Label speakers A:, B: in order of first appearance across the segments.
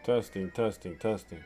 A: Testing, testing, testing.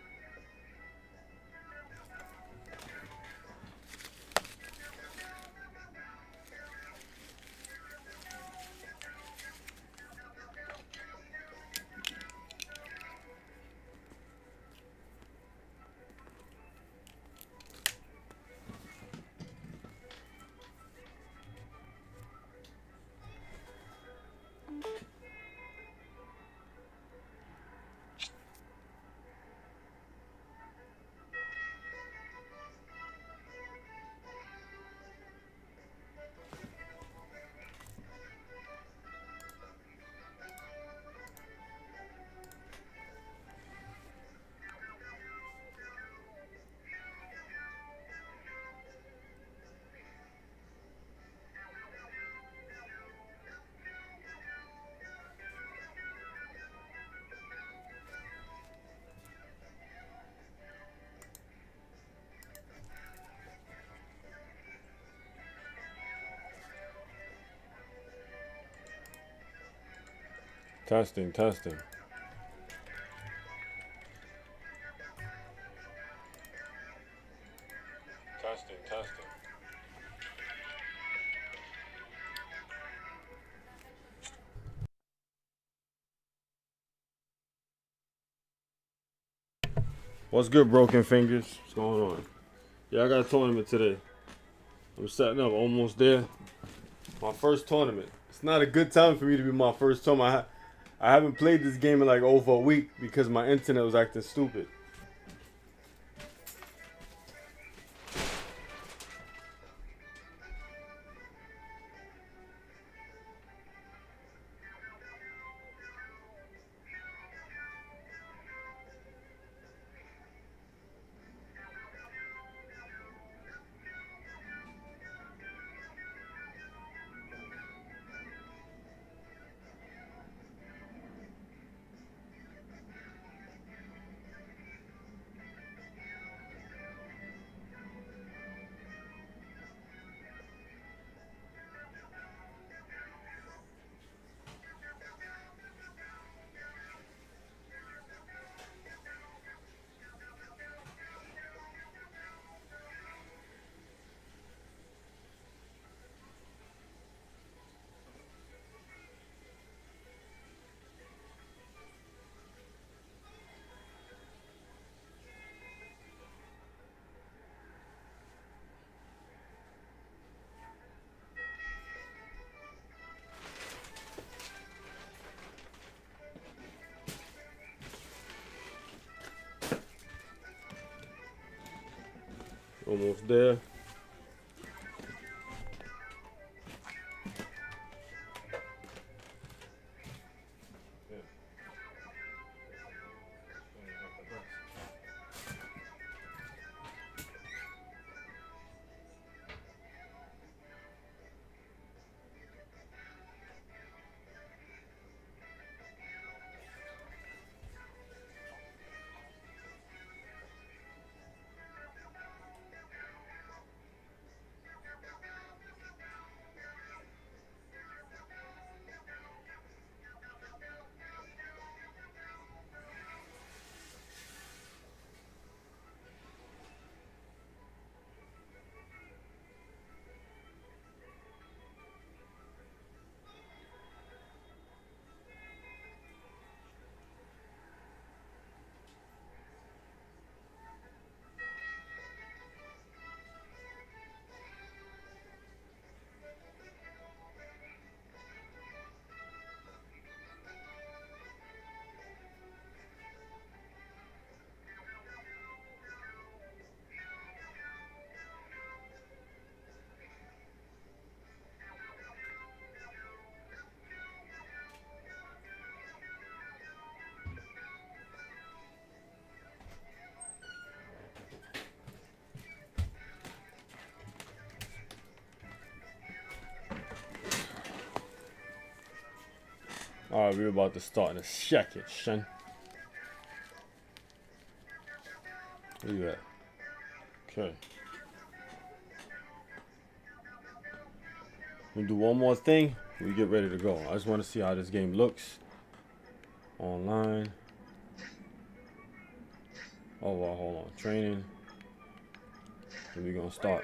A: Testing, testing. Testing, testing. What's good, Broken Fingers? What's going on? Yeah, I got a tournament today. I'm setting up, almost there. My first tournament. It's not a good time for me to be my first tournament. I haven't played this game in like over a week because my internet was acting stupid. Almost there. Alright, we're about to start in a second, son. Where you at? Okay. We do one more thing, we get ready to go. I just want to see how this game looks online. Oh, well, hold on. Training. Then we're going to start.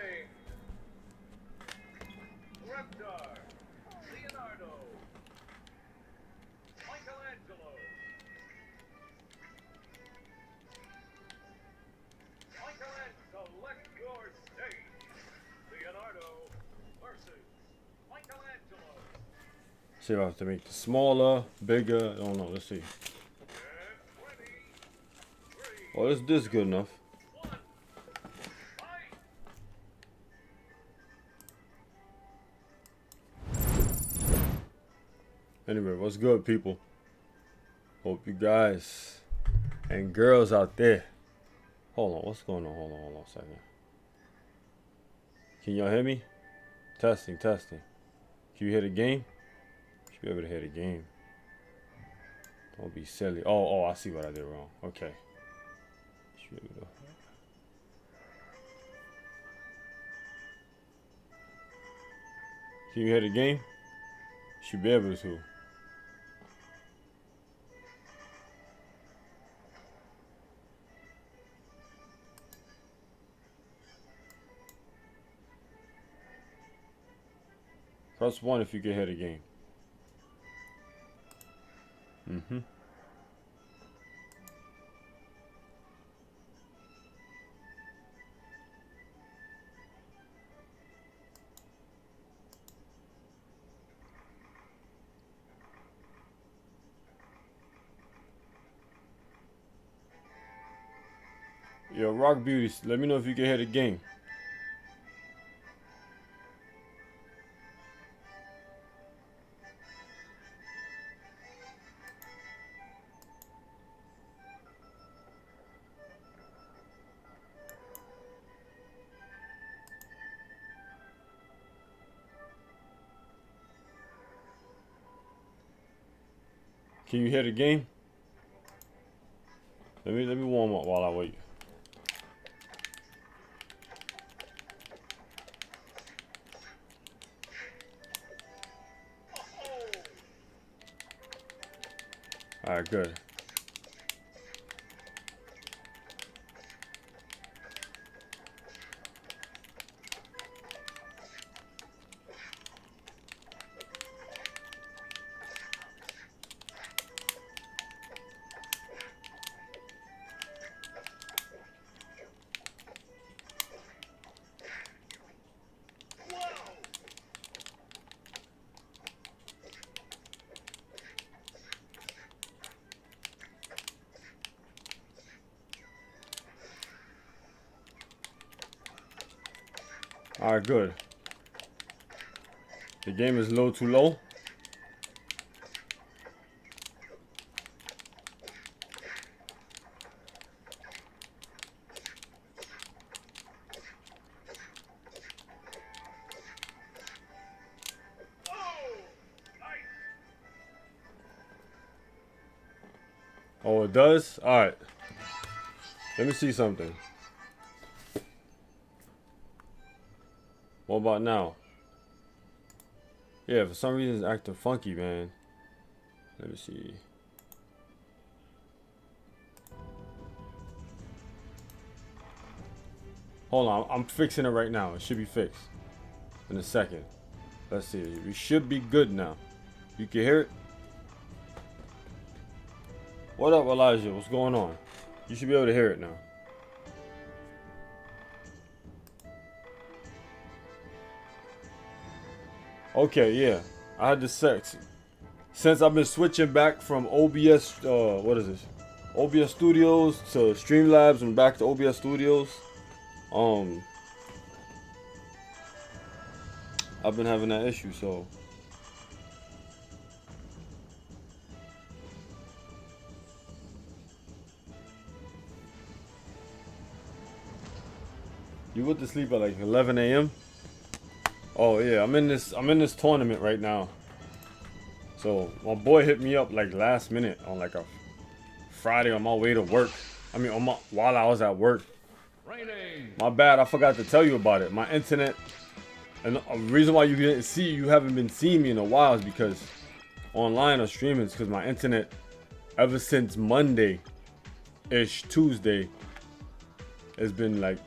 A: See if I have to make it smaller, bigger. I don't know. Let's see. Oh, this good enough. Anyway, what's good, people? Hope you guys and girls out there. Hold on, what's going on? Hold on a second. Can y'all hear me? Testing. Can you hear the game? Should be able to hear the game. Don't be silly. Oh, I see what I did wrong. Okay. Should be able to. Can you hear the game? Should be able to. Press 1 if you can hear the game. Yo, Rock Beauty, let me know if you can hear the game. Can you hear the game? Let me warm up while I wait. All right, good. All right, good. The game is low too low. Oh, it does? All right. Let me see something. What about now? Yeah, for some reason it's acting funky, man. Let me see. Hold on, I'm fixing it right now. It should be fixed in a second. Let's see. We should be good now. You can hear it? What up, Elijah? What's going on? You should be able to hear it now. Okay, yeah. I had to sex. Since I've been switching back from OBS, what is this? OBS Studios to Streamlabs and back to OBS Studios. I've been having that issue, so. You went to sleep at like 11 a.m.? Oh yeah, I'm in this tournament right now. So my boy hit me up like last minute on like a Friday on my way to work. I mean while I was at work. My bad, I forgot to tell you about it. My internet, and the reason why you haven't been seeing me in a while is because online or streaming is because my internet ever since Monday-ish, Tuesday, it's been like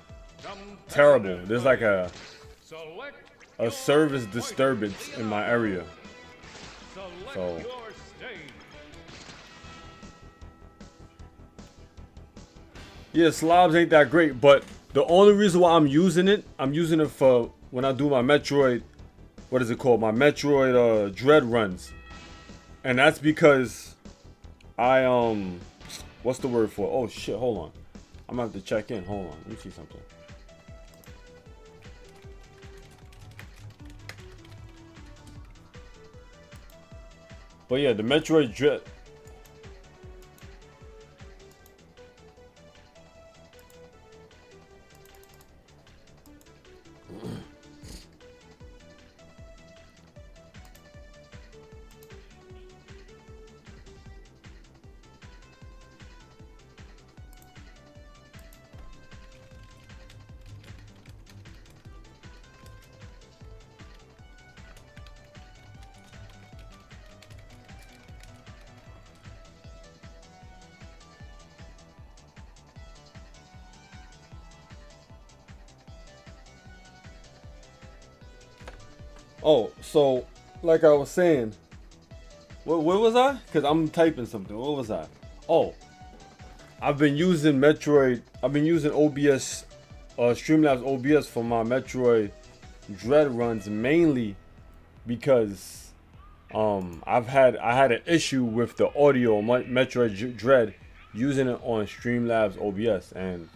A: terrible. There's like a service disturbance in my area. So yeah, slobs ain't that great, but the only reason why I'm using it for when I do my Metroid, what is it called? My Metroid Dread runs. And that's because I what's the word for it? Oh shit, hold on. I'm gonna have to check in. Hold on. Let me see something. But yeah, the Metroid Dread. Oh, so like I was saying, what was I? Because I'm typing something. What was I? Oh, I've been using Metroid. I've been using OBS, Streamlabs OBS for my Metroid Dread runs mainly because I had an issue with the audio on Metroid Dread using it on Streamlabs OBS, and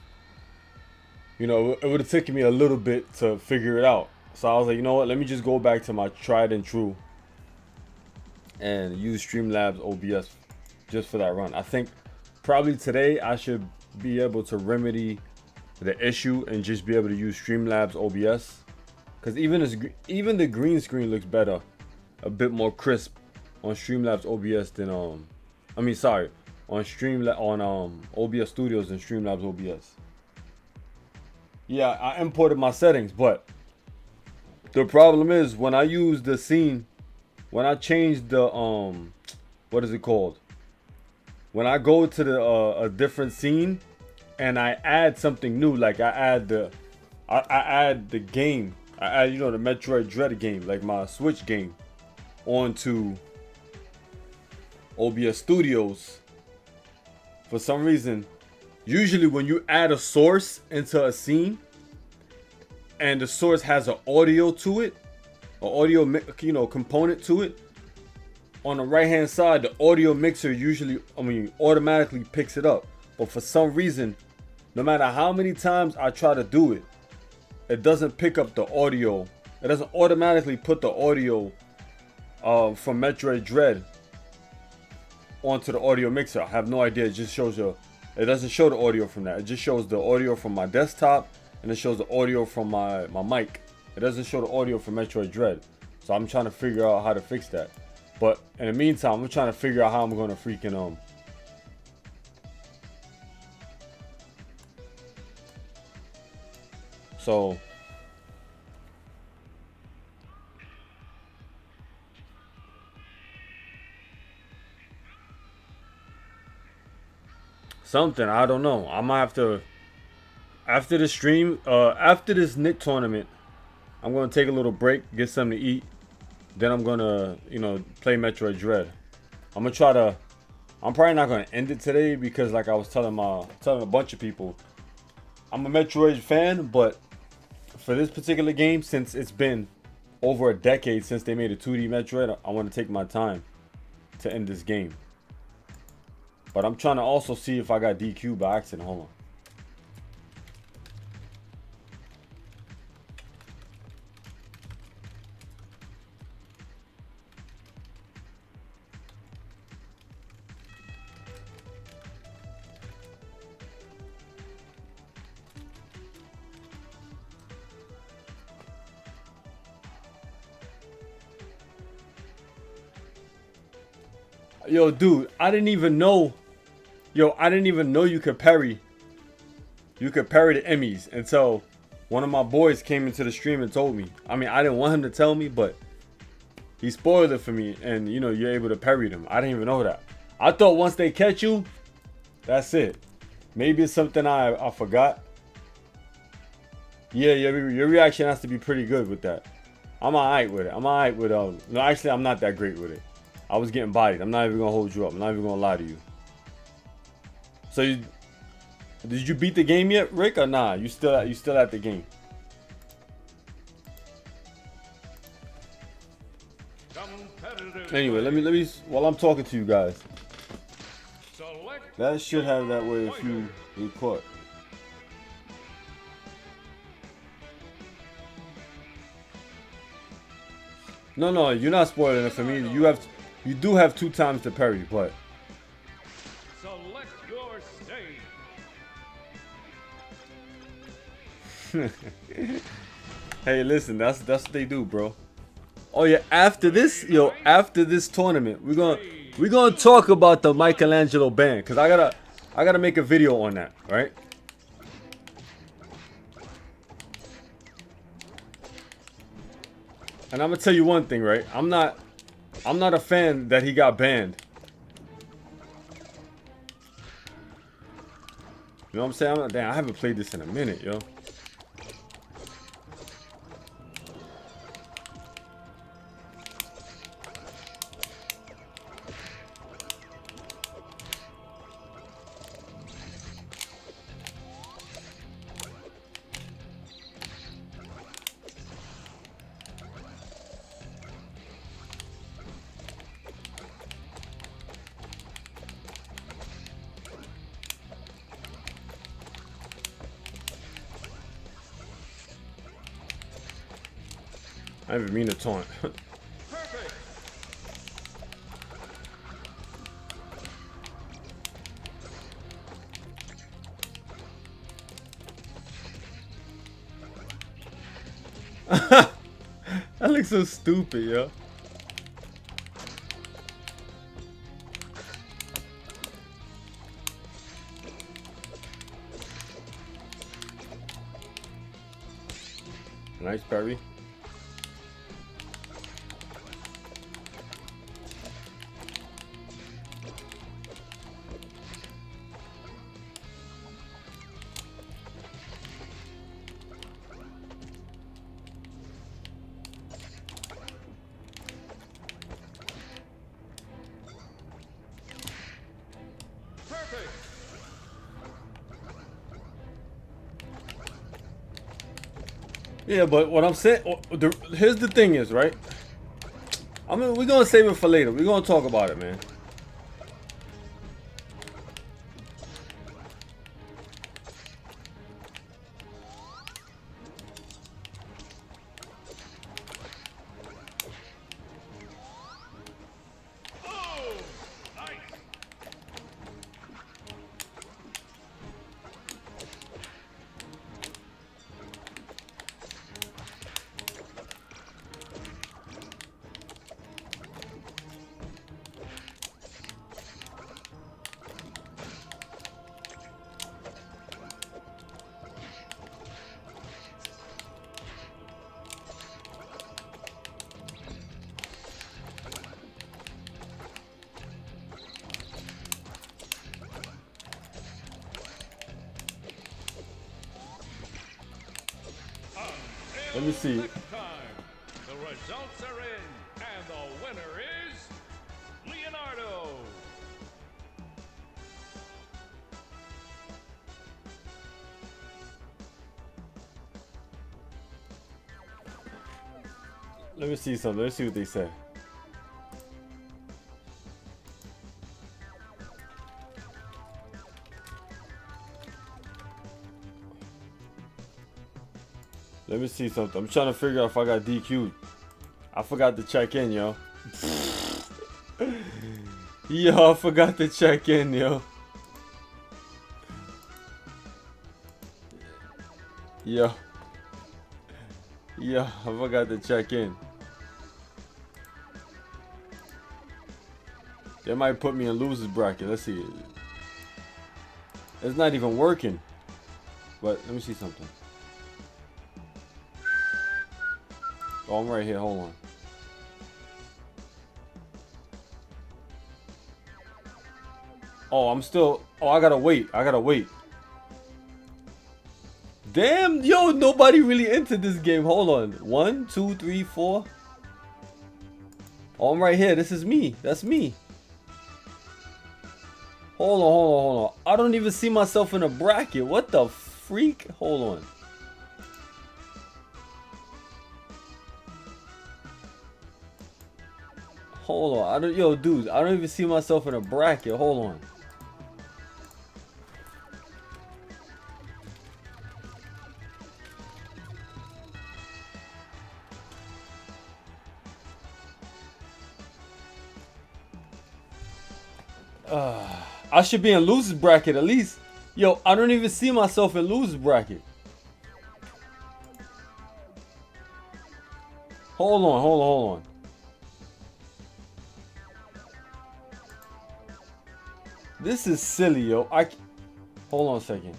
A: you know it would have taken me a little bit to figure it out. So I was like, you know what? Let me just go back to my tried and true and use Streamlabs OBS just for that run. I think probably today I should be able to remedy the issue and just be able to use Streamlabs OBS, because even the green screen looks better, a bit more crisp on Streamlabs OBS than on OBS Studios and Streamlabs OBS. Yeah, I imported my settings, but the problem is when I use the scene, when I change the what is it called? When I go to the a different scene and I add something new, like I add the game, I add the Metroid Dread game, like my Switch game, onto OBS Studios. For some reason, usually when you add a source into a scene, and the source has an audio to it, an audio component to it, on the right hand side, the audio mixer automatically picks it up. But for some reason, no matter how many times I try to do it, it doesn't pick up the audio. It doesn't automatically put the audio from Metroid Dread onto the audio mixer. I have no idea. It just shows it doesn't show the audio from that. It just shows the audio from my desktop, and it shows the audio from my mic. It doesn't show the audio from Metroid Dread. So I'm trying to figure out how to fix that. But in the meantime, I'm trying to figure out how I'm going to freaking so something, I don't know. I might have to, after the stream, after this Nick tournament, I'm gonna take a little break, get something to eat. Then I'm gonna, play Metroid Dread. I'm probably not gonna end it today because, like I was telling a bunch of people, I'm a Metroid fan, but for this particular game, since it's been over a decade since they made a 2D Metroid, I want to take my time to end this game. But I'm trying to also see if I got DQ by accident. Hold on. Yo, dude, I didn't even know you could parry. You could parry the Emmys until one of my boys came into the stream and told me. I mean, I didn't want him to tell me, but he spoiled it for me, and you're able to parry them. I didn't even know that. I thought once they catch you, that's it. Maybe it's something I forgot, Yeah, your reaction has to be pretty good with that. I'm alright with it. I'm alright with no, actually I'm not that great with it. I was getting bodied. I'm not even gonna hold you up. I'm not even gonna lie to you. So did you beat the game yet, Rick, or nah? You still at the game? Anyway, let me while I'm talking to you guys. That should have that way if you get caught. No, you're not spoiling it for me. You do have 2 times to parry, but
B: select your
A: stage. Hey, listen, that's what they do, bro. Oh yeah, after this tournament, we're gonna talk about the Michelangelo band, cause I gotta make a video on that, right? And I'm gonna tell you one thing, right? I'm not a fan that he got banned. You know what I'm saying? Damn, I haven't played this in a minute, yo. I didn't mean to taunt.
B: Perfect.
A: That looks so stupid, yo. Nice parry. Yeah, but what I'm saying, here's the thing is, right? We're gonna save it for later. We're gonna talk about it, man. Let me see.
B: The results are in, and the winner is Leonardo.
A: Let me see something. Let's see what they say. Let me see something. I'm trying to figure out if I got DQ'd. I forgot to check in, yo. Yo, I forgot to check in, yo. Yo, I forgot to check in. They might put me in losers bracket. Let's see. It's not even working. But let me see something. Oh, I'm right here. Hold on. Oh, I'm still. Oh, I gotta wait. Damn, yo, nobody really entered this game. Hold on. 1, 2, 3, 4. Oh, I'm right here. This is me. That's me. Hold on, hold on, hold on. I don't even see myself in a bracket. What the freak? Hold on. Hold on. Yo, dude, I don't even see myself in a bracket. Hold on. I should be in loser's bracket at least. Yo, I don't even see myself in loser's bracket. Hold on, hold on, hold on. This is silly, yo. Hold on a second.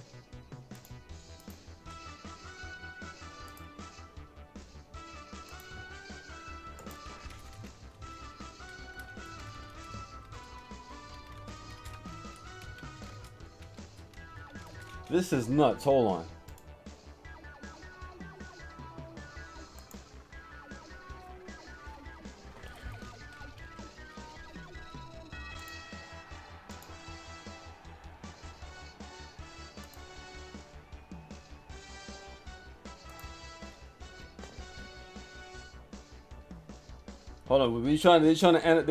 A: This is nuts. Hold on. Hold on. They're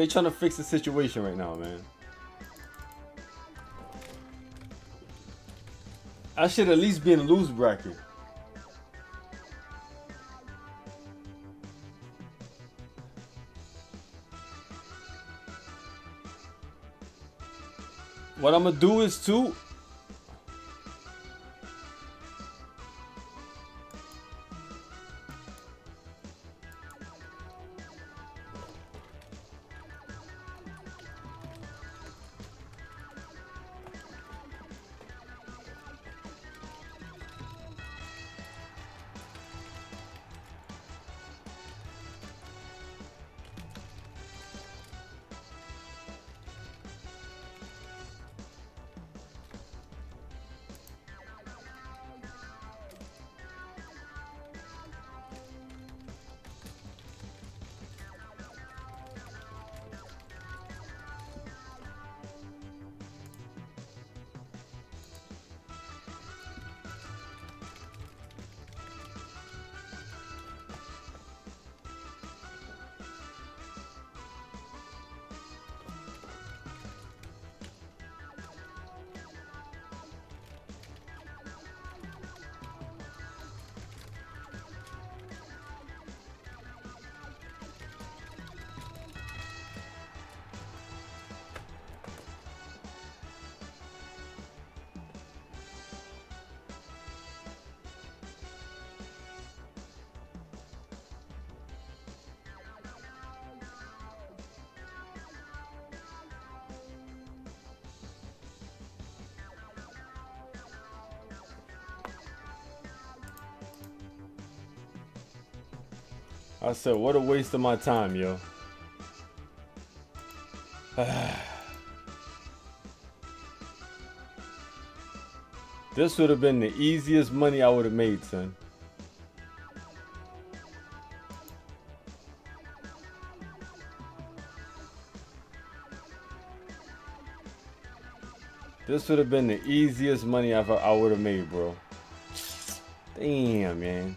A: trying to fix the situation right now, man. I should at least be in a loser bracket. What I'm gonna do is too. I said, what a waste of my time, yo. This would have been the easiest money I would have made, son. This would have been the easiest money I would have made, bro. Damn, man.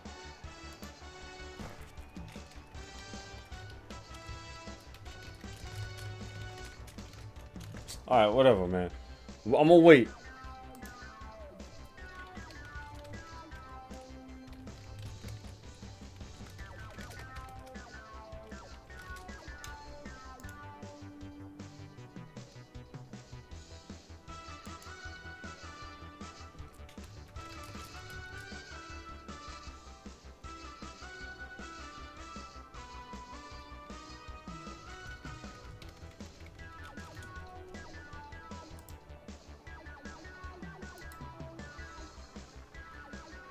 A: Alright, whatever, man. I'm gonna wait.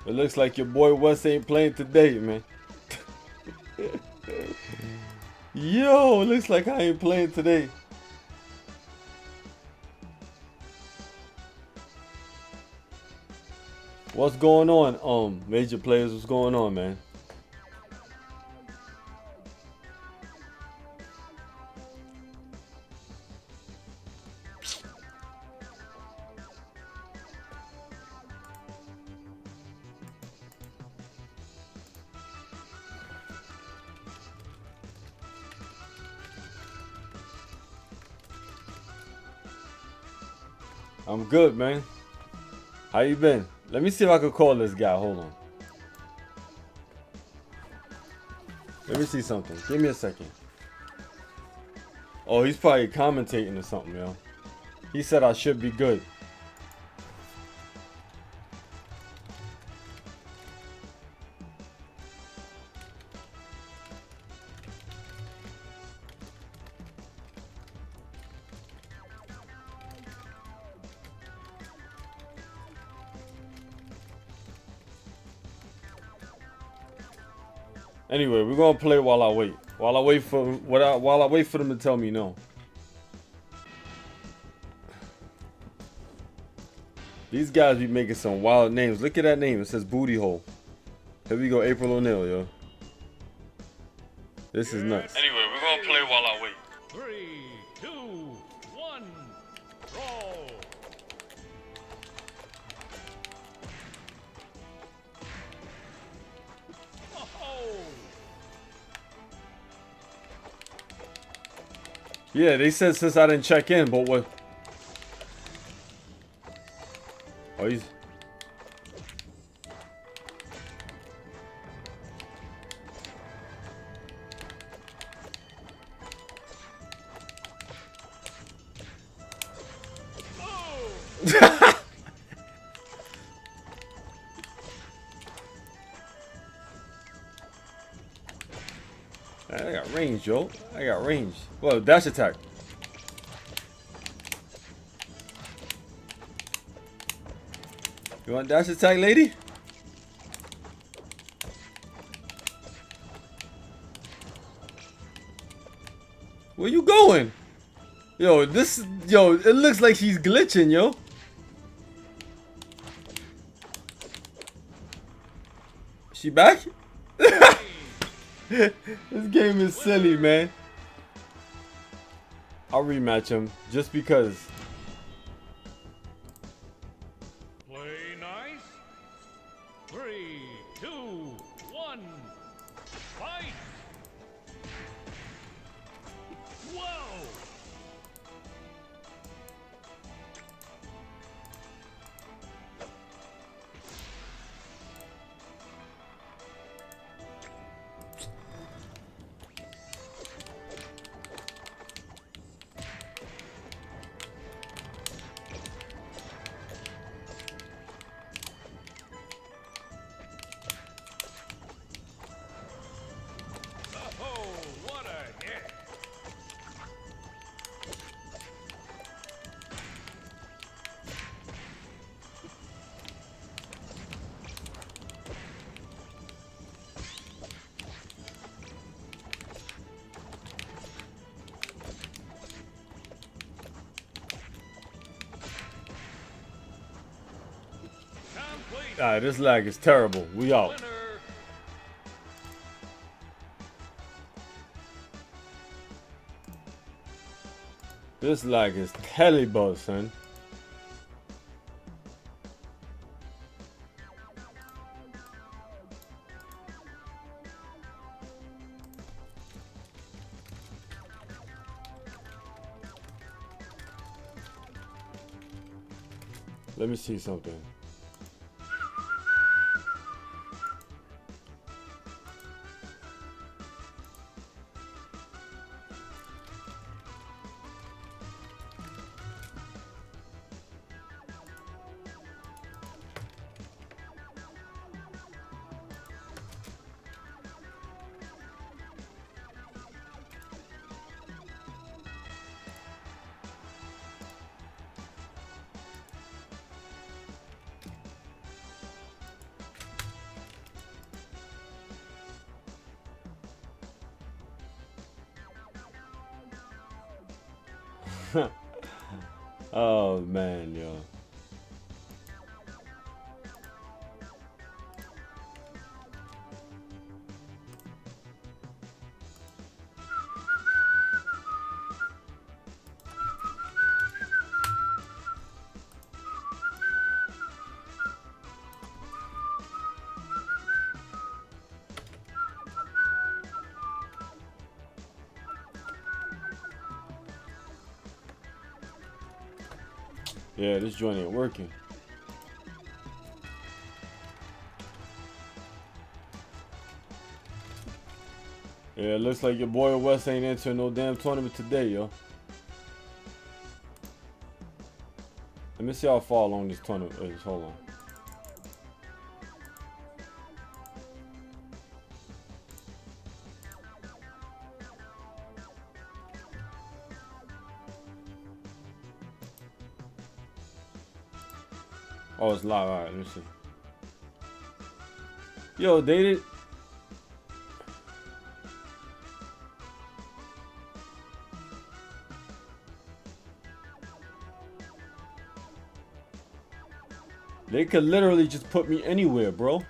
A: It looks like your boy Wes ain't playing today, man. Yo, it looks like I ain't playing today. What's going on, major players? What's going on, man? I'm good, man. How you been? Let me see if I can call this guy. Hold on. Let me see something. Give me a second. Oh, he's probably commentating or something, yo. He said I should be good. Anyway, we're gonna play while I wait. While I wait for them to tell me no. These guys be making some wild names. Look at that name. It says Booty Hole. Here we go, April O'Neil, yo. This is nuts. Anyway, we're gonna play while I wait.
B: 3, 2, 1, roll. Oh.
A: Yeah, they said since I didn't check in, but what? Oh, he's... I got range, yo. I got range. Well, dash attack. You want dash attack, lady? Where you going? Yo, it looks like he's glitching, yo. She back? This game is silly, man. I'll rematch him just because.
B: Play nice. 3, 2, 1, fight. Whoa. Oh, what a hit. Complete.
A: This lag is terrible. We out.
B: Winner.
A: This lag is terrible, son. Let me see something. Oh man, yo. Yeah, this joint ain't working. Yeah, it looks like your boy Wes ain't entering no damn tournament today, yo. Let me see how far along this tournament is. Hold on. Oh, it's live. Alright, let me see. Yo, they did. They could literally just put me anywhere, bro.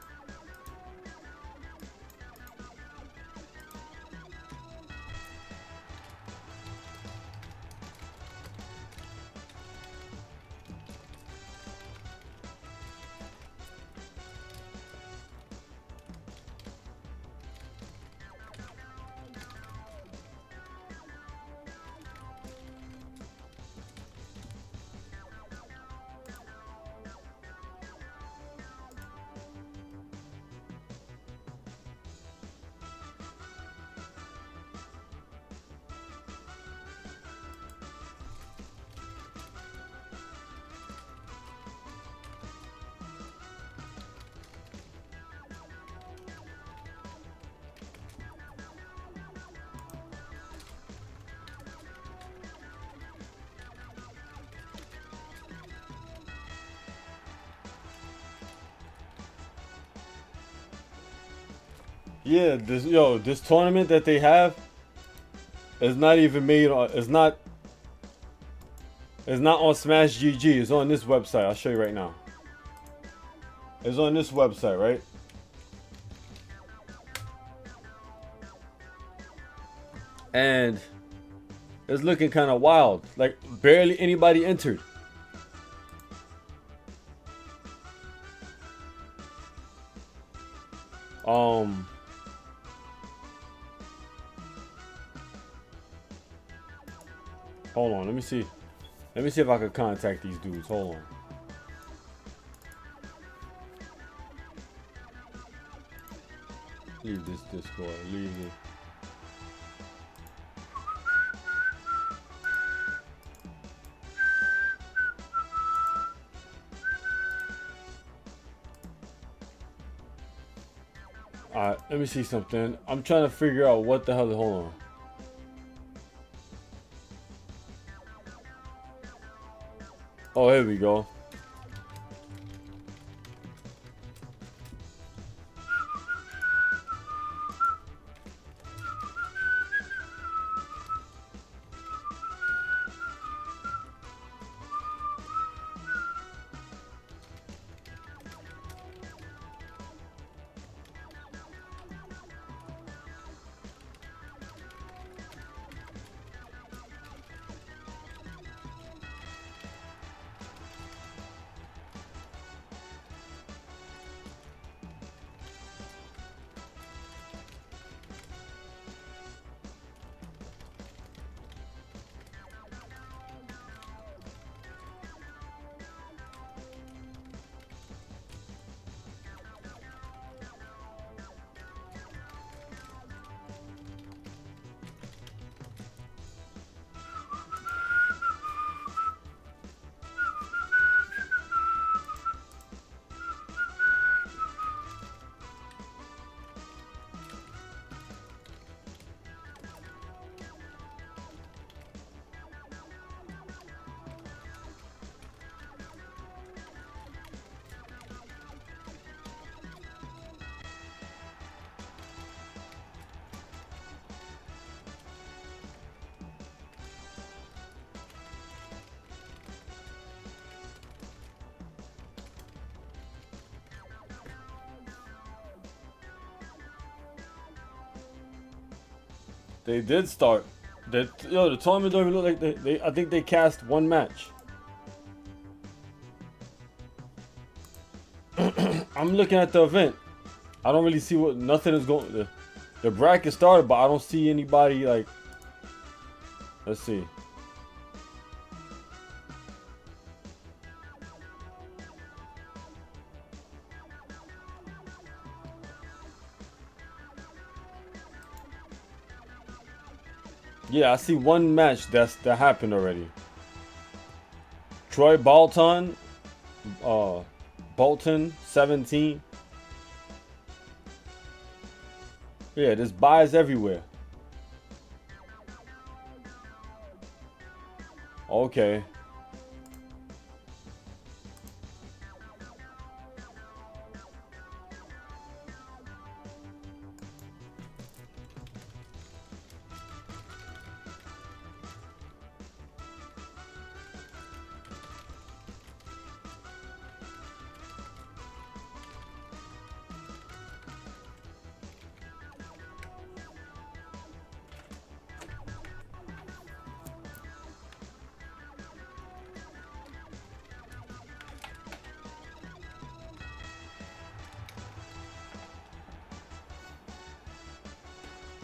A: Yeah, this tournament that they have is not even made on. It's not on Smash GG. It's on this website. I'll show you right now. It's on this website, right? And it's looking kind of wild. Like barely anybody entered. Hold on, let me see. Let me see if I can contact these dudes. Hold on. Leave this Discord. Leave it. Alright, let me see something. I'm trying to figure out what the hell. Hold on. Oh, here we go. They did start. The tournament don't even look like they. I think they cast one match. I'm looking at the event. I don't really see what nothing is going. The bracket started, but I don't see anybody like. Let's see. Yeah, I see one match that happened already. Troy Bolton, Bolton 17. Yeah, there's buys everywhere. Okay.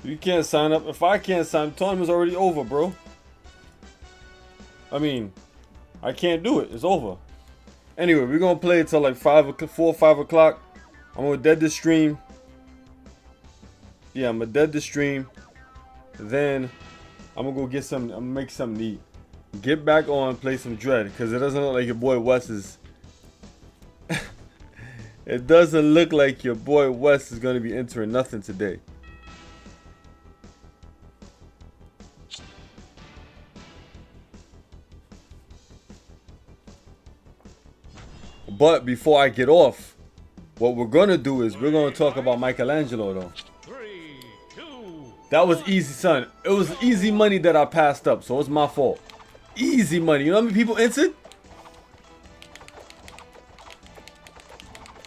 A: You can't sign up. If I can't sign, tournament's already over, bro. I mean, I can't do it. It's over. Anyway, we're gonna play until like 4 or 5 o'clock. I'm gonna dead the stream. Yeah, I'm gonna dead the stream. Then I'm gonna go get some. I'm gonna make something to eat. Get back on, play some Dread, because it doesn't look like your boy Wes is. It doesn't look like your boy Wes is gonna be entering nothing today. But before I get off, what we're gonna do is we're gonna talk about Michelangelo though.
B: 3, 2.
A: That was easy, son. It was easy money that I passed up, so it's my fault. Easy money. You know how many people entered?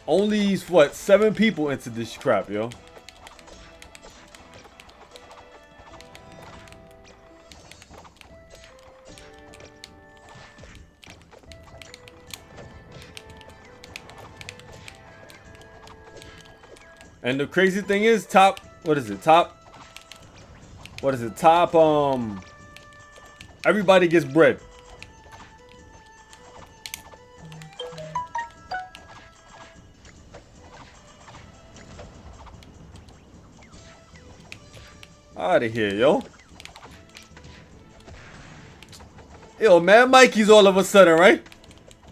A: Only what, 7 people entered this crap, yo. And the crazy thing is, top, what is it? Top, what is it? Top, everybody gets bread. Out of here, yo. Yo, man, Mikey's all of a sudden, right?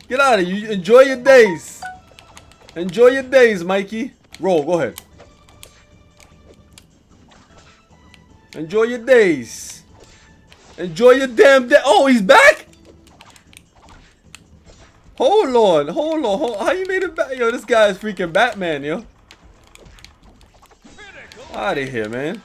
A: Get out of here. You enjoy your days. Enjoy your days, Mikey. Roll, go ahead. Enjoy your days. Enjoy your damn day. Oh, he's back? Hold on, hold on. How you made it back? Yo, this guy is freaking Batman, yo. Out of here, man.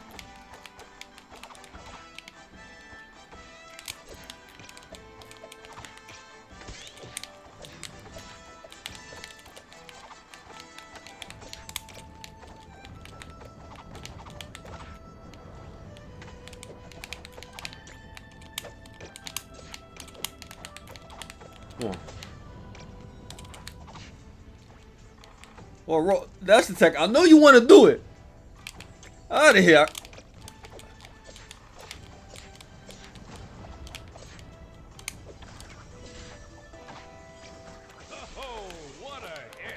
A: Well, that's the tech. I know you want to do it. Out of here.
B: Oh, what a hit.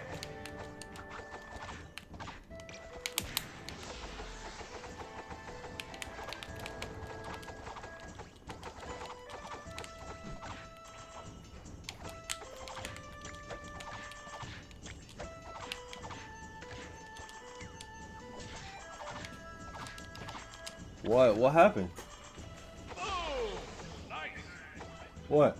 A: What? What happened?
B: Oh, nice.
A: What?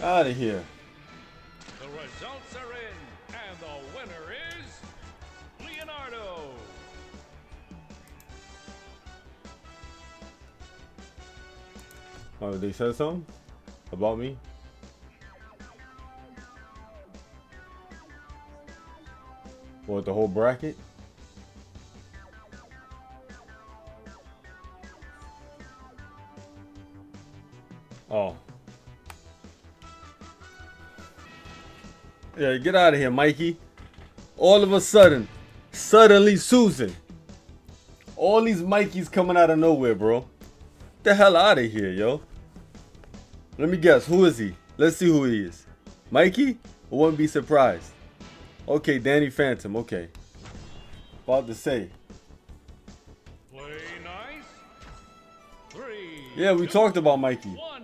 A: Out of here.
B: The results are in, and the winner is Leonardo.
A: Oh, they said something about me? What, the whole bracket? Oh. Yeah, get out of here, Mikey. All of a sudden, suddenly Susan. All these Mikeys coming out of nowhere, bro. Get the hell out of here, yo. Let me guess, who is he? Let's see who he is. Mikey? I wouldn't be surprised. Okay, Danny Phantom, okay. About to say.
B: Play nice. 3.
A: Yeah, we talked about Mikey.
B: 1.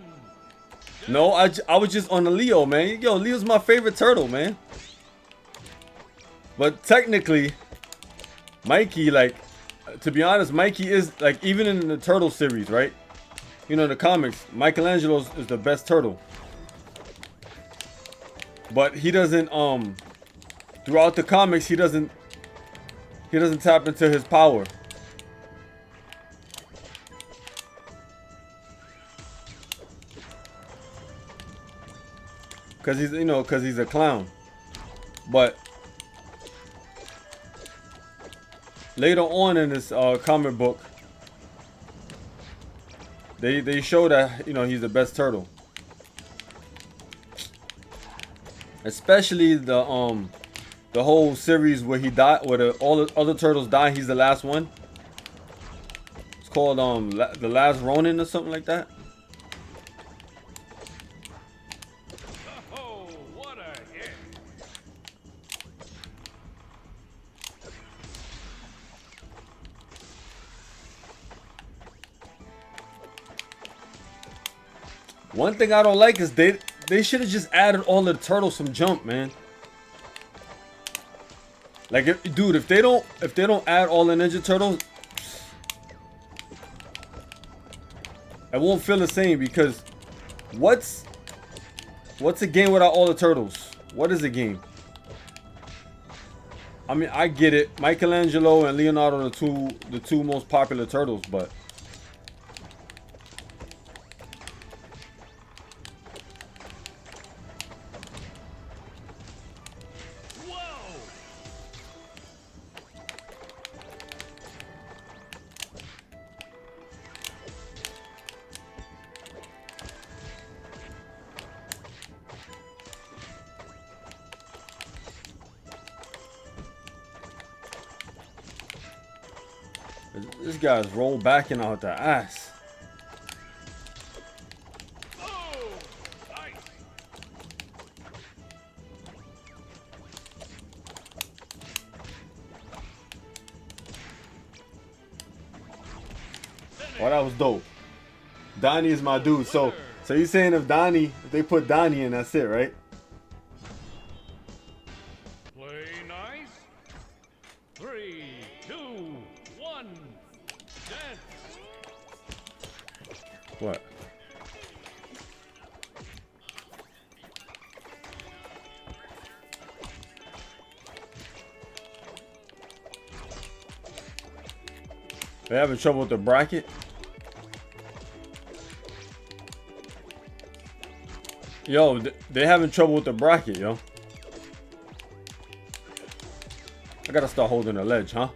A: No, I was just on the Leo, man. Yo, Leo's my favorite turtle, man. But technically, Mikey, like, to be honest, Mikey is, like, even in the Turtle series, right? You know, the comics, Michelangelo is the best turtle. But he doesn't, throughout the comics, he doesn't tap into his power. Cause he's a clown. But later on in this comic book, they show that, you know, he's the best turtle. Especially the whole series where he died, where all the other turtles die, he's the last one. It's called The Last Ronin or something like that.
B: Oh, what a hit.
A: One thing I don't like is they should have just added all the turtles from Jump, man. Like, dude, if they don't add all the Ninja Turtles, it won't feel the same. Because what's a game without all the turtles? What is a game? I mean, I get it. Michelangelo and Leonardo are the two most popular turtles, but this guy's roll backing out the ass.
B: Oh, nice.
A: Oh, that was dope. Donnie is my dude. So you're saying if they put Donnie in, that's it, right?
B: Play nice. 3, 2, 1. Dance.
A: What? They having trouble with the bracket? Yo, they having trouble with the bracket, yo. I gotta start holding the ledge, huh?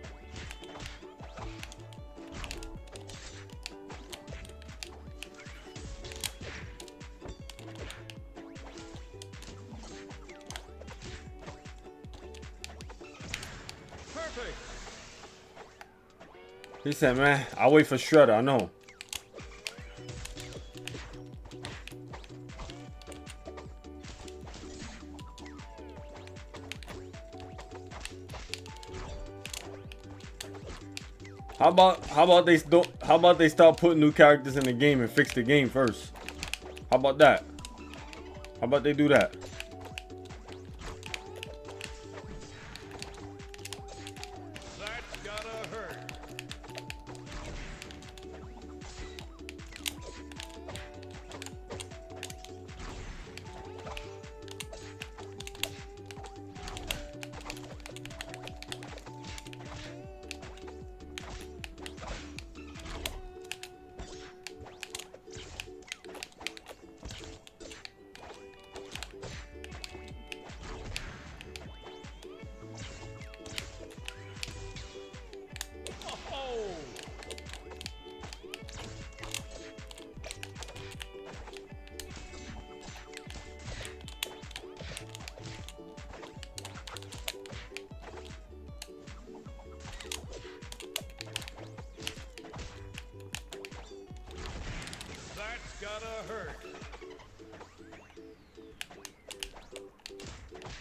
B: Perfect.
A: He said, man, I'll wait for Shredder, I know. How about they start putting new characters in the game and fix the game first? How about that? How about they do that?
B: That's gotta hurt.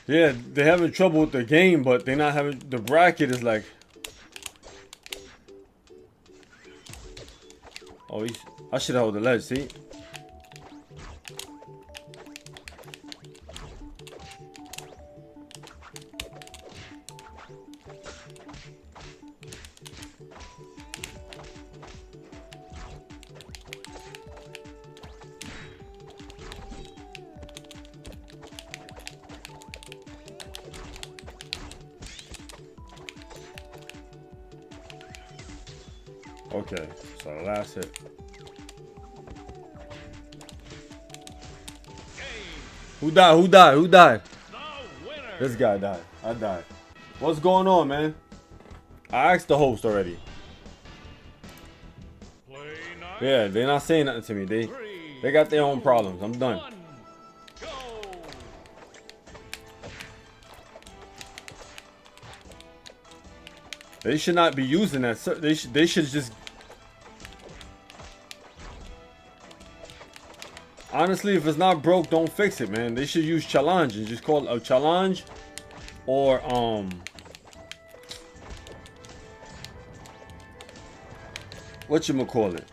A: Yeah, they're having trouble with the game, but they're not having the bracket is like. Oh, I should hold the ledge. See. Okay, so the last hit. Who died? Who died? Who died? This guy died. I died. What's going on, man? I asked the host already. Yeah, they're not saying nothing to me. They got their own problems. I'm done. They should not be using that. They should just. Honestly, if it's not broke, don't fix it, man. They should use challenge and just call it a challenge, or whatchamacallit?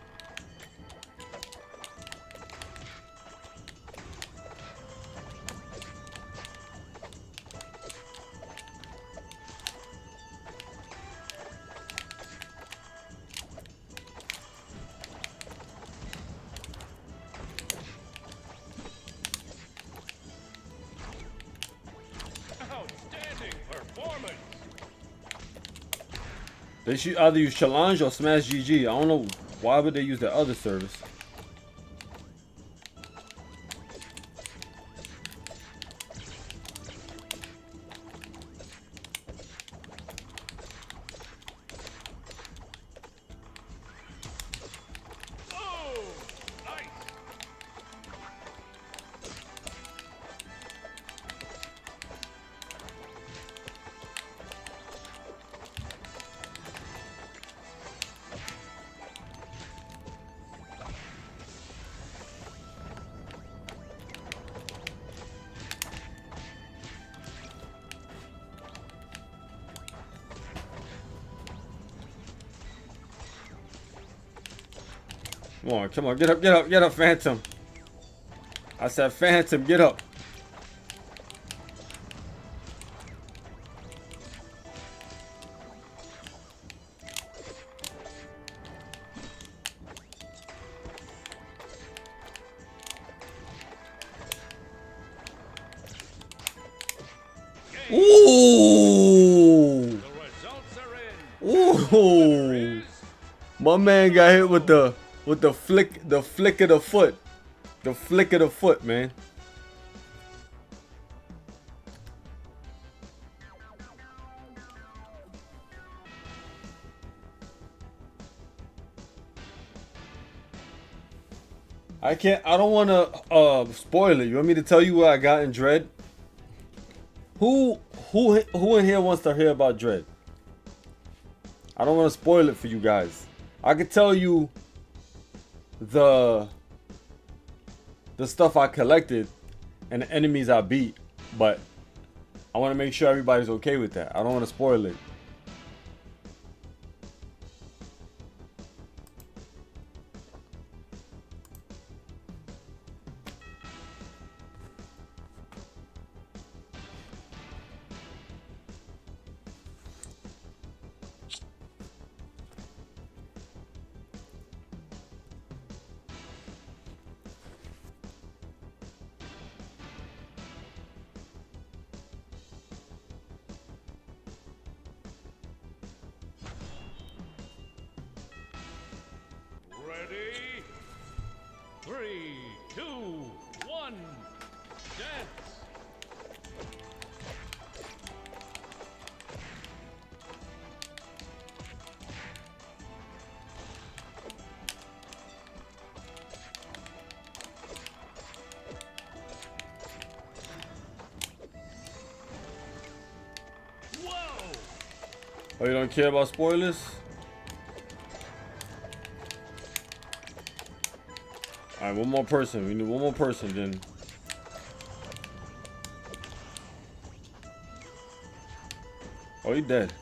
A: They should either use challenge or smash GG. I don't know why would they use that other service. Come on, get up, Phantom. I said, Phantom, get up. Ooh! Ooh! My man got hit with the flick of the foot. The flick of the foot, man. I don't want to spoil it. You want me to tell you what I got in Dread? Who in here wants to hear about Dread? I don't want to spoil it for you guys. I could tell you the stuff I collected and the enemies I beat, but I want to make sure everybody's okay with that. I don't want to spoil it.
B: Ready? 3, 2, 1, dance! Whoa!
A: Oh, you don't care about spoilers? Alright, one more person. We need one more person then. Oh, he dead.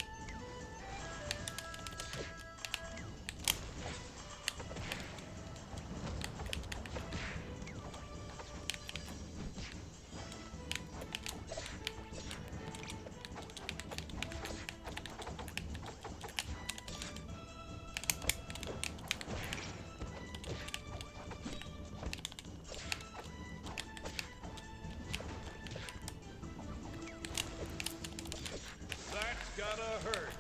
B: That's gotta hurt.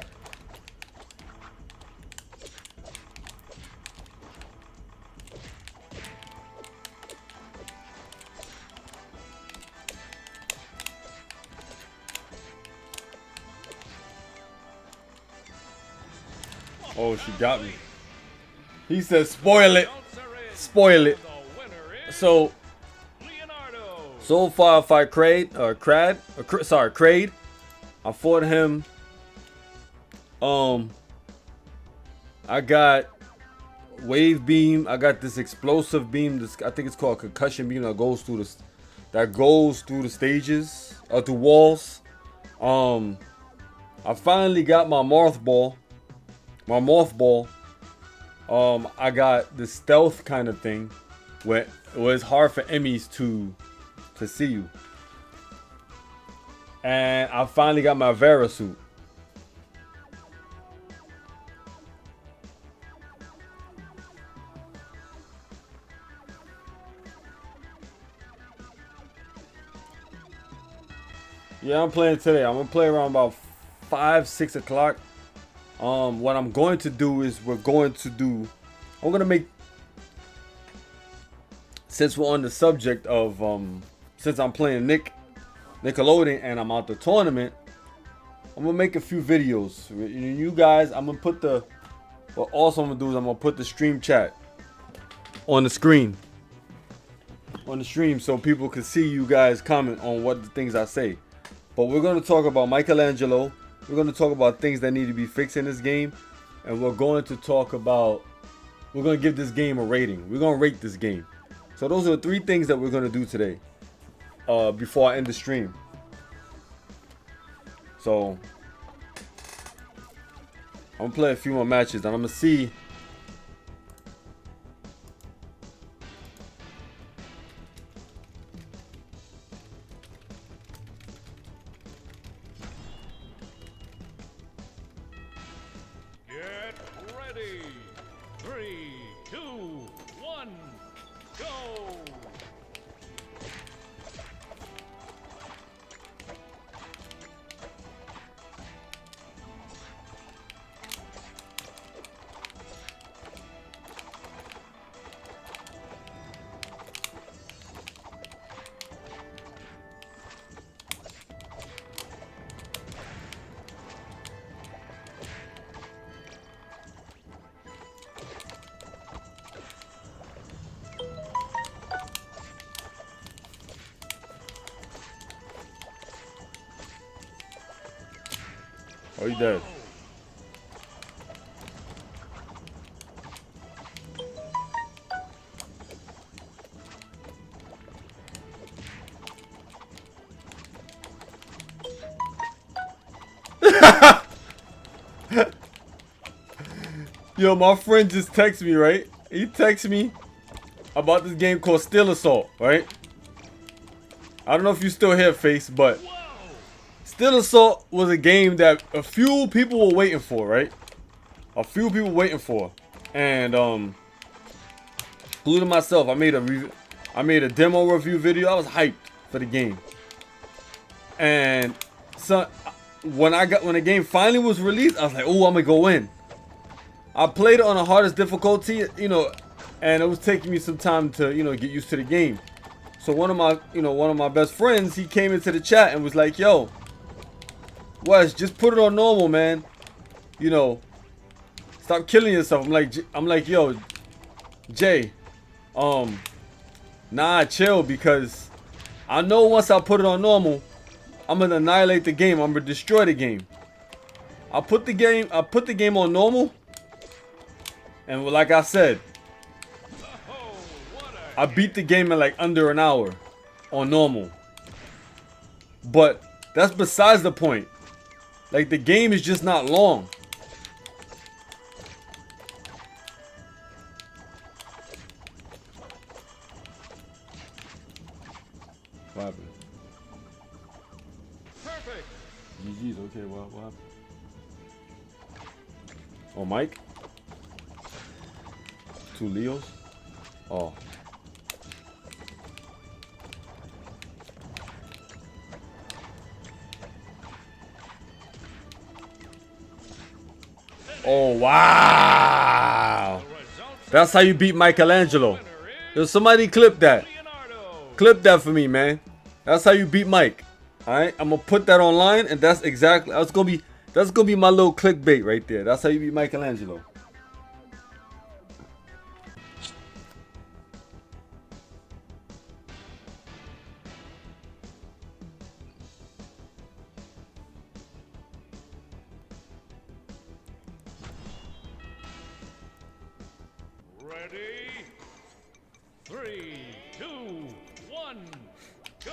A: Oh, she got me. He said, spoil it. Spoil it.
B: The winner is
A: So,
B: Leonardo.
A: so far I fight Kraid. I fought him. I got wave beam. I got this explosive beam. This, I think it's called concussion beam, that goes through the stages or through walls. I finally got my mothball. I got the stealth kind of thing where it was hard for Emmys to see you. And I finally got my Vera suit. Yeah, I'm playing today. I'm gonna play around about 5-6 o'clock. What I'm going to do is I'm gonna make, since we're on the subject of since I'm playing Nickelodeon and I'm out the tournament, I'm gonna make a few videos. You guys, I'm gonna put what also I'm gonna do is I'm gonna put the stream chat on the screen. On the stream so people can see you guys comment on what the things I say. But we're gonna talk about Michelangelo. We're going to talk about things that need to be fixed in this game. And we're going to give this game a rating. We're going to rate this game. So those are the 3 things that we're going to do today. Before I end the stream. So I'm going to play a few more matches. And I'm going to see.
B: Get ready. 3, 2, 1, go.
A: Oh, he dead. Yo, my friend just texted me, right? He texted me about this game called Still Assault, right? I don't know if you still here, Face, but Still Assault was a game that a few people were waiting for, right? A few people waiting for. And including myself, I made a demo review video. I was hyped for the game. And so when the game finally was released, I was like, "Oh, I'm gonna go in." I played it on the hardest difficulty, and it was taking me some time to, get used to the game. So one of my best friends, he came into the chat and was like, "Yo, Wes, just put it on normal, man. Stop killing yourself." I'm like, "Yo, Jay, nah, chill, because I know once I put it on normal, I'm gonna annihilate the game. I'm gonna destroy the game." I put the game on normal, and like I said, I beat the game in like under an hour on normal. But that's besides the point. Like, the game is just not long. What happened?
B: Perfect.
A: GG's, okay, what happened? Oh, Mike? 2 Leos? Oh. Oh, wow. That's how you beat Michelangelo. Yo, somebody clip that. Clip that for me, man. That's how you beat Mike. Alright, I'm gonna put that online, and that's exactly that's gonna be my little clickbait right there. That's how you beat Michelangelo.
B: Ready? 3, 2, 1, go!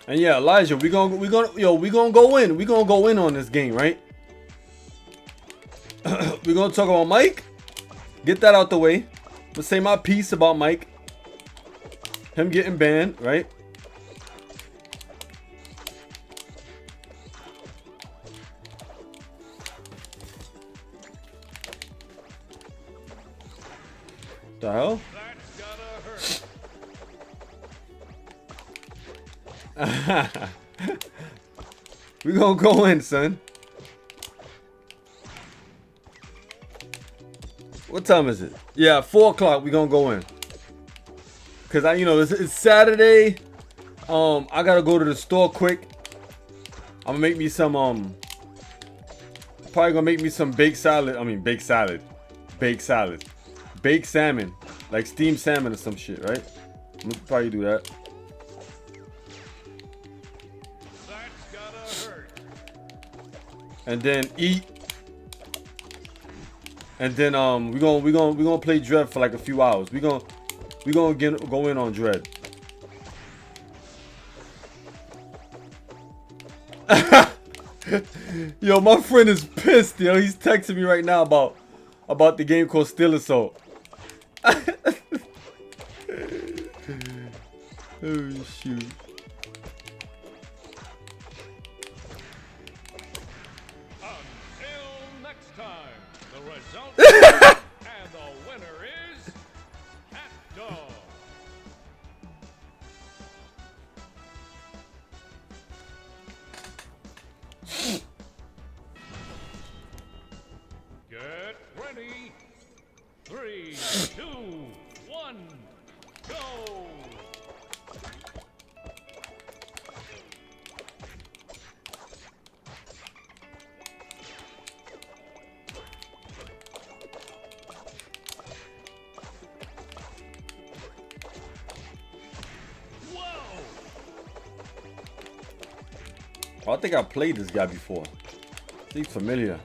A: And yeah, Elijah, we gonna go in. We gonna go in on this game, right? We gonna talk about Mike. Get that out the way. Let's say my piece about Mike. Him getting banned, right? The hell?
B: That's gotta hurt.
A: We gonna go in, son. What time is it? Yeah, 4 o'clock. We gonna go in. Cause it's Saturday. I gotta go to the store quick. I'm gonna make me some probably gonna make me some baked salad. Baked salad. Baked salmon, like steamed salmon or some shit, right? I'm gonna probably do that.
B: That's gotta hurt.
A: And then eat. And then we gonna play Dread for like a few hours. We gonna go in on Dread. Yo, my friend is pissed, yo. He's texting me right now about the game called Still Assault. Oh shoot.
B: Until next time, the result and the winner is Hat Dog. Get ready. 3, 2, 1, go! Whoa!
A: I think I played this guy before. Seems familiar.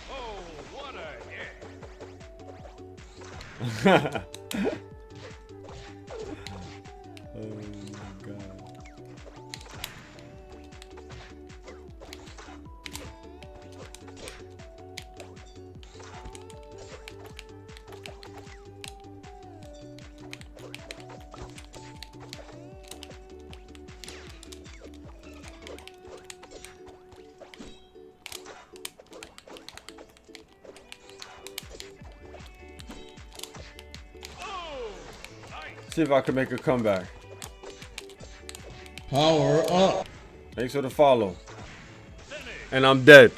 B: Oh, what a hit!
A: Oh my god.
B: Oh, nice!
A: See if I can make a comeback.
C: Power up.
A: Thanks for the follow. And I'm dead.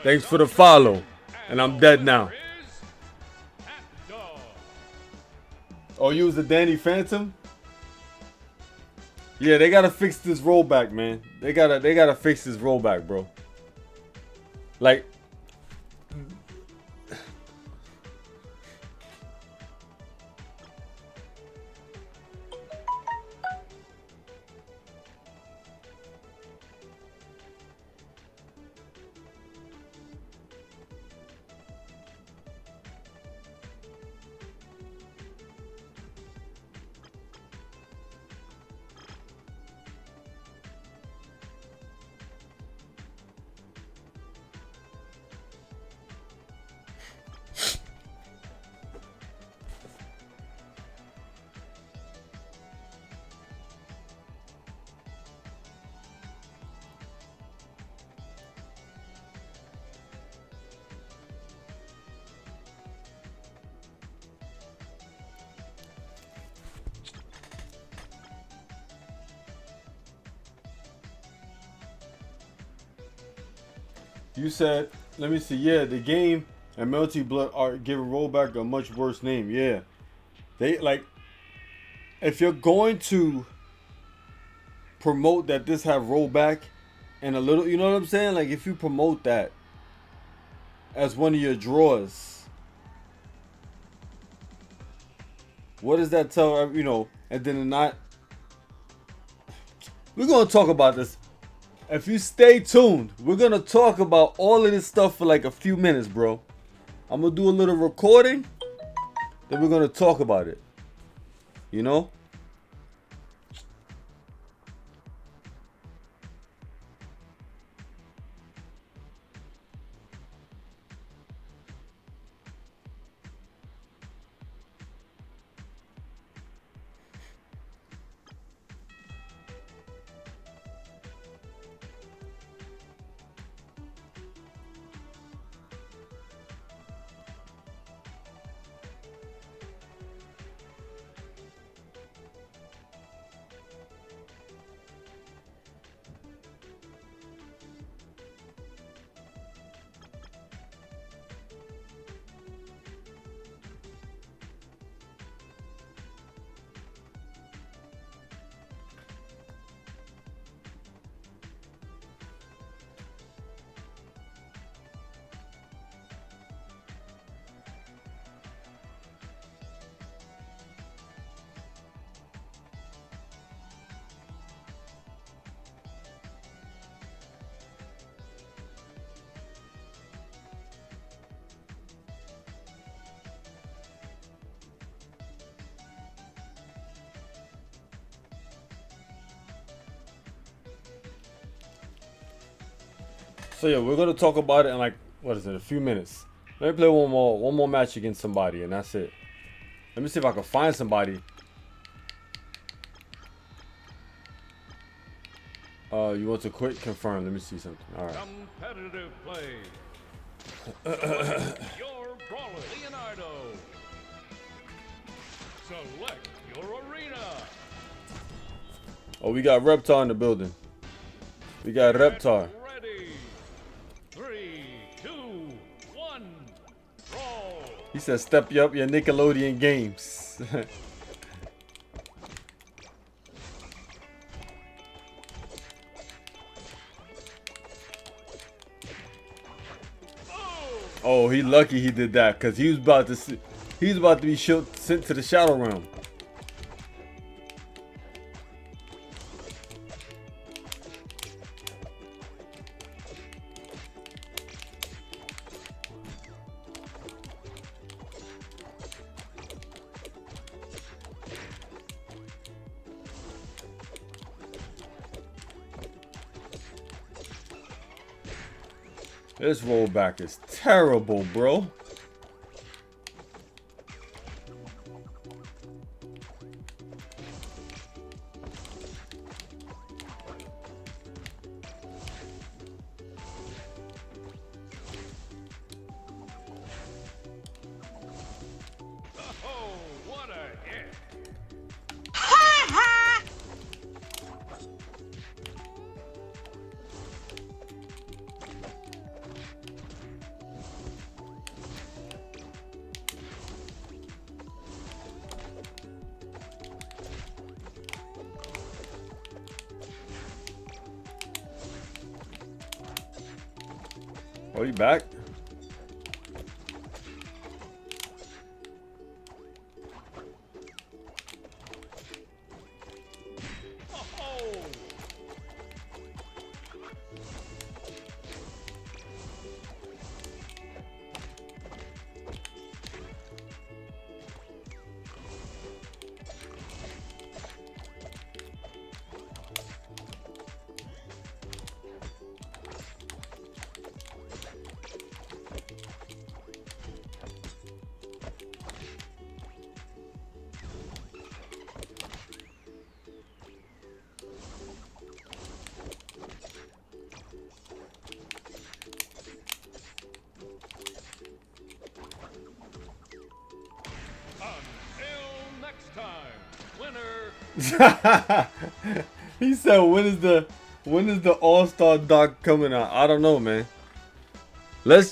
A: Thanks for the follow. And I'm dead now. Oh, you was the Danny Phantom? Yeah, they gotta fix this rollback, man. They gotta fix this rollback, bro. Like, you said, let me see. Yeah, the game and Melty Blood are giving rollback a much worse name. Yeah, they like, if you're going to promote that this have rollback and a little, you know what I'm saying? Like, if you promote that as one of your draws, what does that tell? You know, and then not. We're gonna talk about this. If you stay tuned, we're gonna talk about all of this stuff for like a few minutes, bro. I'm gonna do a little recording, then we're gonna talk about it. You know? So yeah, we're gonna talk about it in like, what is it, a few minutes. Let me play one more match against somebody, and that's it. Let me see if I can find somebody. You want to quit? Confirm. Let me see something. All right.
B: Competitive play. Your brawler, Leonardo. Select your arena.
A: Oh, we got Reptar in the building. We got Reptar.
B: Ready. 3, 2, 1. Roll.
A: He said, "Step you up your Nickelodeon games." Oh, he lucky he did that, cause he was about to be sent to the Shadow Realm. This rollback is terrible, bro.
B: Oh, what a hit.
A: Oh, he back? He said, when is the All-Star doc coming out? I don't know, man. Let's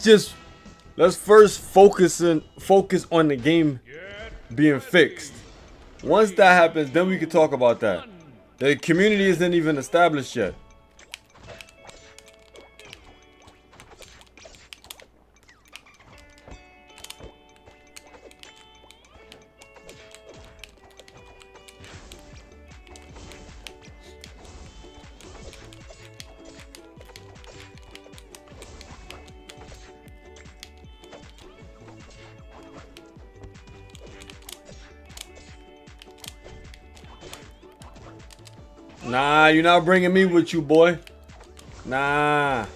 A: first focus on the game being fixed. Once that happens, then we can talk about that. The community isn't even established yet. Nah, you're not bringing me with you, boy. Nah.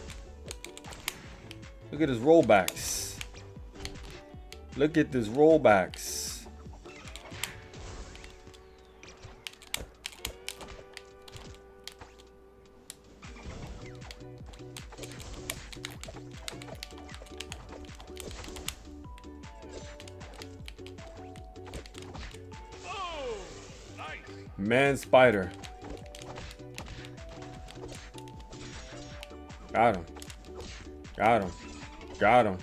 A: Look at his rollbacks. Look at this rollbacks.
B: Oh, nice.
A: Man spider. Got him. Got him. Got him.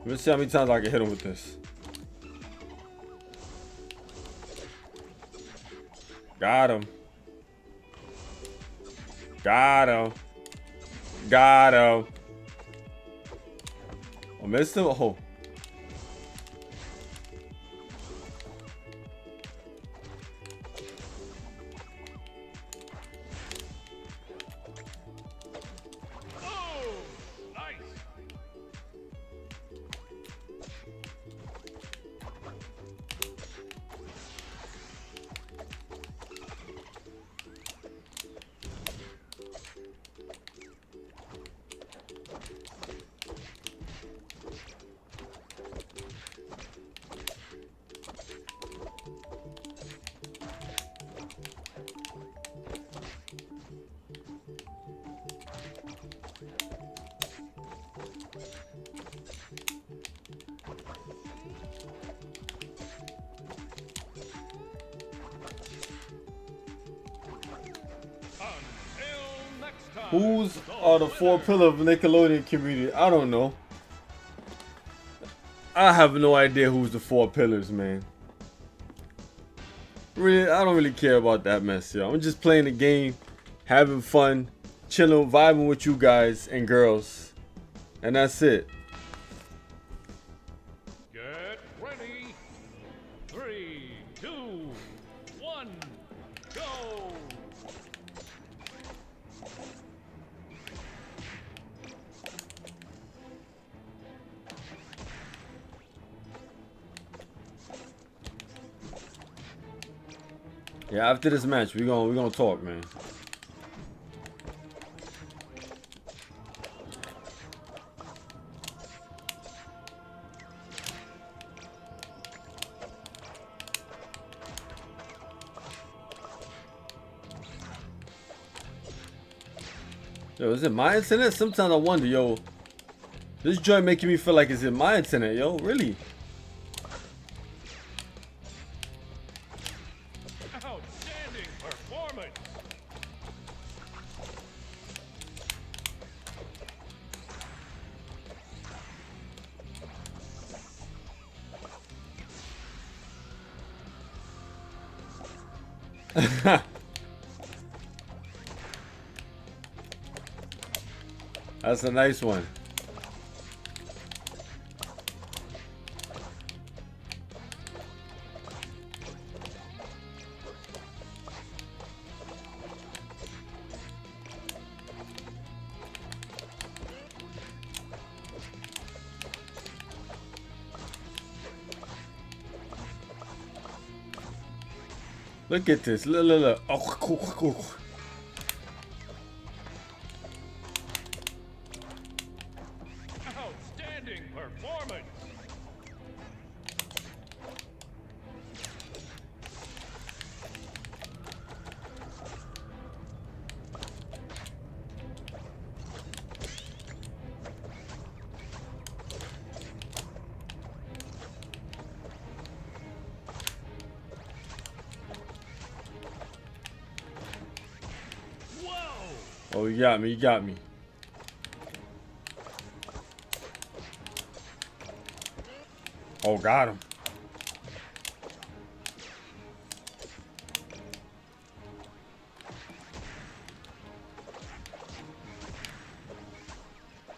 A: Let's see how many times I can hit him with this. Got him. Got him. Got him. I missed him. Oh. Who's are the four pillars of the Nickelodeon community? I don't know. I have no idea who's the four pillars, man. Really, I don't really care about that mess, yo. I'm just playing the game, having fun, chilling, vibing with you guys and girls. And that's it.
B: Get ready. 3, 2, 1, go.
A: Yeah, after this match, we're gonna talk, man. Yo, is it my internet? Sometimes I wonder, yo. This joint making me feel like it's in my internet, yo. Really?
B: Outstanding performance.
A: That's a nice one. Look at this. Look. Oh.
B: Outstanding performance.
A: Oh, you got me. You got me. Oh, got him.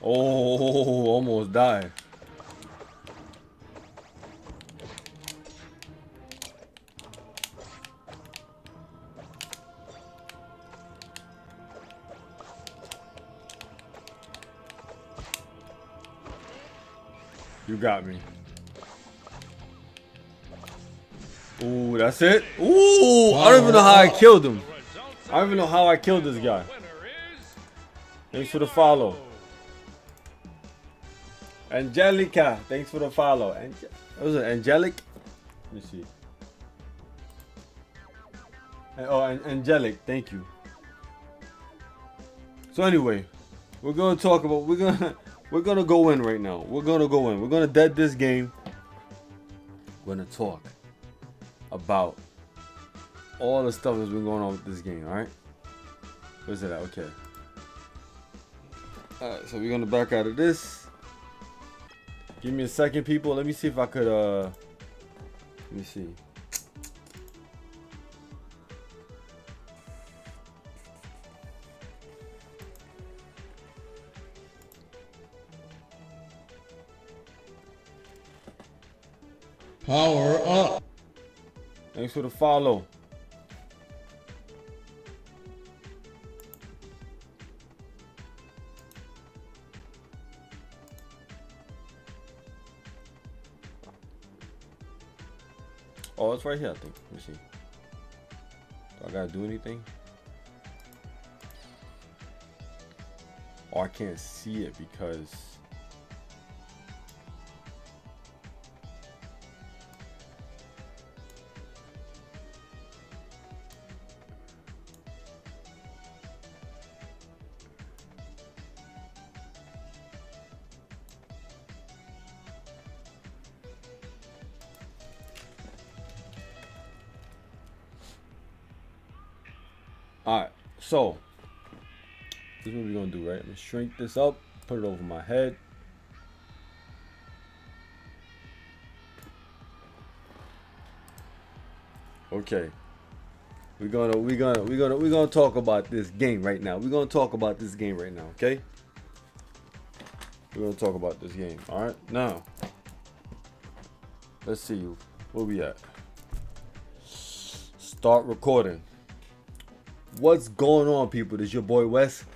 A: Oh, almost died. You got me. Ooh, that's it. Ooh, I don't even know how I killed him. I don't even know how I killed this guy. Thanks for the follow. Angelica, thanks for the follow. What was it, Angelic? Let me see. Oh, Angelic, thank you. So anyway, we're gonna talk about we're gonna go in right now. We're gonna go in. We're gonna dead this game. We're gonna talk about all the stuff that's been going on with this game. All right. Where's it at? Okay. All right. So we're gonna back out of this. Give me a second, people. Let me see if I could. Let me see.
C: Power up.
A: Thanks for the follow. Oh, it's right here, I think. Let me see. Do I gotta do anything? Oh, I can't see it because... Alright, so this is what we're gonna do, right? I'm gonna shrink this up, put it over my head. Okay. We're gonna talk about this game right now. We're gonna talk about this game right now, okay? We're gonna talk about this game. Alright, now let's see where we at. Start recording. What's going on, people? This is your boy Wes,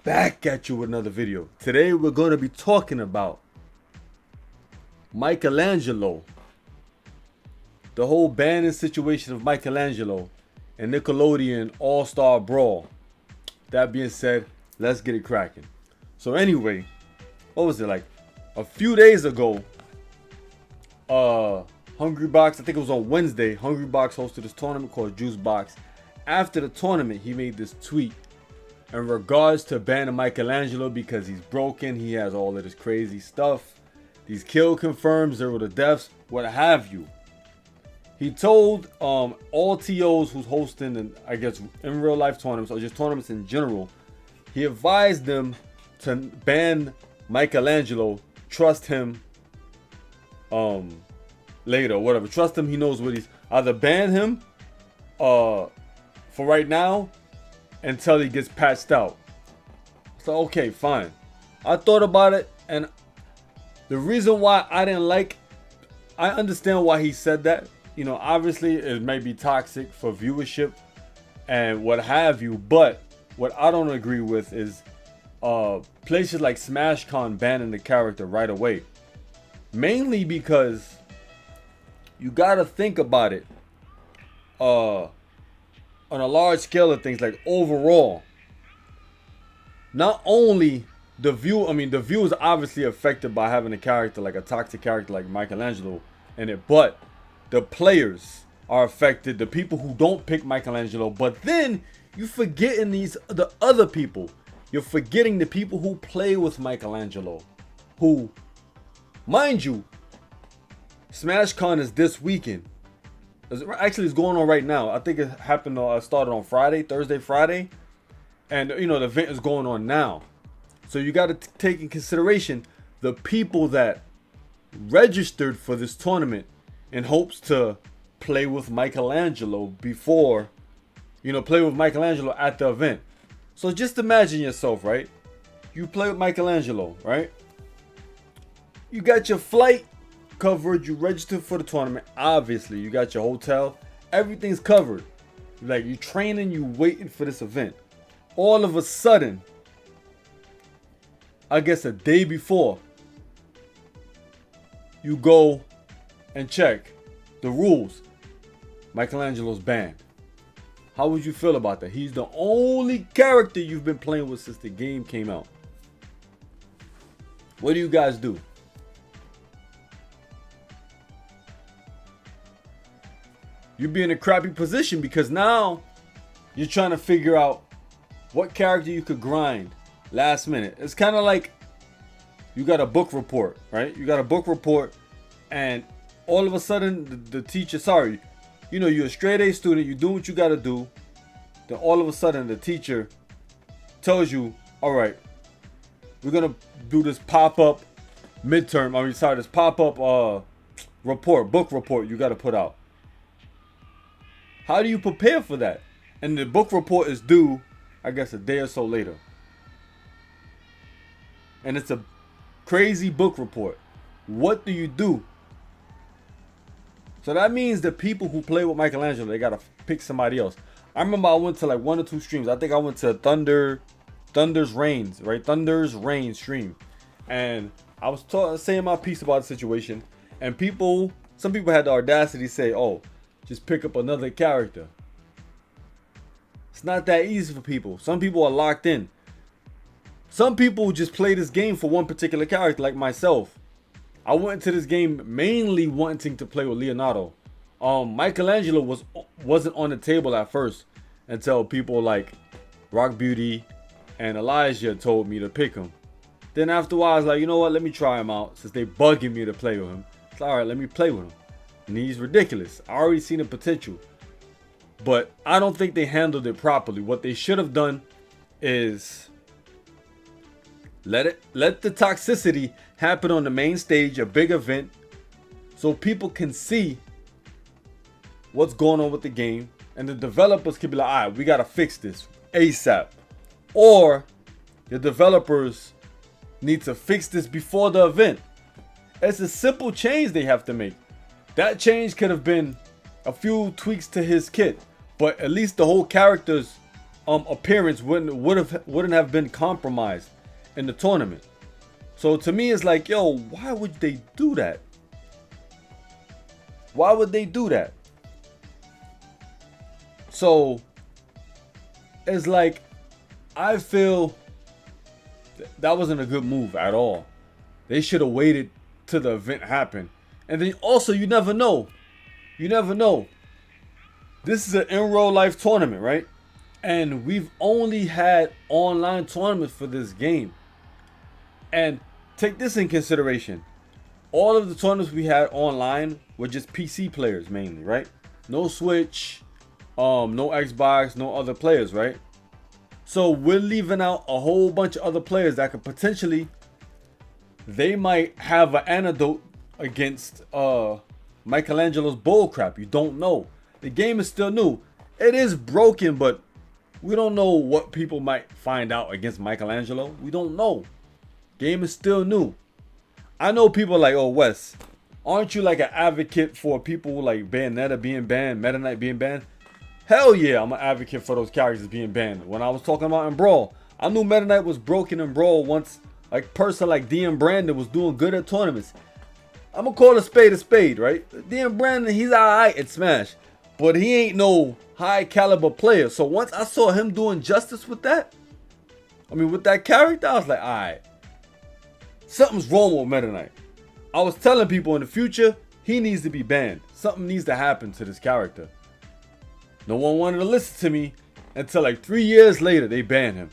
A: back at you with another video. Today we're going to be talking about Michelangelo, the whole banning situation of Michelangelo and Nickelodeon All-Star Brawl. That being said, let's get it cracking. So anyway, what was it, like a few days ago, Hungrybox, I think it was on Wednesday, Hungrybox hosted this tournament called Juice Box. After the tournament, he made this tweet in regards to banning Michelangelo because he's broken. He has all of this crazy stuff. These kill confirmed, 0 to deaths, what have you. He told all TOs who's hosting, and I guess in real life tournaments or just tournaments in general, he advised them to ban Michelangelo, trust him later, whatever. Trust him, he knows what he's, either ban him for right now until he gets patched out. So okay, fine. I thought about it, and the reason why I didn't like, I understand why he said that. You know, obviously it may be toxic for viewership and what have you, but what I don't agree with is places like SmashCon banning the character right away. Mainly because you gotta think about it on a large scale of things, like overall. Not only the view is obviously affected by having a character like a toxic character like Michelangelo in it, but the players are affected, the people who don't pick Michelangelo. But then you forgetting the other people. You're forgetting the people who play with Michelangelo, who, mind you, SmashCon is this weekend. Actually, it's going on right now. I think it happened. Started on Thursday, Friday, and you know the event is going on now. So you got to take in consideration the people that registered for this tournament in hopes to play with Michelangelo before, play with Michelangelo at the event. So just imagine yourself, right? You play with Michelangelo, right? You got your flight covered, you registered for the tournament, obviously. You got your hotel, everything's covered. Like, you training, you waiting for this event. All of a sudden, I guess a day before, you go and check the rules. Michelangelo's banned. How would you feel about that? He's the only character you've been playing with since the game came out. What do you guys do? You'd be in a crappy position because now you're trying to figure out what character you could grind last minute. It's kind of like you got a book report, right? You got a book report and all of a sudden the teacher, you're a straight A student, you're doing what you got to do. Then all of a sudden the teacher tells you, all right, we're going to do this pop-up this pop-up book report you got to put out. How do you prepare for that? And the book report is due, I guess, a day or so later. And it's a crazy book report. What do you do? So that means the people who play with Michelangelo, they got to pick somebody else. I remember I went to like 1 or 2 streams. I think I went to Thunder's Reign stream. And I was saying my piece about the situation. And some people had the audacity to say, oh, just pick up another character. It's not that easy for people. Some people are locked in. Some people just play this game for one particular character, like myself. I went into this game mainly wanting to play with Leonardo. Michelangelo wasn't on the table at first until people like Rock Beauty and Elijah told me to pick him. Then after a while, I was like, you know what? Let me try him out since they bugging me to play with him. It's all right, let me play with him. And he's ridiculous. I already seen the potential. But I don't think they handled it properly. What they should have done is let the toxicity happen on the main stage, a big event, so people can see what's going on with the game. And the developers can be like, all right, we got to fix this ASAP. Or the developers need to fix this before the event. It's a simple change they have to make. That change could have been a few tweaks to his kit, but at least the whole character's appearance wouldn't have been compromised in the tournament. So to me, it's like, yo, why would they do that? Why would they do that? So it's like, I feel that wasn't a good move at all. They should have waited till the event happened. And then also, you never know. This is an in real life tournament, right? And we've only had online tournaments for this game. And take this in consideration. All of the tournaments we had online were just PC players mainly, right? No Switch, no Xbox, no other players, right? So we're leaving out a whole bunch of other players that could potentially, they might have an antidote against Michelangelo's bullcrap. You don't know. The game is still new. it is broken, but we don't know what people might find out against Michelangelo. We don't know. Game is still new. I know people like, oh, Wes, aren't you like an advocate for people like Bayonetta being banned, Meta Knight being banned? Hell yeah, I'm an advocate for those characters being banned. When I was talking about in Brawl, I knew Meta Knight was broken in Brawl once a person like DM Brandon was doing good at tournaments. I'm gonna call a spade, right? DM Brandon, he's alright at Smash, but he ain't no high caliber player. So once I saw him doing justice with that, with that character, I was like, alright, something's wrong with Meta Knight. I was telling people in the future, he needs to be banned. Something needs to happen to this character. No one wanted to listen to me until like 3 years later, they banned him,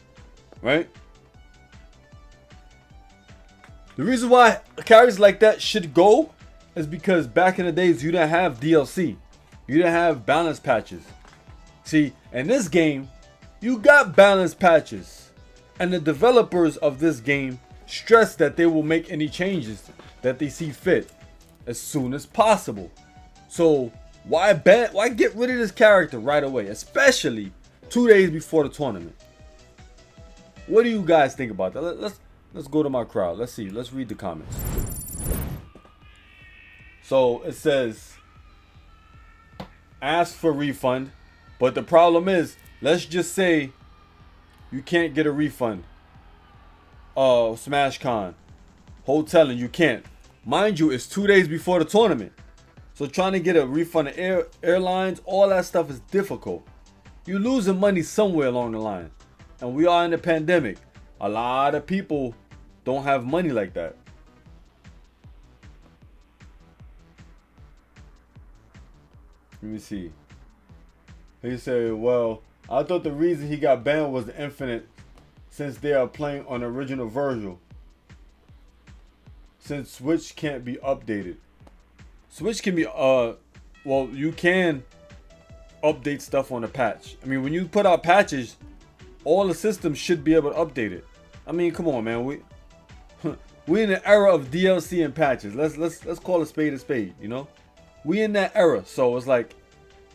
A: right? The reason why characters like that should go is because back in the days, you didn't have DLC. You didn't have balance patches. See, in this game, you got balance patches. And the developers of this game stress that they will make any changes that they see fit as soon as possible. So why get rid of this character right away, especially 2 days before the tournament? What do you guys think about that? Let's go to my crowd. Let's see. Let's read the comments. So it says, ask for refund, but the problem is, let's just say you can't get a refund. SmashCon, hoteling, you can't. Mind you, it's 2 days before the tournament. So trying to get a refund of airlines, all that stuff is difficult. You're losing money somewhere along the line. And we are in a pandemic. A lot of people don't have money like that. Let me see. He said, well, I thought the reason he got banned was the Infinite, since they are playing on the original version. Since Switch can't be updated. Switch can be, well, you can update stuff on a patch. When you put out patches, all the systems should be able to update it. Come on, man. We in the era of DLC and patches. Let's call a spade, you know? We in that era, so it's like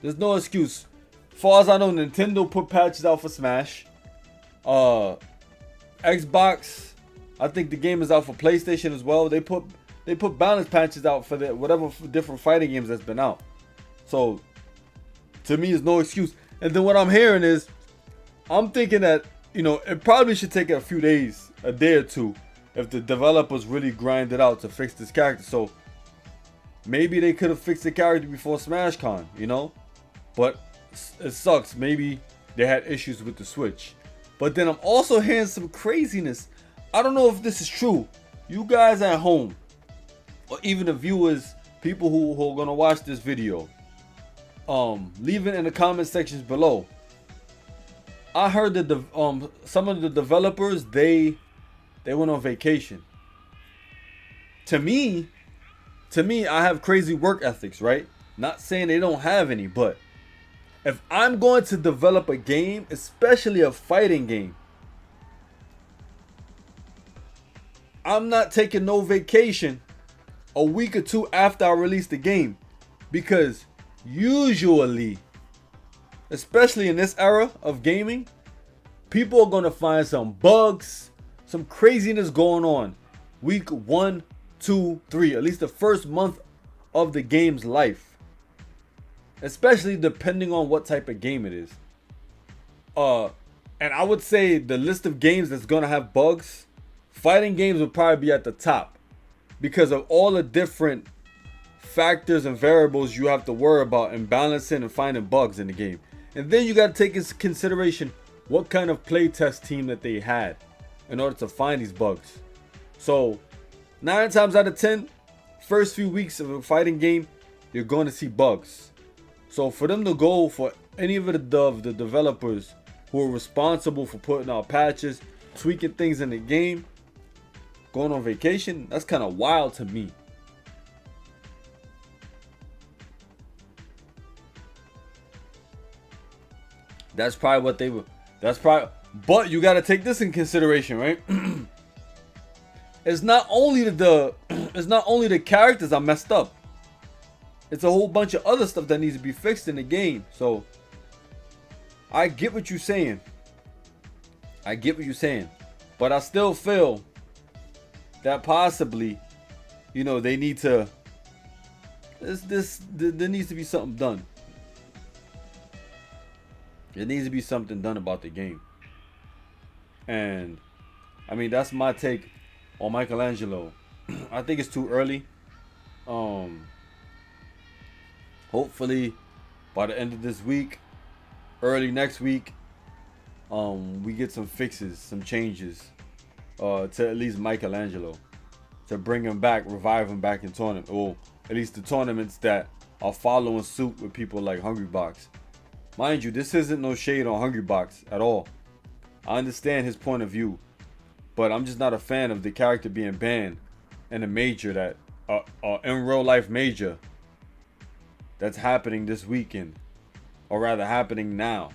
A: there's no excuse. Far as I know, Nintendo put patches out for Smash. Xbox, I think the game is out for PlayStation as well. They put balance patches out for whatever different fighting games that's been out. So to me, it's no excuse. And then what I'm hearing is, I'm thinking that, it probably should take a few days, a day or two, if the developers really grind it out to fix this character. So maybe they could have fixed the character before SmashCon, But it sucks. Maybe they had issues with the Switch. But then I'm also hearing some craziness. I don't know if this is true. You guys at home, or even the viewers, people who are gonna watch this video, leave it in the comment sections below. I heard that some of the developers they went on vacation. To me, I have crazy work ethics, right? Not saying they don't have any, but if I'm going to develop a game, especially a fighting game, I'm not taking no vacation a week or two after I release the game, because usually, especially in this era of gaming, people are going to find some bugs, some craziness going on week 1, 2, 3, at least the first month of the game's life, especially depending on what type of game it is. And I would say the list of games that's going to have bugs, fighting games would probably be at the top, because of all the different factors and variables you have to worry about in balancing and finding bugs in the game. And then you got to take into consideration what kind of playtest team that they had in order to find these bugs. So 9 times out of 10, first few weeks of a fighting game, you're going to see bugs. So for them to go for any of the developers who are responsible for putting out patches, tweaking things in the game, going on vacation, that's kind of wild to me. That's probably what they were. But you got to take this in consideration, right? It's not only the characters are messed up. It's a whole bunch of other stuff that needs to be fixed in the game. So I get what you're saying. I get what you're saying. But I still feel that possibly, you know, they need to. There needs to be something done. There needs to be something done about the game. And I mean, that's my take on Michelangelo. I think it's too early. Hopefully by the end of this week, early next week, we get some fixes, some changes to at least Michelangelo, to bring him back, revive him back in tournament, or at least the tournaments that are following suit with people like Hungrybox. Mind you, this isn't no shade on Hungrybox at all. I understand his point of view, but I'm just not a fan of the character being banned in a major that in real life major that's happening this weekend, or rather happening now.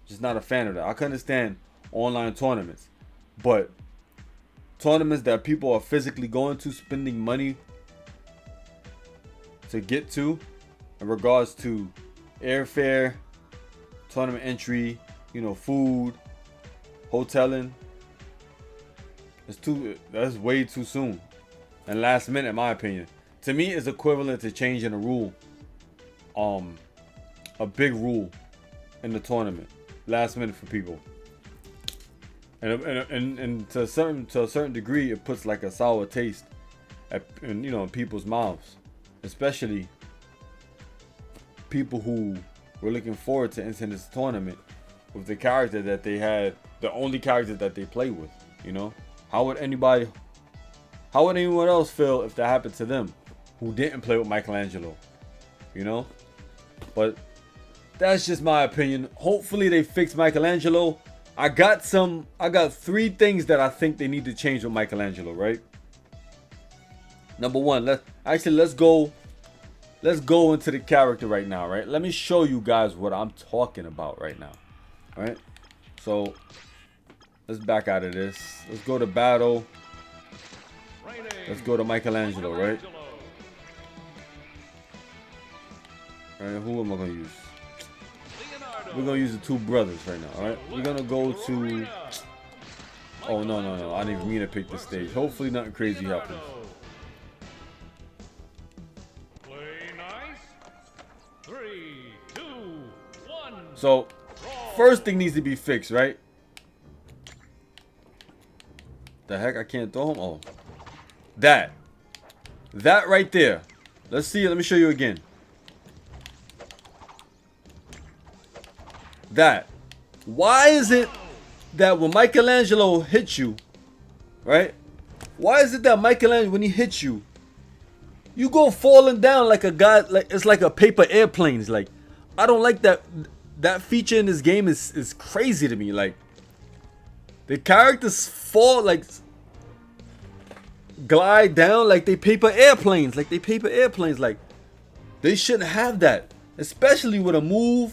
A: Just not a fan of that. I can understand online tournaments, but tournaments that people are physically going to, spending money to get to, in regards to airfare, tournament entry, you know, food, hoteling, that's way too soon and last minute, in my opinion. To me, it's equivalent to changing a rule, a big rule in the tournament, last minute for people. And to a certain degree, it puts like a sour taste in people's mouths, especially people who were looking forward to entering this tournament with the character that they had, the only character that they play with. You know, how would anyone else feel if that happened to them, who didn't play with Michelangelo? You know, but that's just my opinion. Hopefully they fix Michelangelo. I got 3 things that I think they need to change with Michelangelo, right? Number 1, let's go into the character right now, right? Let me show you guys what I'm talking about right now. All right? So, let's back out of this. Let's go to battle. Let's go to Michelangelo, right? All right, who am I going to use? We're going to use the 2 brothers right now, all right? We're going to go to... Oh, no. I didn't mean to pick this stage. Hopefully nothing crazy happens. So, first thing needs to be fixed, right? The heck, I can't throw him? Oh. That right there. Let's see it. Let me show you again. That. Why is it that when Michelangelo hits you, right? Why is it that Michelangelo, when he hits you, you go falling down like a guy, like it's like a paper airplane? It's like, I don't like that. That feature in this game is crazy to me. Like, the characters fall, like, glide down like they paper airplanes. Like, they shouldn't have that. Especially with a move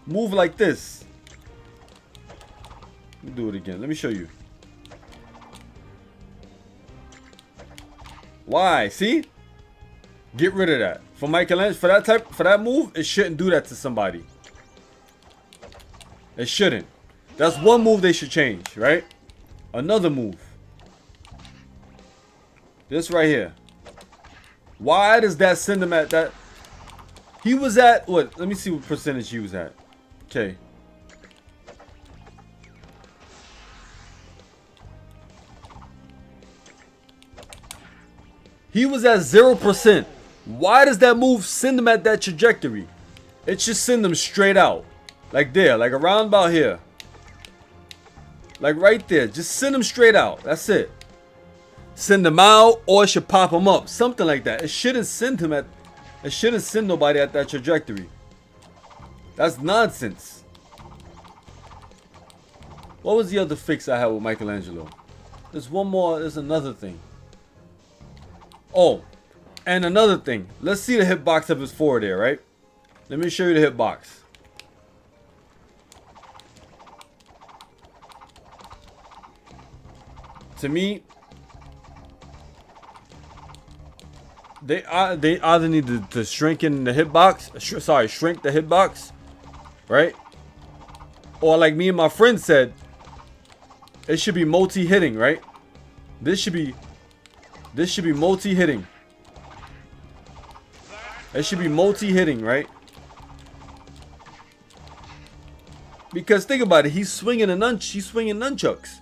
A: like this. Let me do it again. Let me show you. Why? See? Get rid of that. For Michelangelo, for that move, it shouldn't do that to somebody. It shouldn't. That's one move they should change, right? Another move. This right here. Why does that send him at that? He was at what? Let me see what percentage he was at. Okay. He was at 0%. Why does that move send him at that trajectory? It should send him straight out. Like there, like around about here. Like right there. Just send him straight out. That's it. Send him out, or it should pop him up. Something like that. It shouldn't send him at... It shouldn't send nobody at that trajectory. That's nonsense. What was the other fix I had with Michelangelo? There's one more. There's another thing. Oh, and another thing. Let's see the hitbox of his forward there, right? Let me show you the hitbox. To me, they either need to shrink in the hitbox. Shrink the hitbox, right? or like me and my friend said, it should be multi-hitting, right? This should be multi-hitting. It should be multi-hitting, right? Because think about it, he's swinging nunchucks,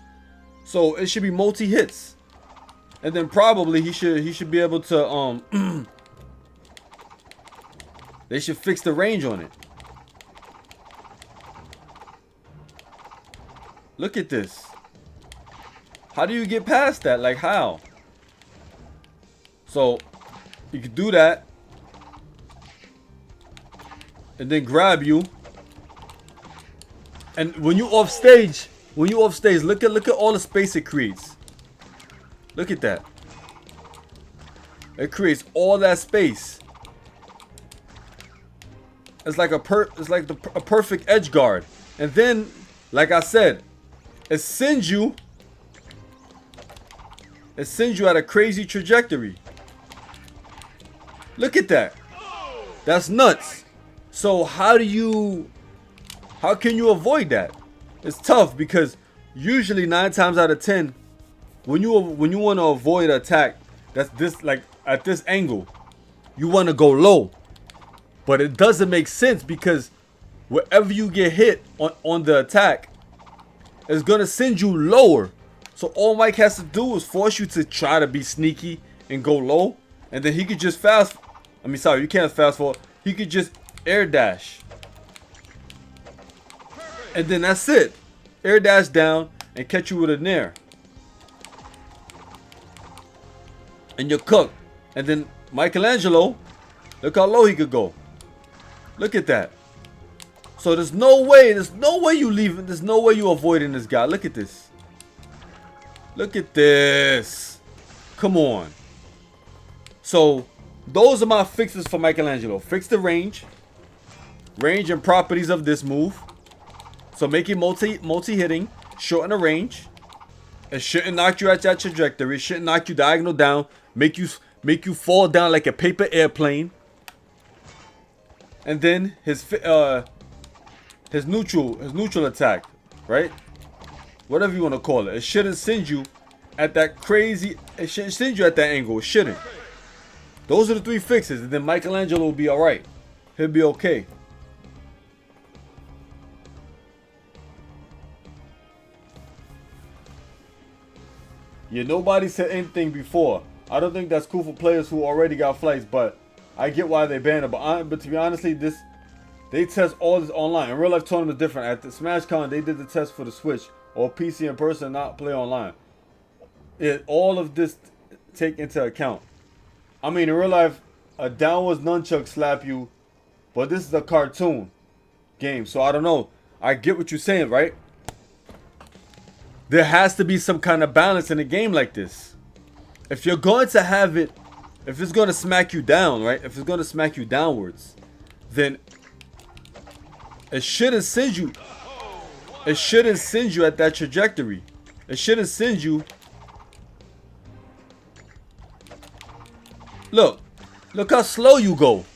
A: so it should be multi-hits, and then probably he should be able to they should fix the range on it. Look at this. How do you get past that? Like how? So you could do that, and then grab you. And when you off stage, look at all the space it creates. Look at that. It creates all that space. It's like a perfect edge guard. And then, like I said, it sends you at a crazy trajectory. Look at that. That's nuts. So how can you avoid that? It's tough because usually 9 times out of 10, when you want to avoid an attack that's this, like at this angle, you want to go low. But it doesn't make sense because wherever you get hit on the attack, it's gonna send you lower. So all Mike has to do is force you to try to be sneaky and go low, and then he could just you can't fast forward. He could just air dash. And then that's it. Air dash down and catch you with a nair. And you're cooked. And then Michelangelo, look how low he could go. Look at that. So there's no way you leaving. There's no way you avoiding this guy. Look at this. Look at this. Come on. So those are my fixes for Michelangelo. Fix the range and properties of this move. So make it multi-hitting, shorten the range. It shouldn't knock you at that trajectory. It shouldn't knock you diagonal down. Make you fall down like a paper airplane. And then his neutral attack, right? Whatever you want to call it. It shouldn't send you at that crazy. It shouldn't send you at that angle. It shouldn't. Those are the 3 fixes, and then Michelangelo will be all right. He'll be okay. Yeah, nobody said anything before. I don't think that's cool for players who already got flights, but I get why they banned it. But to be honestly, they test all this online. In real life tournament is different. At the SmashCon, they did the test for the Switch or PC in person, not play online. All of this take into account. I mean, in real life, a downwards nunchuck slap you, but this is a cartoon game, so I don't know. I get what you're saying, right? There has to be some kind of balance in a game like this. If you're going to have it, if it's going to smack you down, right? If it's going to smack you downwards, then it shouldn't send you. It shouldn't send you at that trajectory. It shouldn't send you. Look how slow you go.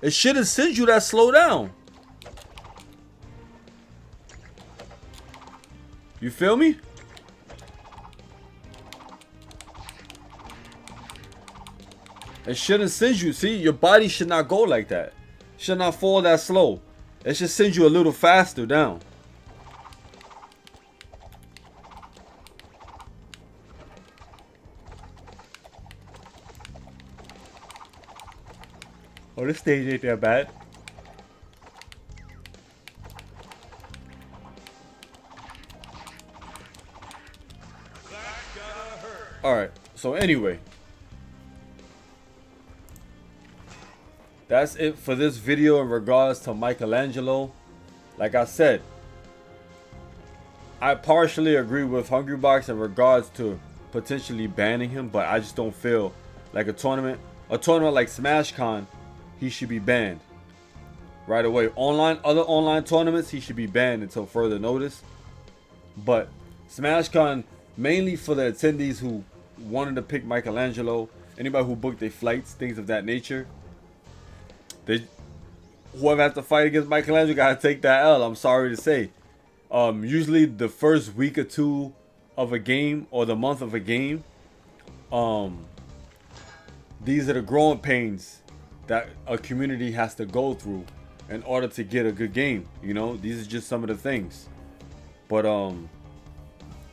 A: It shouldn't send you that slow down. You feel me? It shouldn't send you. See, your body should not go like that. Should not fall that slow. It should send you a little faster down. Oh, this stage ain't that bad. Alright, so anyway, that's it for this video in regards to Michelangelo. Like I said, I partially agree with Hungrybox in regards to potentially banning him, but I just don't feel like a tournament like SmashCon, he should be banned right away. Other online tournaments, he should be banned until further notice. But SmashCon, mainly for the attendees who wanted to pick Michelangelo, anybody who booked their flights, things of that nature, whoever has to fight against Michelangelo gotta take that L. I'm sorry to say. Usually the first week or two of a game or the month of a game, these are the growing pains that a community has to go through in order to get a good game. You know, these are just some of the things. But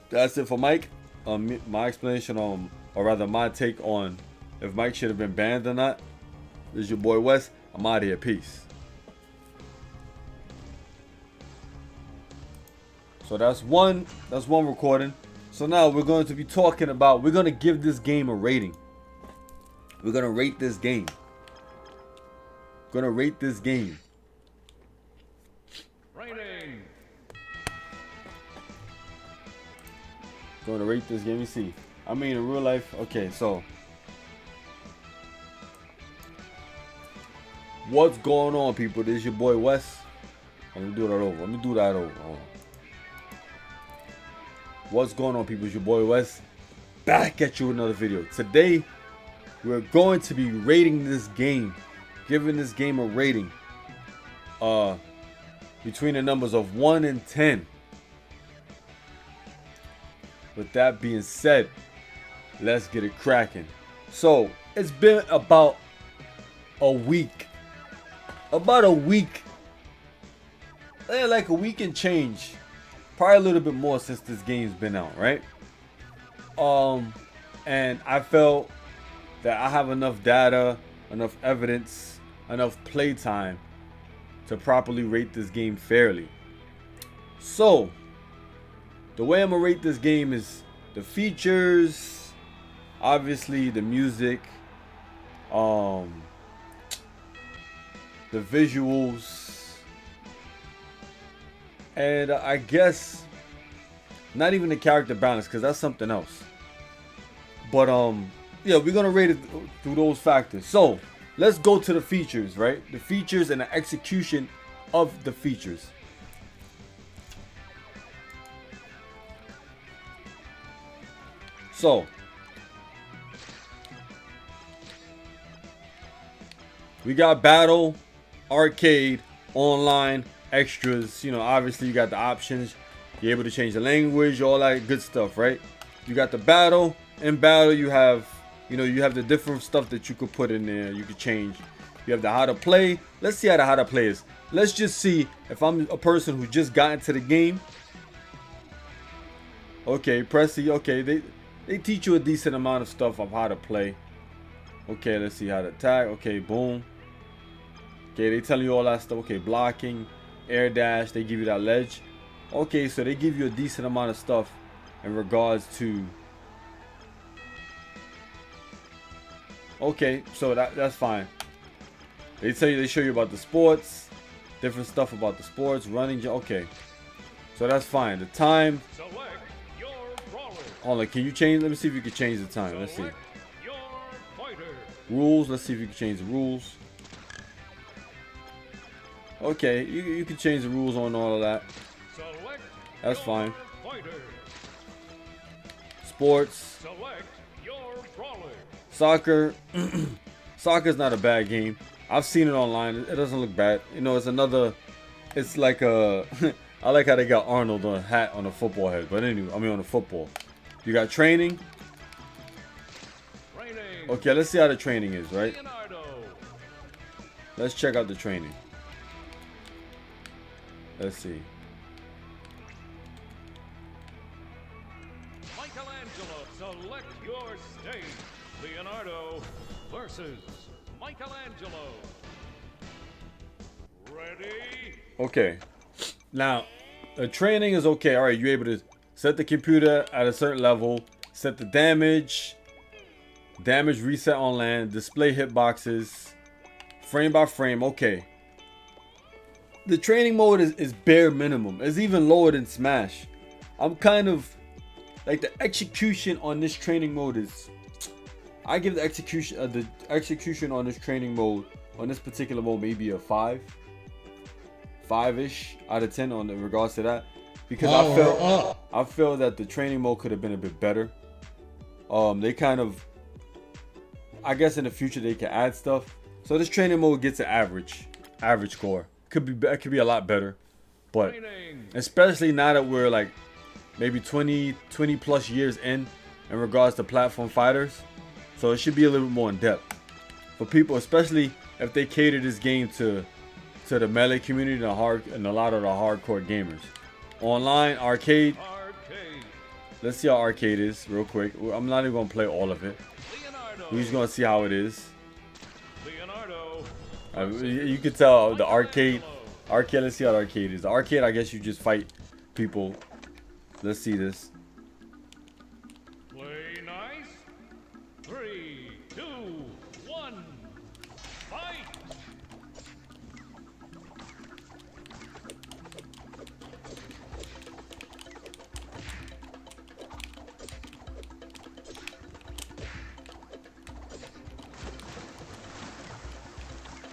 A: that's it for Mike. My explanation or rather my take on if Mike should have been banned or not. This is your boy Wes. I'm out of here. Peace. So that's one recording. So now we're going to be talking about, we're going to give this game a rating. We're going to rate this game.
B: Rating.
A: Going to rate this game. Let me see. I mean, in real life. Okay, so what's going on, people? This is your boy Wes. Let me do that over. Hold on. What's going on, people? It's your boy Wes. Back at you with another video. Today, we're going to be rating this game. Giving this game a rating. Between the numbers of 1 and 10. With that being said, let's get it cracking. So, it's been about a week. Like a week and change. Probably a little bit more since this game's been out, right? And I felt that I have enough data, enough evidence, enough playtime to properly rate this game fairly. So, the way I'm gonna rate this game is the features, obviously the music, the visuals, and I guess not even the character balance, because that's something else. But yeah, we're gonna rate it through those factors. So let's go to the features, right? The features and the execution of the features. So we got battle, arcade, online, extras. You know, obviously you got the options. You're able to change the language, all that good stuff, right? You got the battle. In battle, you have, you know, you have the different stuff that you could put in there. You could change. You have the how to play. Let's see how the how to play is. Let's just see if I'm a person who just got into the game. Okay, press C. Okay, they teach you a decent amount of stuff of how to play. Okay, let's see how to attack. Okay, boom. Okay, they telling you all that stuff. Okay, blocking, air dash. They give you that ledge. Okay, so they give you a decent amount of stuff in regards to. Okay, so that's fine. They tell you, they show you about the sports, different stuff about the sports, running. Okay, so that's fine. The time.
B: Select your brawler.
A: Hold on, can you change? Let me see if you can change the time. Let's see.
B: Select your fighter.
A: Rules. Let's see if you can change the rules. Okay, you can change the rules on all of that.
B: Select
A: That's
B: your
A: fine.
B: fighter.
A: Sports,
B: Select your brawler.
A: soccer. Soccer's not a bad game. I've seen it online. It doesn't look bad. You know, it's another. It's like a. I like how they got Arnold on a hat on a football head. But anyway, I mean on a football. You got training.
B: Training.
A: Okay, let's see how the training is, right?
B: Leonardo.
A: Let's check out the training. Let's see.
B: Michelangelo. Select your stage. Leonardo versus Michelangelo. Ready?
A: Okay. Now, the training is okay. All right, you're able to set the computer at a certain level, set the damage reset on land, display hitboxes, frame by frame. Okay. The training mode is bare minimum. It's even lower than Smash. I'm kind of like the execution on this training mode is. I give the execution on this training mode on this particular mode maybe a 5-ish out of 10 in regards to that, because I felt that the training mode could have been a bit better. They kind of, I guess in the future they can add stuff. So this training mode gets an average. average score. It could be a lot better, but
B: Training.
A: especially now that we're like maybe 20 plus years in regards to platform fighters, so it should be a little bit more in depth for people, especially if they cater this game to the melee community and a lot of the hardcore gamers. Online arcade.
B: Arcade.
A: Let's see how arcade is real quick. I'm not even gonna play all of it.
B: Leonardo.
A: We're just gonna see how it is.
B: Leonardo.
A: You can tell the arcade. Arcade. Let's see how the arcade is. The arcade, I guess you just fight people. Let's see this.
B: Play nice. 3, 2, 1. Fight.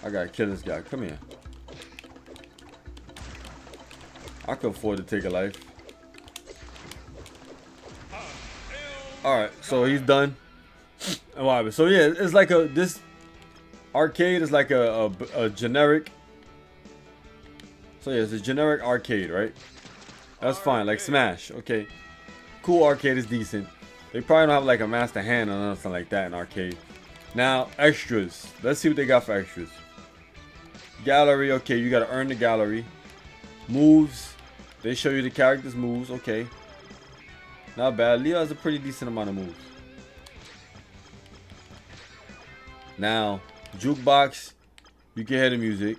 A: I gotta kill this guy. Come here. I can afford to take a life. Alright, so he's done. Alright, so yeah, it's like this arcade is like a generic. So yeah, it's a generic arcade, right? That's fine, like Smash. Okay, cool. Arcade is decent. They probably don't have like a master hand or nothing like that in arcade. Now extras. Let's see what they got for extras. Gallery. Okay, you gotta earn the gallery. Moves. They show you the character's moves. Okay, not bad. Leo has a pretty decent amount of moves. Now, jukebox, you can hear the music.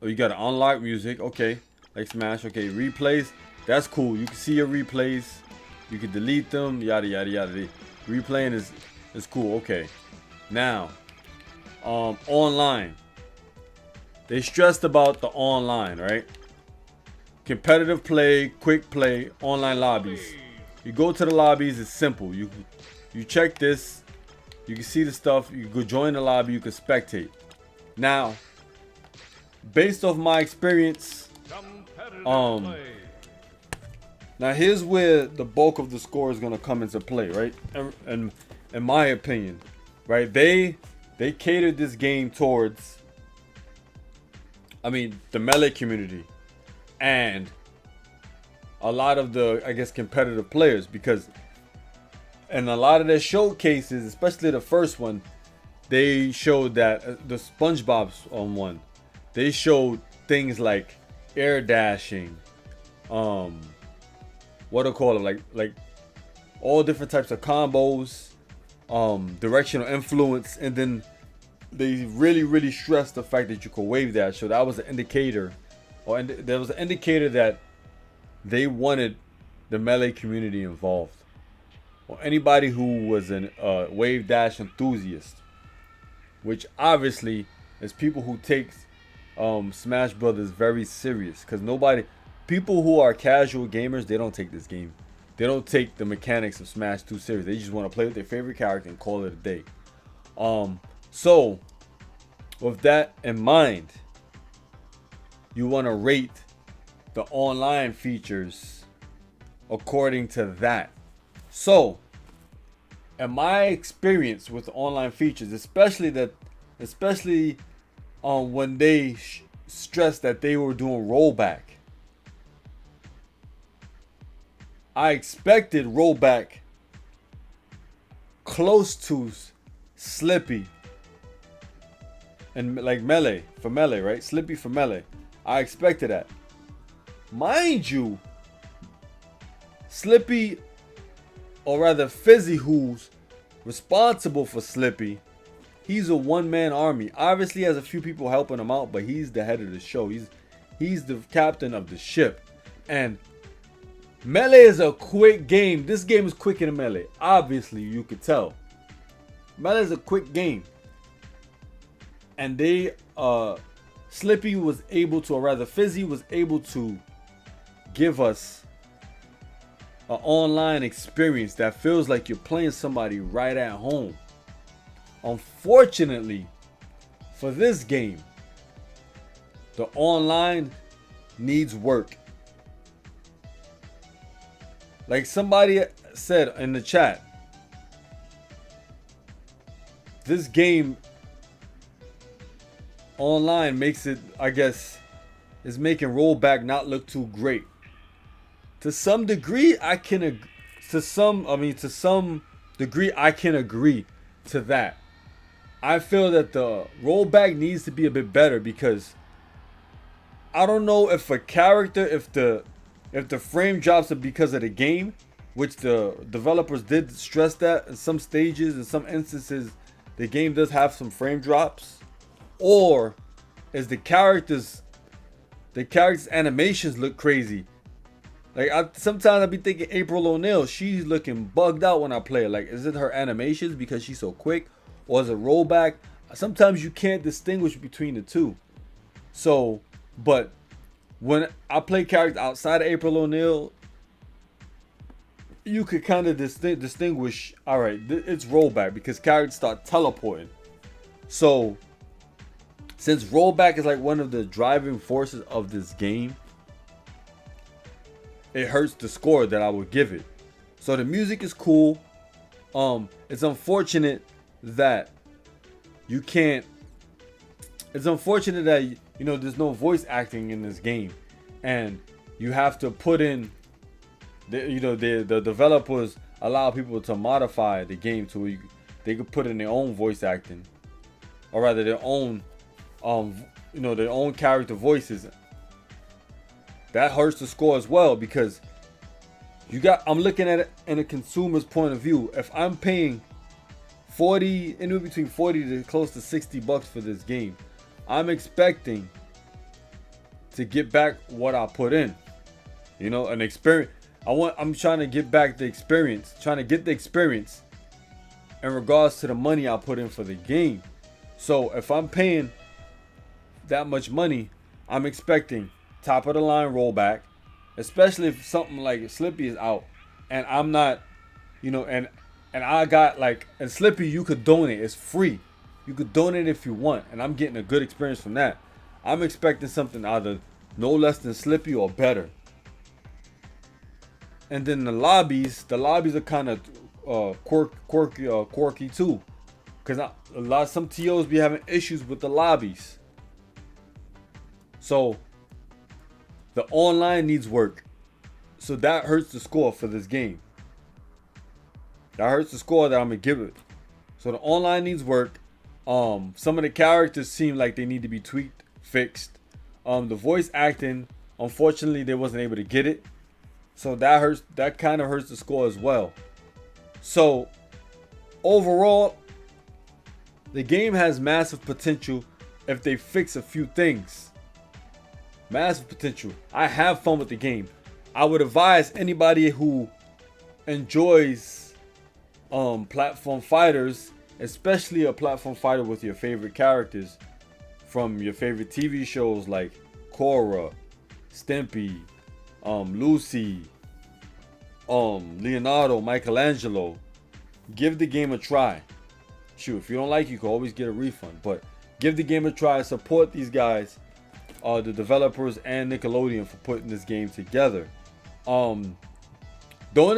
A: Oh, you gotta unlock music. Okay, like Smash. Okay, replays. That's cool. You can see your replays. You can delete them. Yada yada yada. Replaying is cool. Okay. Now, online. They stressed about the online, right? Competitive play, quick play, online lobbies. You go to the lobbies. It's simple. You check this. You can see the stuff. You go join the lobby. You can spectate. Now, based off my experience, now here's where the bulk of the score is gonna come into play, right? And in my opinion, right? They catered this game towards, I mean, the melee community and a lot of the, I guess, competitive players, because in a lot of their showcases, especially the first one, they showed that the SpongeBob's one, they showed things like air dashing, what do you call it, like all different types of combos, directional influence, and then they really stressed the fact that you could wave dash. So that was an indicator, there was an indicator that they wanted the melee community involved, or anybody who was a wave dash enthusiast, which obviously is people who take Smash Brothers very serious. Because people who are casual gamers, they don't take this game, they don't take the mechanics of Smash too serious. They just want to play with their favorite character and call it a day. So with that in mind, you want to rate the online features according to that. So in my experience with the online features, especially when they stressed that they were doing rollback, I expected rollback close to Slippy and like melee, right? Slippy for melee. I expected that. Mind you, Slippy, or rather Fizzy, who's responsible for Slippy, he's a one-man army. Obviously he has a few people helping him out, but he's the head of the show. He's the captain of the ship. And melee is a quick game. This game is quicker than melee. Obviously, you could tell. Melee is a quick game. And Slippy was able to, or rather Fizzy was able to give us an online experience that feels like you're playing somebody right at home. Unfortunately, for this game, the online needs work. Like somebody said in the chat, this game online makes it, I guess, is making rollback not look too great. To some degree, I can to some degree I can agree to that. I feel that the rollback needs to be a bit better because I don't know if a character, if the frame drops are because of the game, which the developers did stress that in some stages, in some instances, the game does have some frame drops, or is the characters animations look crazy. Like sometimes I be thinking April O'Neil, she's looking bugged out when I play her. Like, is it her animations because she's so quick, or is it rollback? Sometimes you can't distinguish between the two. So, but when I play characters outside of April O'Neil, you could kind of distinguish. All right, it's rollback because characters start teleporting. So, since rollback is like one of the driving forces of this game, it hurts the score that I would give it. So the music is cool. It's unfortunate that you can't. It's unfortunate that there's no voice acting in this game, and you have to put in. The developers allow people to modify the game to where they could put in their own voice acting, or rather their own, their own character voices. That hurts the score as well because I'm looking at it in a consumer's point of view. If I'm paying anywhere between 40 to close to $60 for this game, I'm expecting to get back what I put in. An experience. I'm trying to get back the experience, trying to get the experience in regards to the money I put in for the game. So if I'm paying that much money, I'm expecting top of the line rollback, especially if something like Slippy is out and I'm not, and I got and Slippy, you could donate. It's free. You could donate if you want, and I'm getting a good experience from that. I'm expecting something either no less than Slippy or better. And then the lobbies are kind of quirky too, because some TOs be having issues with the lobbies. So the online needs work. So that hurts the score for this game. That hurts the score that I'm gonna give it. So the online needs work. Some of the characters seem like they need to be tweaked, fixed. The voice acting, unfortunately, they wasn't able to get it. So that hurts. That kind of hurts the score as well. So overall, the game has massive potential if they fix a few things. Massive potential. I have fun with the game. I would advise anybody who enjoys platform fighters, especially a platform fighter with your favorite characters from your favorite TV shows like Korra, Stimpy, Lucy, Leonardo, Michelangelo. Give the game a try. Shoot, if you don't like it, you can always get a refund. But give the game a try. Support these guys, the developers and Nickelodeon, for putting this game together. Don't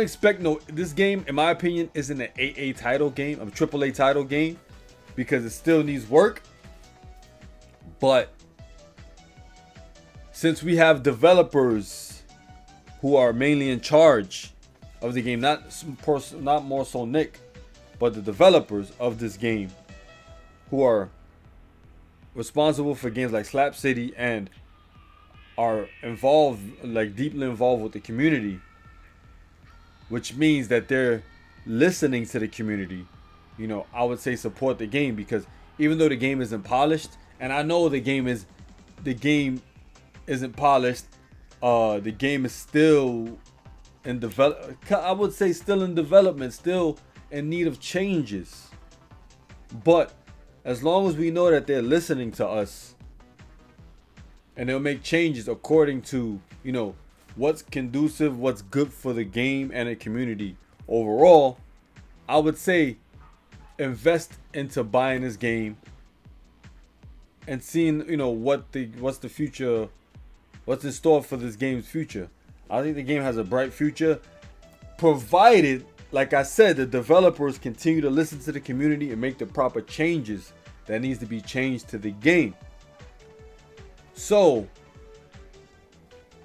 A: expect this game, in my opinion, isn't an AA title game, a AAA title game, because it still needs work. But since we have developers who are mainly in charge of the game, not more so Nick, but the developers of this game, who are responsible for games like Slap City and are involved, deeply involved with the community, which means that they're listening to the community. I would say support the game, because even though the game isn't polished, and I know the game isn't polished, the game is still in I would say still in development, still in need of changes. But as long as we know that they're listening to us, and they'll make changes according to what's conducive, what's good for the game and the community overall, I would say invest into buying this game and seeing what's the future, what's in store for this game's future. I think the game has a bright future, provided, like I said, the developers continue to listen to the community and make the proper changes that needs to be changed to the game. So,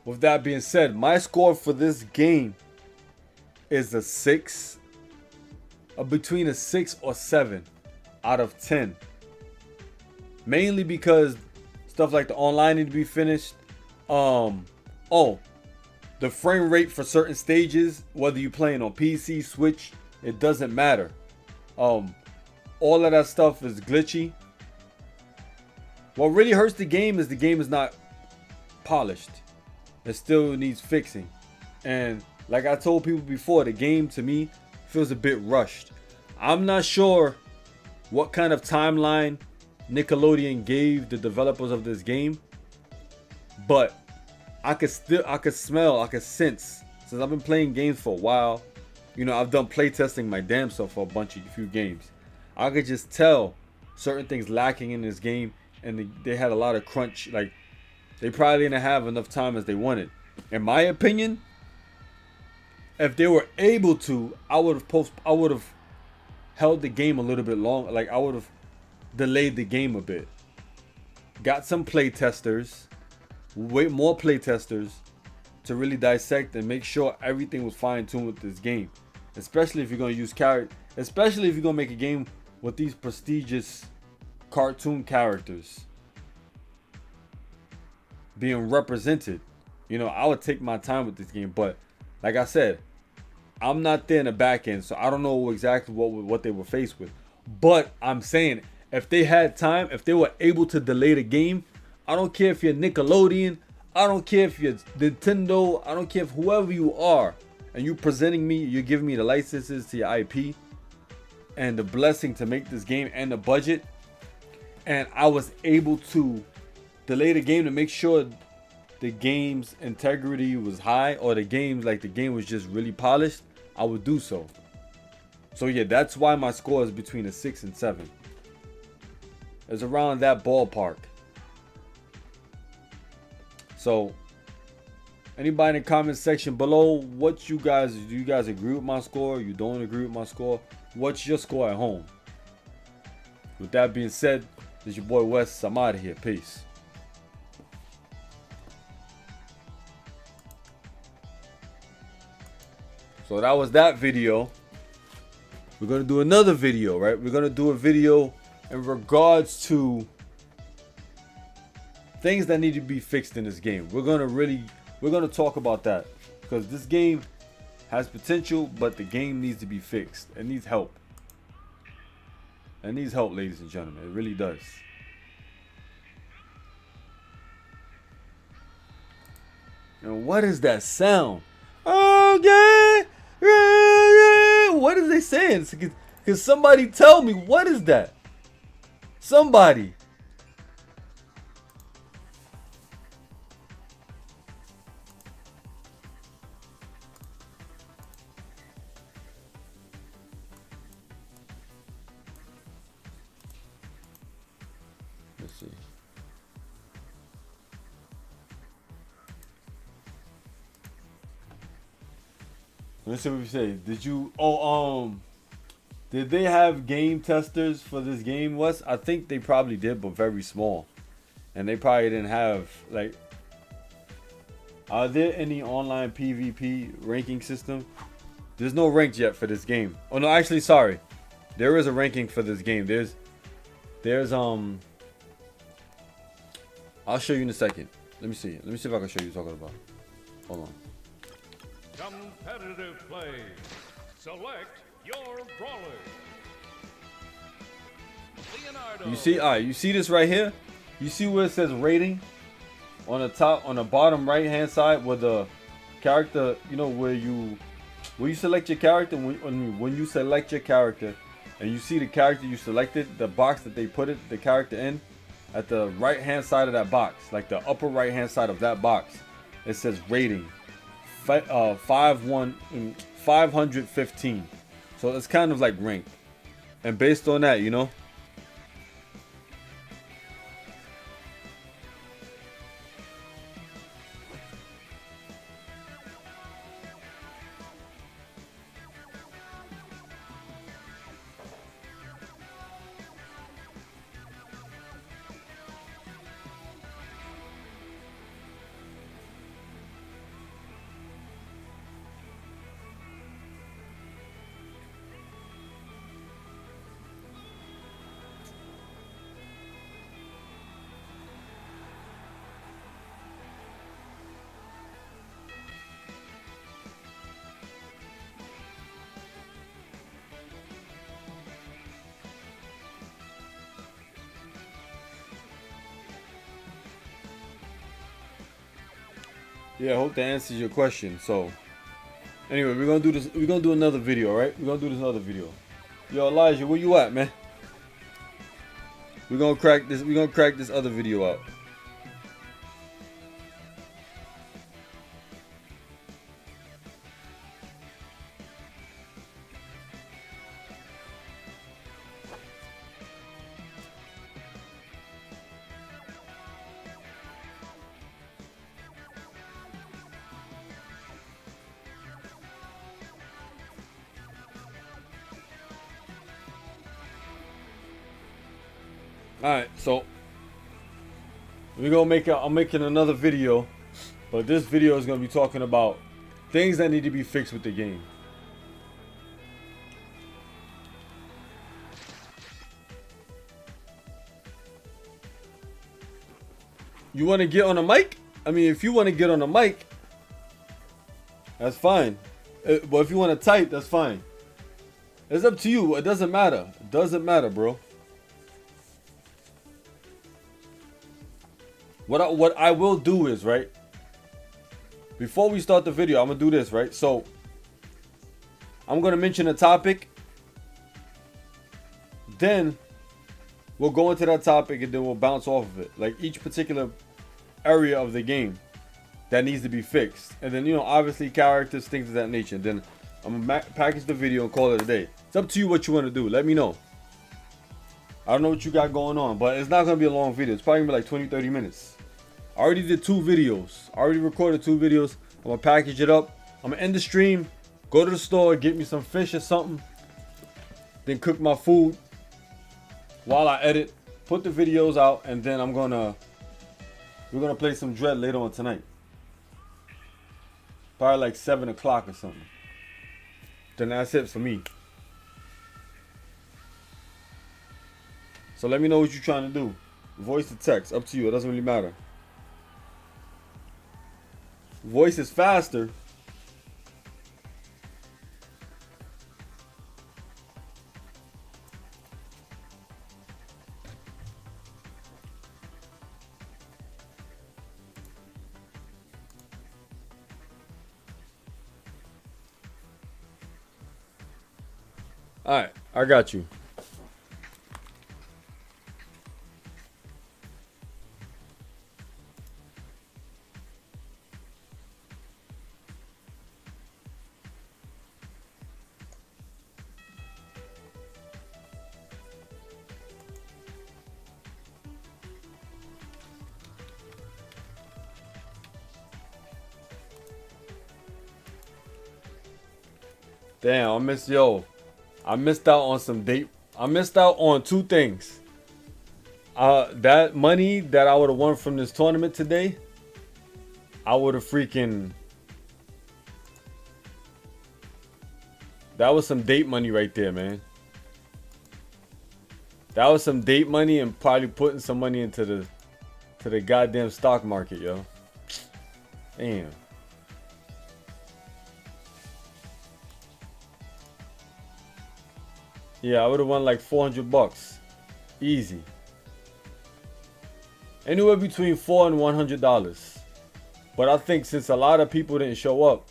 A: with that being said, my score for this game is a 6, between a 6 or 7 out of 10. Mainly because stuff like the online need to be finished. The frame rate for certain stages, whether you're playing on PC, Switch, it doesn't matter. All of that stuff is glitchy. What really hurts the game is not polished. It still needs fixing. And like I told people before, the game to me feels a bit rushed. I'm not sure what kind of timeline Nickelodeon gave the developers of this game, but I could sense, since I've been playing games for a while, I've done playtesting my damn self for a few games. I could just tell certain things lacking in this game, and they had a lot of crunch. Like, they probably didn't have enough time as they wanted. In my opinion, if they were able to, I would have held the game a little bit long. Like, I would have delayed the game a bit. Got some playtesters. Way more playtesters to really dissect and make sure everything was fine-tuned with this game. Especially if you're going to use especially if you're going to make a game with these prestigious cartoon characters being represented. I would take my time with this game, but like I said, I'm not there in the back end, so I don't know exactly what they were faced with. But I'm saying, if they had time, if they were able to delay the game, I don't care if you're Nickelodeon, I don't care if you're Nintendo, I don't care if whoever you are, and you're giving me the licenses to your IP and the blessing to make this game and the budget, and I was able to delay the game to make sure the game's integrity was high, or the game was just really polished, I would do so. So yeah, that's why my score is between a 6 and 7. It's around that ballpark. So, anybody in the comment section below, do you guys agree with my score? You don't agree with my score? What's your score at home? With that being said, this is your boy Wes. I'm out of here. Peace. So that was that video. We're going to do another video, right? We're going to do a video in regards to things that need to be fixed in this game. We're gonna talk about that, because this game has potential, but the game needs to be fixed. It needs help. It needs help, ladies and gentlemen. It really does. And what is that sound? Oh yeah. What is they saying? Can somebody tell me, what is that? Somebody. Let's see. Let's see what we say. Did they have game testers for this game, Wes? I think they probably did, but very small. And they probably didn't have, like... Are there any online PvP ranking system? There's no rank yet for this game. Oh, no, actually, sorry. There is a ranking for this game. I'll show you in a second. Let me see. Let me see if I can show you what I'm talking about. Hold on.
B: Competitive play. Select your brawler. Leonardo.
A: You see, alright, you see this right here? You see where it says rating? On the bottom right hand side, where the character, where you select your character, when you select your character and you see the character you selected, the box that they put the character in, at the right hand side of that box, like the upper right hand side of that box, it says rating 515. So it's kind of like ranked, and based on that, Yeah, I hope that answers your question. So, anyway, we're gonna do this. We're gonna do another video, right? We're gonna do this another video. Yo, Elijah, where you at, man? We're gonna crack this. We're gonna crack this other video out. All right, so we're gonna make. I'm making another video, but this video is gonna be talking about things that need to be fixed with the game. You want to get on a mic? I mean, if you want to get on a mic, that's fine. But if you want to type, that's fine. It's up to you. It doesn't matter. It doesn't matter, bro. What I will do is, right, before we start the video, I'm gonna do this, right? So I'm gonna mention a topic, then we'll go into that topic and then we'll bounce off of it, like each particular area of the game that needs to be fixed, and then, you know, obviously characters, things of that nature. And then I'm gonna package the video and call it a day. It's up to you what you want to do. Let me know. I don't know what you got going on, but it's not gonna be a long video. It's probably gonna be like 20-30 minutes. I already did 2 videos. I already recorded 2 videos. I'm gonna package it up. I'm gonna end the stream, go to the store, get me some fish or something, then cook my food while I edit, put the videos out, and then we're gonna play some Dread later on tonight. Probably like 7 o'clock or something. Then that's it for me. So let me know what you're trying to do. Voice to text, up to you. It doesn't really matter. Voice is faster. All right, I got you. Damn, I missed out on some date. I missed out on 2 things. That money that I would have won from this tournament today, I would have freaking. That was some date money right there, man. That was some date money and probably putting some money into the goddamn stock market, yo. Damn. Yeah, I would have won like $400. Easy. Anywhere between $4 and $100. But I think since a lot of people didn't show up,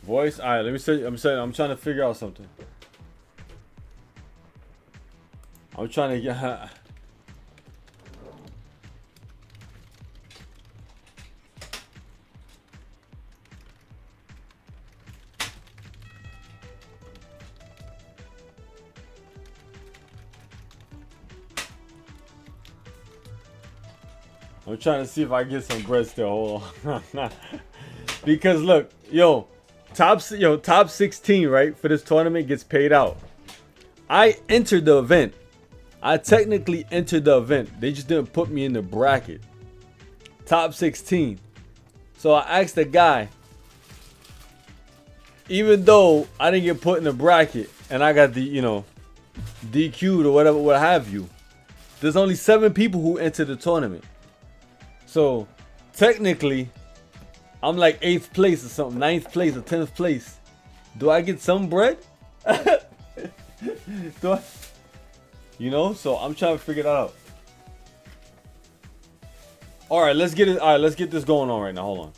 A: voice. All right, let me say. I'm trying to figure out something. I'm trying to get. I'm trying to see if I get some bread still. Hold on. Because look, top 16, right, for this tournament gets paid out. I entered the event. I technically entered the event. They just didn't put me in the bracket. Top 16. So I asked the guy, even though I didn't get put in the bracket and I got the, DQ'd or whatever, what have you, there's only 7 people who entered the tournament. So technically, I'm like 8th place or something, 9th place or 10th place. Do I get some bread? Do I? So I'm trying to figure that out. All right, let's get it. All right, let's get this going on right now. Hold on.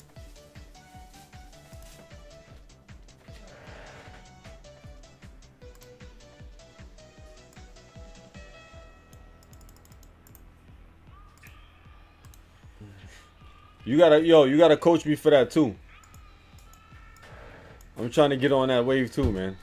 A: You gotta coach me for that too. I'm trying to get on that wave too, man.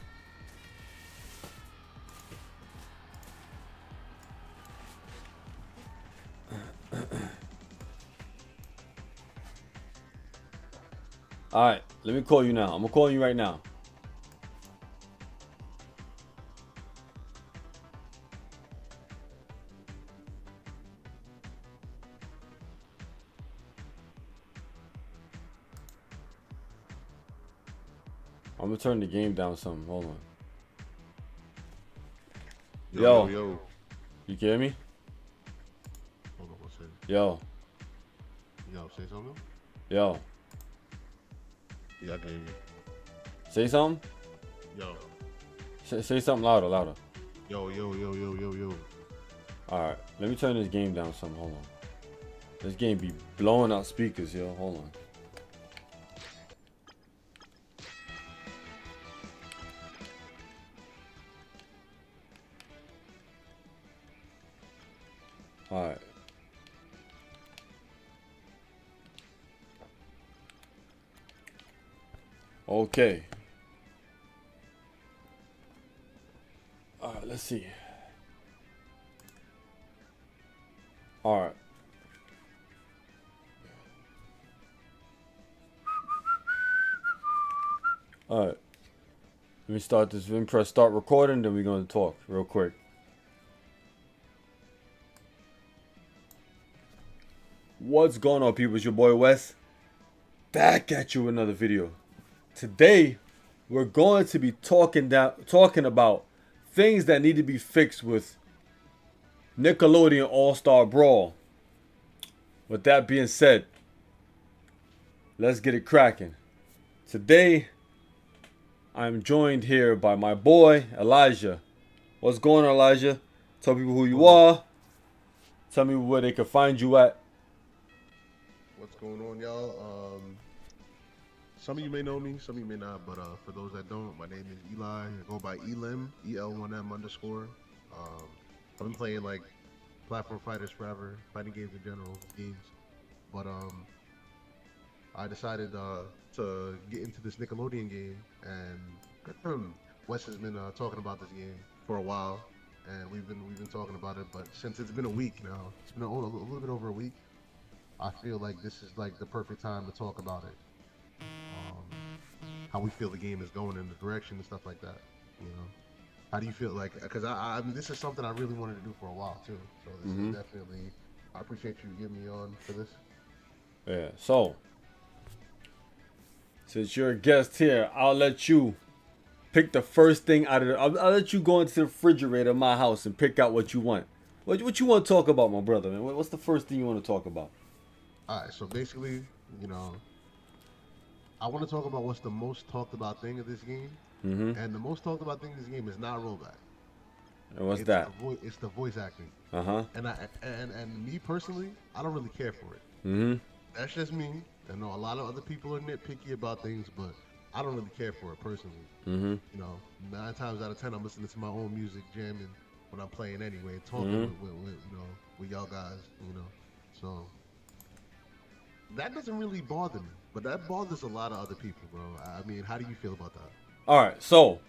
A: All right, let me call you now. I'm gonna call you right now. I'm gonna turn the game down some. Hold on. Yo. You hear me?
C: Hold on one second.
A: Yo,
C: Say something?
A: yeah,
C: Yeah, I can hear you.
A: say something.
C: Yo.
A: Say something louder.
C: Yo.
A: All right, let me turn this game down some. Hold on. This game be blowing out speakers, yo. Hold on. All right. Okay. All right, let's see. All right. All right. Let me start this. Let me press start recording, then we're going to talk real quick. What's going on, people? It's your boy Wes. Back at you with another video. Today, we're going to be talking about things that need to be fixed with Nickelodeon All-Star Brawl. With that being said, let's get it cracking. Today, I'm joined here by my boy Elijah. What's going on, Elijah? Tell people who you are. Tell me where they can find you at.
C: What's going on, y'all? Some of you may know me, some of you may not, but for those that don't, my name is Eli. I go by Elim, EL1M_. I've been playing like platform fighters forever, fighting games in general, games. But I decided to get into this Nickelodeon game, and Wes has been talking about this game for a while, and we've been talking about it. But since it's been a week now, it's been a little bit over a week. I feel like this is like the perfect time to talk about it. How we feel the game is going in the direction and stuff like that. How do you feel like? Because I mean, this is something I really wanted to do for a while too. So this is definitely. I appreciate you getting me on for this.
A: Yeah. So, since you're a guest here, I'll let you pick the first thing out of the. I'll let you go into the refrigerator of my house and pick out what you want. What you want to talk about, my brother, man? What's the first thing you want to talk about?
C: All right. So basically, I want to talk about what's the most talked about thing of this game, and the most talked about thing of this game is not rollback.
A: And what's that?
C: It's the voice acting. And me personally, I don't really care for it. That's just me. I know a lot of other people are nitpicky about things, but I don't really care for it personally. 9 times out of 10, I'm listening to my own music, jamming when I'm playing anyway, talking with y'all guys. So that doesn't really bother me. But that bothers a lot of other people, bro. I mean, how do you feel about that?
A: All right, so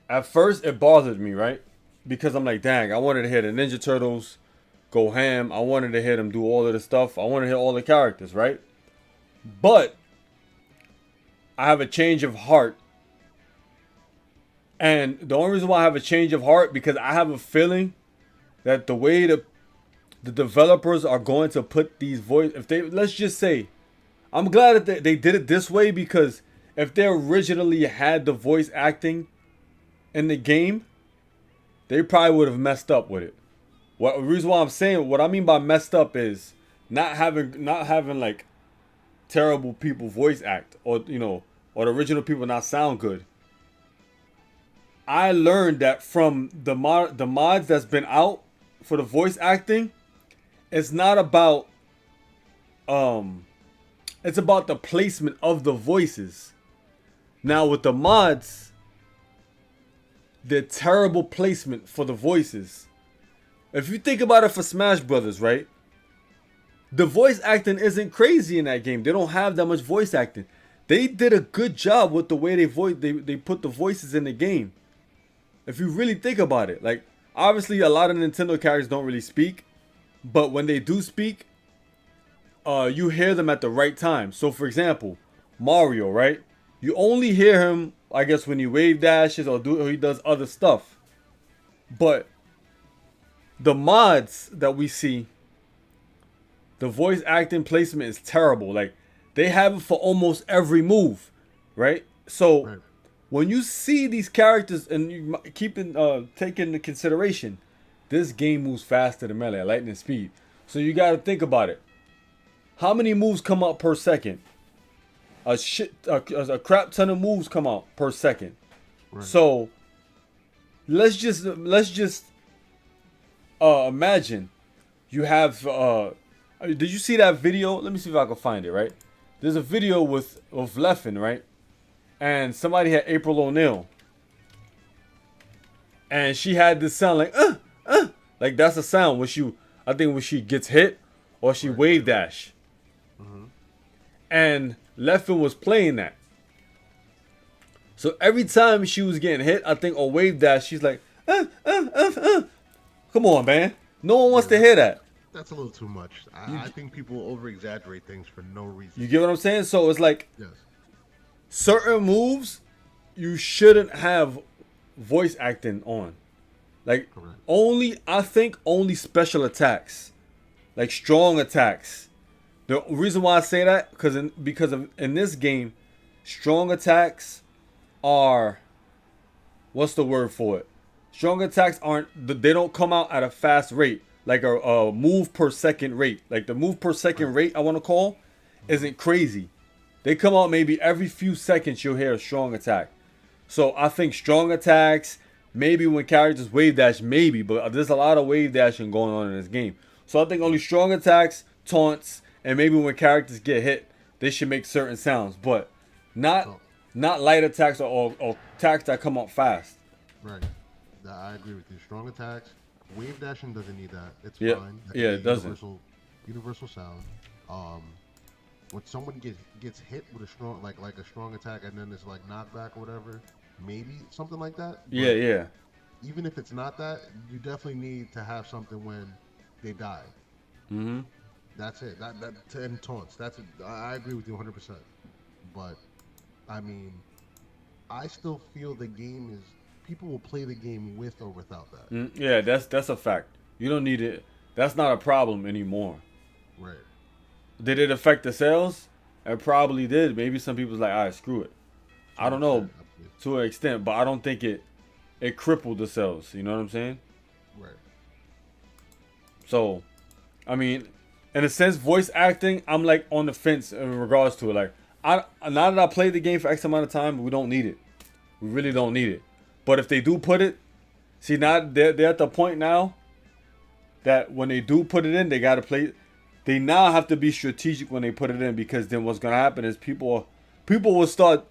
A: at first it bothered me, right? Because I'm like, dang, I wanted to hear the Ninja Turtles go ham. I wanted to hear them do all of the stuff. I wanted to hear all the characters, right? But I have a change of heart. And the only reason why I have a change of heart because I have a feeling that the way the developers are going to put these voice, if they, let's just say, I'm glad that they did it this way, because if they originally had the voice acting in the game, they probably would have messed up with it. What the reason why I'm saying, what I mean by messed up is not having like terrible people voice act, or or the original people not sound good. I learned that from the mods that's been out for the voice acting. It's not about it's about the placement of the voices. Now with the mods, the terrible placement for the voices. If you think about it for Smash Brothers, right? The voice acting isn't crazy in that game. They don't have that much voice acting. They did a good job with the way they put the voices in the game. If you really think about it, like obviously a lot of Nintendo characters don't really speak, but when they do speak, you hear them at the right time. So for example, Mario, right? You only hear him, I guess, when he wave dashes or he does other stuff. But the mods that we see, the voice acting placement is terrible. Like they have it for almost every move, right? So
C: Right.
A: when you see these characters and you take into consideration, this game moves faster than Melee at lightning speed. So you got to think about it. How many moves come out per second? A crap ton of moves come out per second.
C: Right.
A: So let's just imagine you have did you see that video? Let me see if I can find it, right? There's a video with Leffen, right? And somebody had April O'Neil. And she had this sound like like that's a sound when she gets hit or she wave dash. And Leffen was playing that. So every time she was getting hit, I think on wave dash, she's like, Come on, man. No one wants to hear that.
C: That's a little too much. I think people over exaggerate things for no reason.
A: You get what I'm saying? So it's like
C: Yes.
A: certain moves you shouldn't have voice acting on. Like
C: Correct.
A: I think only special attacks, like strong attacks. The reason why I say that because in this game, strong attacks are, what's the word for it? Strong attacks they don't come out at a fast rate, like a move per second rate. Like the move per second rate I want to call isn't crazy. They come out maybe every few seconds you'll hear a strong attack. So I think strong attacks, maybe when characters wave dash, maybe, but there's a lot of wave dashing going on in this game. So I think only strong attacks, taunts, and maybe when characters get hit, they should make certain sounds, but not light attacks or attacks that come out fast.
C: Right. I agree with you. Strong attacks. Wave dashing doesn't need that. It's
A: Yep.
C: fine. That
A: Yeah,
C: can be
A: it doesn't.
C: Universal sound. When someone gets hit with a strong like a strong attack and then it's like knockback or whatever, maybe something like that.
A: Yeah,
C: But
A: yeah.
C: even if it's not that, you definitely need to have something when they die.
A: Mm-hmm.
C: That's it. That and taunts. That's it. I agree with you 100%. But I mean, I still feel the game is people will play the game with or without that.
A: Yeah, that's a fact. You don't need it. That's not a problem anymore.
C: Right.
A: Did it affect the sales? It probably did. Maybe some people's like, all right, screw it. I don't know to an extent, but I don't think it crippled the sales. You know what I'm saying?
C: Right.
A: So, I mean, in a sense, voice acting, I'm like on the fence in regards to it. Like, now that I played the game for X amount of time, we don't need it. We really don't need it. But if they do put it, see, now they're at the point now that when they do put it in, they got to play. They now have to be strategic when they put it in, because then what's gonna happen is people will start,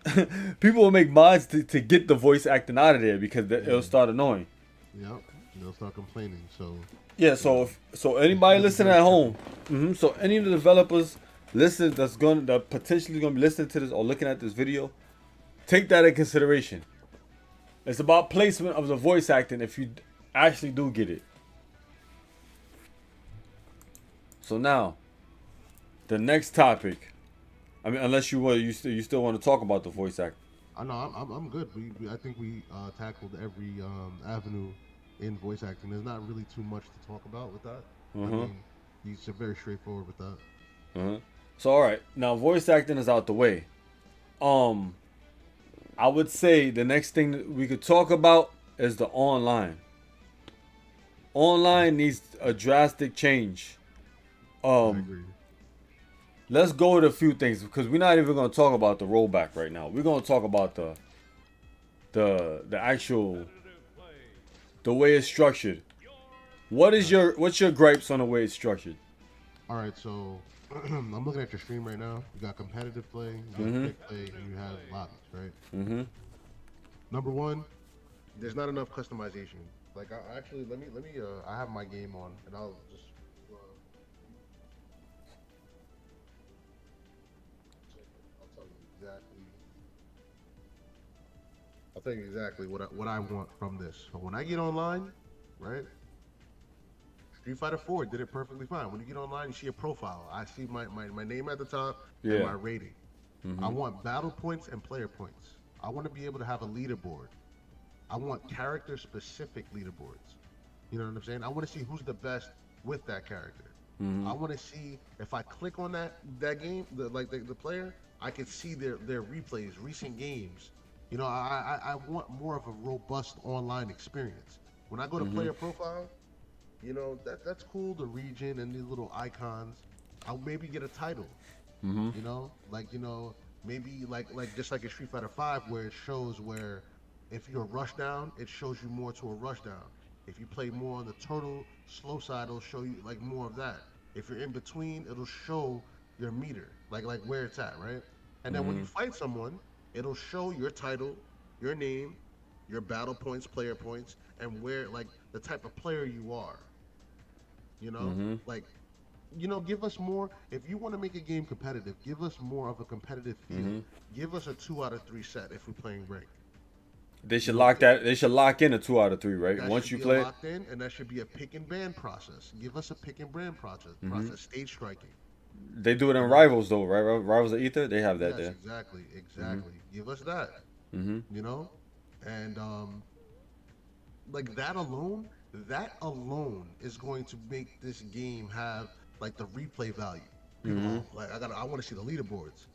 A: people will make mods to get the voice acting out of there because it'll start annoying.
C: Yep. They'll start complaining. So
A: Yeah, so anybody listening at home, so any of the developers that potentially gonna be listening to this or looking at this video, take that in consideration. It's about placement of the voice acting if you actually do get it. So now, the next topic I mean, unless you still want to talk about the voice act.
C: I know I'm good. I think we tackled every avenue in voice acting. There's not really too much to talk about with that. I
A: Uh-huh.
C: mean, he's very straightforward with that.
A: Uh-huh. So all right, now voice acting is out the way. Um, I would say the next thing that we could talk about is the online. Online needs a drastic change.
C: I
A: Um,
C: agree.
A: let's go with a few things because we're not even gonna talk about the rollback right now. We're gonna talk about the actual the way it's structured. What's your gripes on the way it's structured?
C: All right, so I'm looking at your stream right now. You got competitive play, you got
A: Mm-hmm.
C: quick play, and you have lobbies, right?
A: Mm-hmm.
C: Number one, there's not enough customization. Like, I actually let me I have my game on, and I'll just I'll tell you exactly. I'll tell you exactly what I want from this. So when I get online, right? Street Fighter 4 did it perfectly fine. When you get online, you see a profile. I see my name at the top and
A: Yeah.
C: my rating. I
A: Mm-hmm.
C: want battle points and player points. I want to be able to have a leaderboard. I want character specific leaderboards. You know what I'm saying? I want to see who's the best with that character.
A: Mm-hmm.
C: I want to see if I click on that game, the player, I can see their replays, recent games. You know, I want more of a robust online experience. When I go to
A: Mm-hmm.
C: player profile, you know, that's cool, the region and these little icons. I'll maybe get a title,
A: Mm-hmm.
C: you know? Like, you know, maybe like just like in Street Fighter 5 where it shows where if you're rush down, it shows you more to a rush down. If you play more on the turtle slow side, it'll show you like more of that. If you're in between, it'll show your meter, like where it's at, right? And then when
A: Mm-hmm.
C: you fight someone, it'll show your title, your name, your battle points, player points, and where like the type of player you are. You know,
A: Mm-hmm.
C: like give us more. If you want to make a game competitive, give us more of a competitive feel.
A: Mm-hmm.
C: Give us a 2 out of 3 set if we're playing ranked.
A: They
C: You
A: should
C: know,
A: lock that. They should lock in a 2 out of 3, right?
C: that
A: Once
C: should
A: you
C: be a
A: play it.
C: locked in, and that should be a pick and ban process. Give us a pick and ban process.
A: Mm-hmm.
C: Stage striking.
A: They do it in
C: You know,
A: Rivals though, right? Rivals of Ether, they have that
C: yes,
A: there.
C: exactly,
A: Mm-hmm.
C: exactly. Give us that.
A: Mm-hmm.
C: You know, and like that alone is going to make this game have like the replay value. People,
A: Mm-hmm.
C: oh, like I want to see the leaderboards.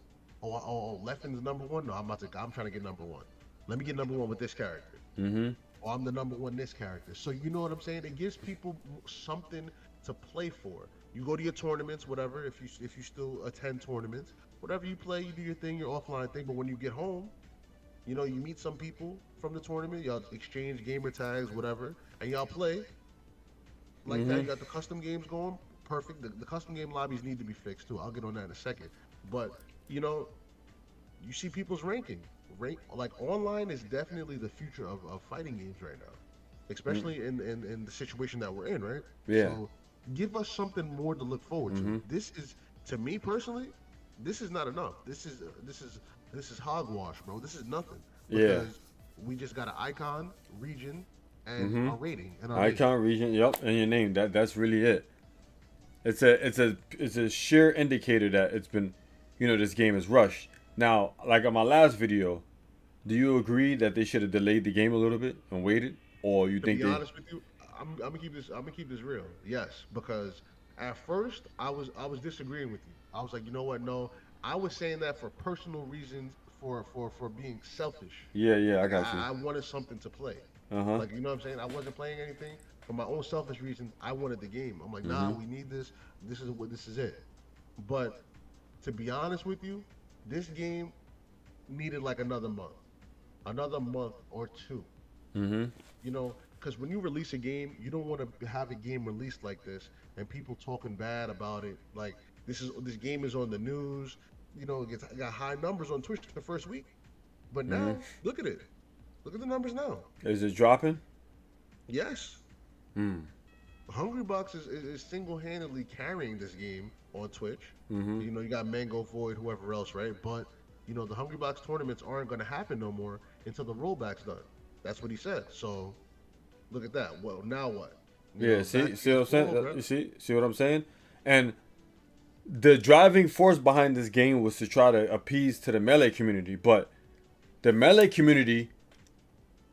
C: Oh, Leffen's number one. No, I'm trying to get number one. Let me get number one with this character.
A: Mm-hmm.
C: Or I'm the number one this character. So you know what I'm saying? It gives people something to play for. You go to your tournaments, whatever. If you still attend tournaments, whatever you play, you do your thing, your offline thing. But when you get home, you know, you meet some people from the tournament, y'all exchange gamer tags, whatever, and y'all play like that.
A: Mm-hmm.
C: You got the custom games going, perfect. The custom game lobbies need to be fixed too. I'll get on that in a second. But you know, you see people's ranking. Like online is definitely the future of fighting games right now, especially in the situation that we're in, right?
A: Yeah.
C: So give us something more to look forward to.
A: Mm-hmm.
C: This is, to me personally, this is not enough. This is hogwash, bro. This is nothing
A: Yeah.
C: because we just got an icon, region, and
A: Mm-hmm.
C: our rating and our name.
A: Icon region, yep, and your name. That's really it. It's a sheer indicator that it's been, this game is rushed. Now, like on my last video, do you agree that they should have delayed the game a little bit and waited, or you
C: To
A: think
C: be
A: they?
C: honest with you, I'm gonna keep this. I'm gonna keep this real. Yes, because at first I was disagreeing with you. I was like, you know what? No, I was saying that for personal reasons, for being selfish.
A: Yeah, yeah, I
C: Like
A: got you.
C: I wanted something to play.
A: Uh huh.
C: Like you know what I'm saying? I wasn't playing anything for my own selfish reasons. I wanted the game. I'm like, nah,
A: Mhm.
C: we need this. This is it. But to be honest with you, this game needed like another month or two.
A: Mhm.
C: You know, because when you release a game, you don't want to have a game released like this and people talking bad about it. Like this game is on the news. You know, it got high numbers on Twitch the first week, but
A: Mhm.
C: now look at it. Look at the numbers now.
A: Is it dropping?
C: Yes,
A: Hmm.
C: Hungrybox is single-handedly carrying this game on Twitch.
A: Mhm.
C: You know, you got Mango Void, whoever else, right? But you know, the Hungrybox tournaments aren't going to happen no more until the rollback's done. That's what he said. So look at that. Well, now what? You
A: Yeah.
C: know,
A: See,
C: back
A: see what I'm
C: to PS4,
A: saying?
C: bro.
A: See what I'm saying? And the driving force behind this game was to try to appease to the Melee community, but the Melee community,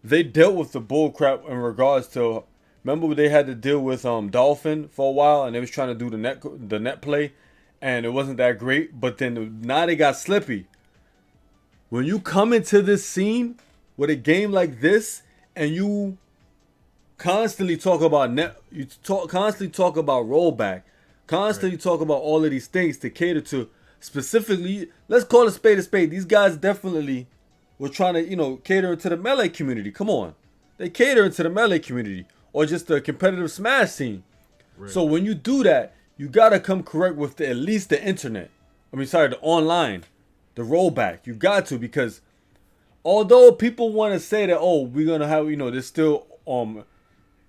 A: they dealt with the bullcrap in regards to. Remember they had to deal with Dolphin for a while, and they was trying to do the net play, and it wasn't that great. But then now they got slippy. When you come into this scene with a game like this, and you constantly talk about constantly talk about rollback, constantly talk about all of these things to cater to specifically. Let's call a spade a spade. These guys definitely were trying to cater to the Melee community. Come on, they cater to the Melee community or just the competitive Smash scene. Right. So when you do that, you gotta come correct with at least the internet. The online, the rollback. You got to, because although people want to say that, oh, we're gonna have, there's still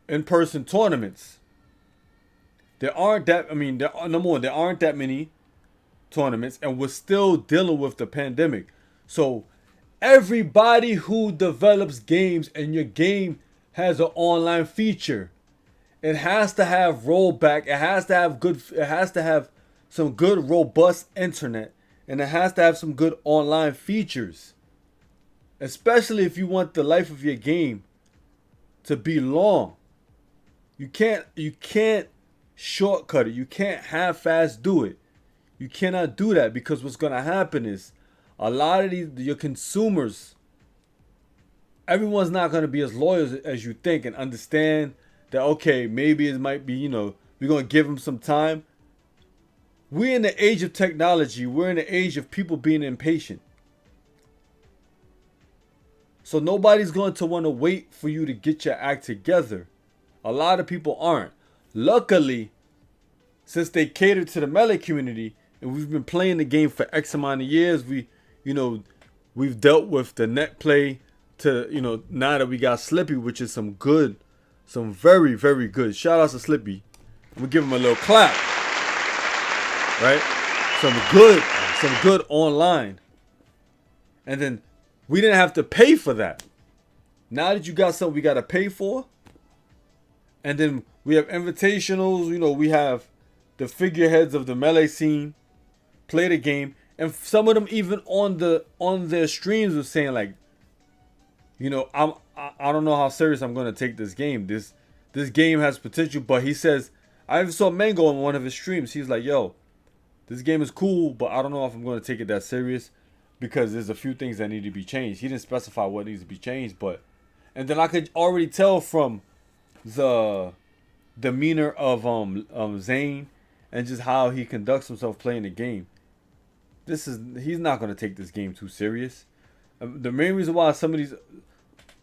A: in-person tournaments. There aren't that. Number one, there aren't that many tournaments, and we're still dealing with the pandemic. So everybody who develops games, and your game has an online feature, it has to have rollback. It has to have good. It has to have some good, robust internet, and it has to have some good online features. Especially if you want the life of your game to be long. You can't shortcut it. You can't half-ass do it. You cannot do that, because what's gonna happen is a lot of your consumers, everyone's not gonna be as loyal as you think and understand that, okay, maybe it might be, we're gonna give them some time. We're in the age of technology. We're in the age of people being impatient. So nobody's going to want to wait for you to get your act together. A lot of people aren't. Luckily, since they cater to the Melee community, and we've been playing the game for X amount of years, we've dealt with the net play to, now that we got Slippy, which is some very, very good. Shout out to Slippy. I'm gonna give him a little clap. Right? Some good online. And then we didn't have to pay for that. Now that you got something we got to pay for. And then we have invitationals. We have the figureheads of the Melee scene play the game. And some of them even on their streams were saying like, I don't know how serious I'm going to take this game. This game has potential. But he says, I even saw Mango on one of his streams. He's like, yo, this game is cool, but I don't know if I'm going to take it that serious, because there's a few things that need to be changed. He didn't specify what needs to be changed, and then I could already tell from the demeanor of Zane and just how he conducts himself playing the game. He's not going to take this game too serious. The main reason why some of these,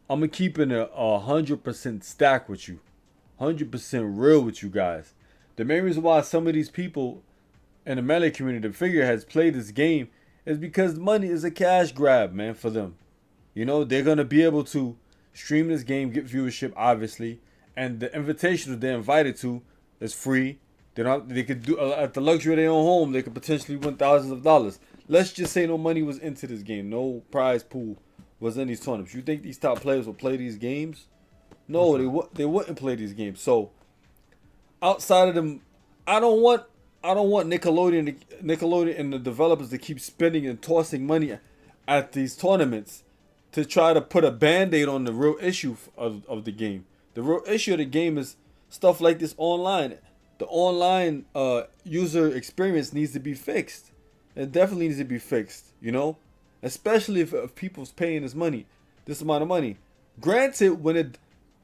A: I'm gonna keep it 100% stack with you, 100% real with you guys. The main reason why some of these people in the Melee community, the figureheads, play this game is because money is a cash grab, man, for them. They're going to be able to stream this game, get viewership, obviously. And the invitation that they're invited to is free. They could do, at the luxury of their own home, they could potentially win thousands of dollars. Let's just say no money was into this game. No prize pool was in these tournaments. You think these top players will play these games? No, they wouldn't play these games. So, outside of them, I don't want Nickelodeon and the developers to keep spending and tossing money at these tournaments to try to put a band-aid on the real issue of the game. The real issue of the game is stuff like this online. The online user experience needs to be fixed. It definitely needs to be fixed, especially if people's paying this amount of money. Granted,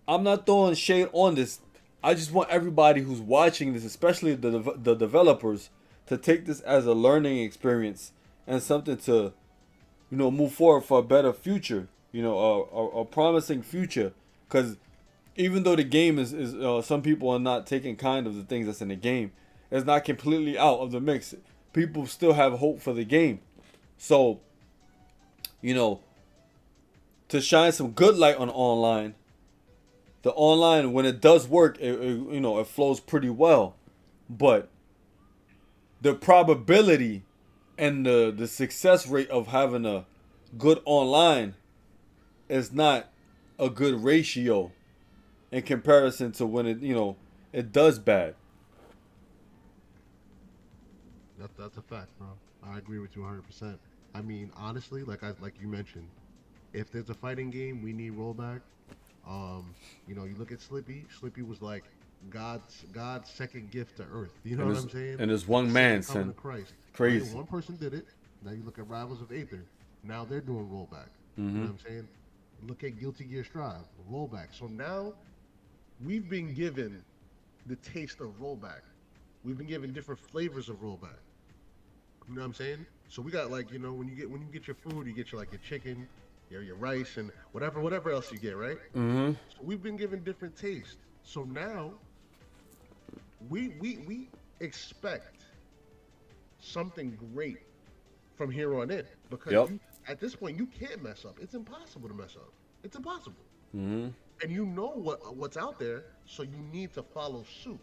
A: I'm not throwing shade on this. I just want everybody who's watching this, especially the developers, to take this as a learning experience and something to, move forward for a better future, a promising future. Because even though the game is some people are not taking kind of the things that's in the game, it's not completely out of the mix. People still have hope for the game. So, to shine some good light on online. The online, when it does work, it flows pretty well. But the probability and the success rate of having a good online is not a good ratio in comparison to when it does bad.
C: That's a fact, bro. I agree with you 100%. I mean, honestly, like you mentioned, if there's a fighting game, we need rollback. You look at Slippy. Slippy was like God's second gift to Earth. You know
A: And
C: what
A: it's
C: I'm saying?
A: and it's
C: Like
A: one
C: the
A: man,
C: second coming
A: son.
C: of Christ. Right?
A: Crazy.
C: One person did it. Now you look at Rivals of Aether. Now they're doing rollback. You
A: Mm-hmm.
C: know what I'm saying? Look at Guilty Gear Strive, rollback. So now we've been given the taste of rollback. We've been given different flavors of rollback. You know what I'm saying? So we got like, when you get your food, you get your chicken, your rice and whatever else you get, right?
A: Mm-hmm.
C: So we've been given different tastes. So now we expect something great from here on in because
A: Yep.
C: at this point you can't mess up. It's impossible to mess up. It's impossible.
A: Mm-hmm.
C: And you know what's out there, so you need to follow suit.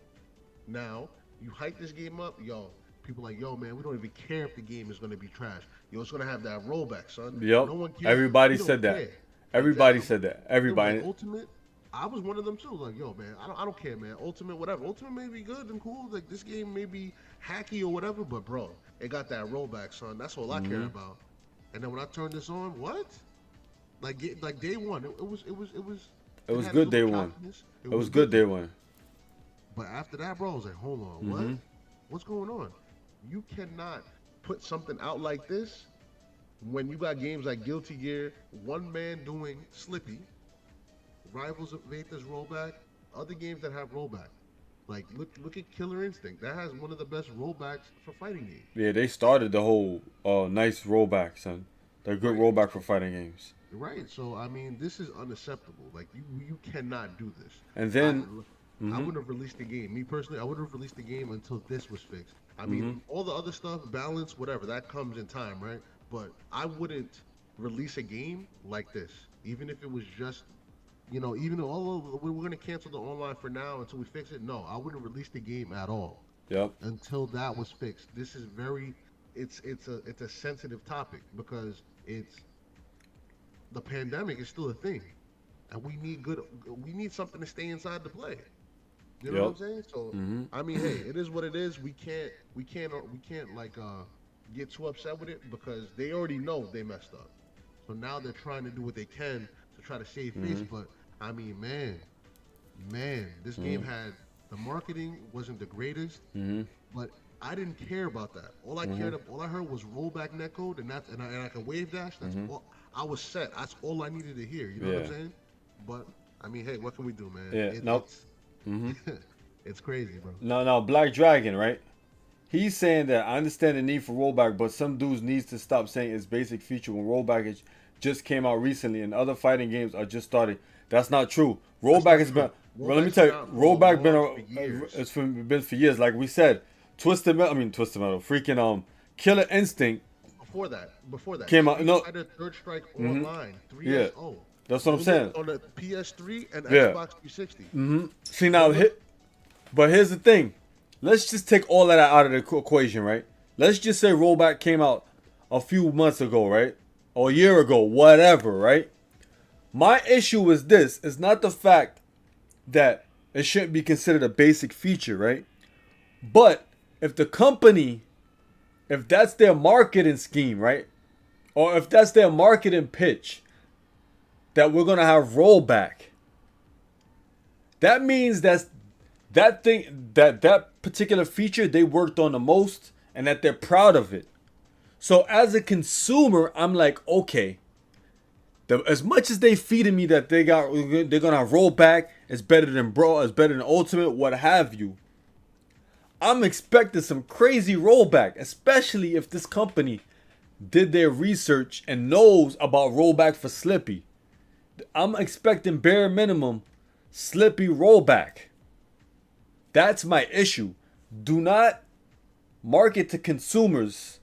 C: Now, you hype this game up, yo. People like, yo, man, we don't even care if the game is gonna be trash. Yo, it's gonna have that rollback, son.
A: Yep.
C: No one cares.
A: Everybody
C: We don't
A: said that.
C: care.
A: Everybody
C: Exactly.
A: said that.
C: It was
A: Everybody.
C: like Ultimate. I was one of them too. Like, yo, man, I don't care, man. Ultimate, whatever. Ultimate may be good and cool. Like this game may be hacky or whatever, but bro, it got that rollback, son. That's all I care about. And then when I turned this on, what? Like day one, it was
A: It was
C: had a
A: good day
C: little
A: one.
C: cockiness.
A: It was good day one.
C: But after that, bro, I was like, hold on, what? What's going on? You cannot put something out like this when you got games like Guilty Gear, one man doing Slippy, Rivals of Aether's rollback, other games that have rollback. Like look at Killer Instinct. That has one of the best rollbacks for fighting games.
A: Yeah, they started the whole nice rollback, son. They're good rollback for fighting games.
C: Right. So I mean, this is unacceptable. Like you cannot do this.
A: And then
C: I wouldn't have released the game. Me personally, I wouldn't have released the game until this was fixed. I mean, all the other stuff, balance, whatever, that comes in time, right? But I wouldn't release a game like this, even if it was just, even though we're going to cancel the online for now until we fix it. No, I wouldn't release the game at all
A: Yep.
C: until that was fixed. This is it's a sensitive topic because the pandemic is still a thing, and we need something to stay inside to play. You know what I'm saying? So I mean, hey, it is what it is. We can't get too upset with it because they already know they messed up. So now they're trying to do what they can to try to save face. But I mean, man, this game had the marketing wasn't the greatest, but I didn't care about that. All I heard was rollback netcode, and I can wave dash. That's all. I was set. That's all I needed to hear. You know what I'm saying? But I mean, hey, what can we do, man?
A: Yeah.
C: It's crazy, bro.
A: No, Black Dragon, right? He's saying that I understand the need for rollback, but some dudes needs to stop saying it's basic feature when rollback just came out recently and other fighting games are just starting. That's not true. Rollback has been. Well, let me tell you, rollback been for years. Like we said, Twisted Metal. Freaking Killer Instinct.
C: Before that
A: came out. No,
C: Third Strike Online 3SO.
A: Yeah. That's what I'm saying.
C: On the PS3 and Xbox 360.
A: See now, but here's the thing. Let's just take all of that out of the equation, right? Let's just say rollback came out a few months ago, right? Or a year ago, whatever, right? My issue is this. It's not the fact that it shouldn't be considered a basic feature, right? But if the company, if that's their marketing scheme, right? Or if that's their marketing pitch, that we're going to have rollback, that means that particular feature they worked on the most and that they're proud of it. So as a consumer, I'm like, okay, as much as they feeding me that they're gonna roll back, it's better than it's better than Ultimate, what have you. I'm expecting some crazy rollback, especially if this company did their research and knows about rollback for Slippy. I'm expecting bare minimum Slippy rollback. That's my issue. Do not market to consumers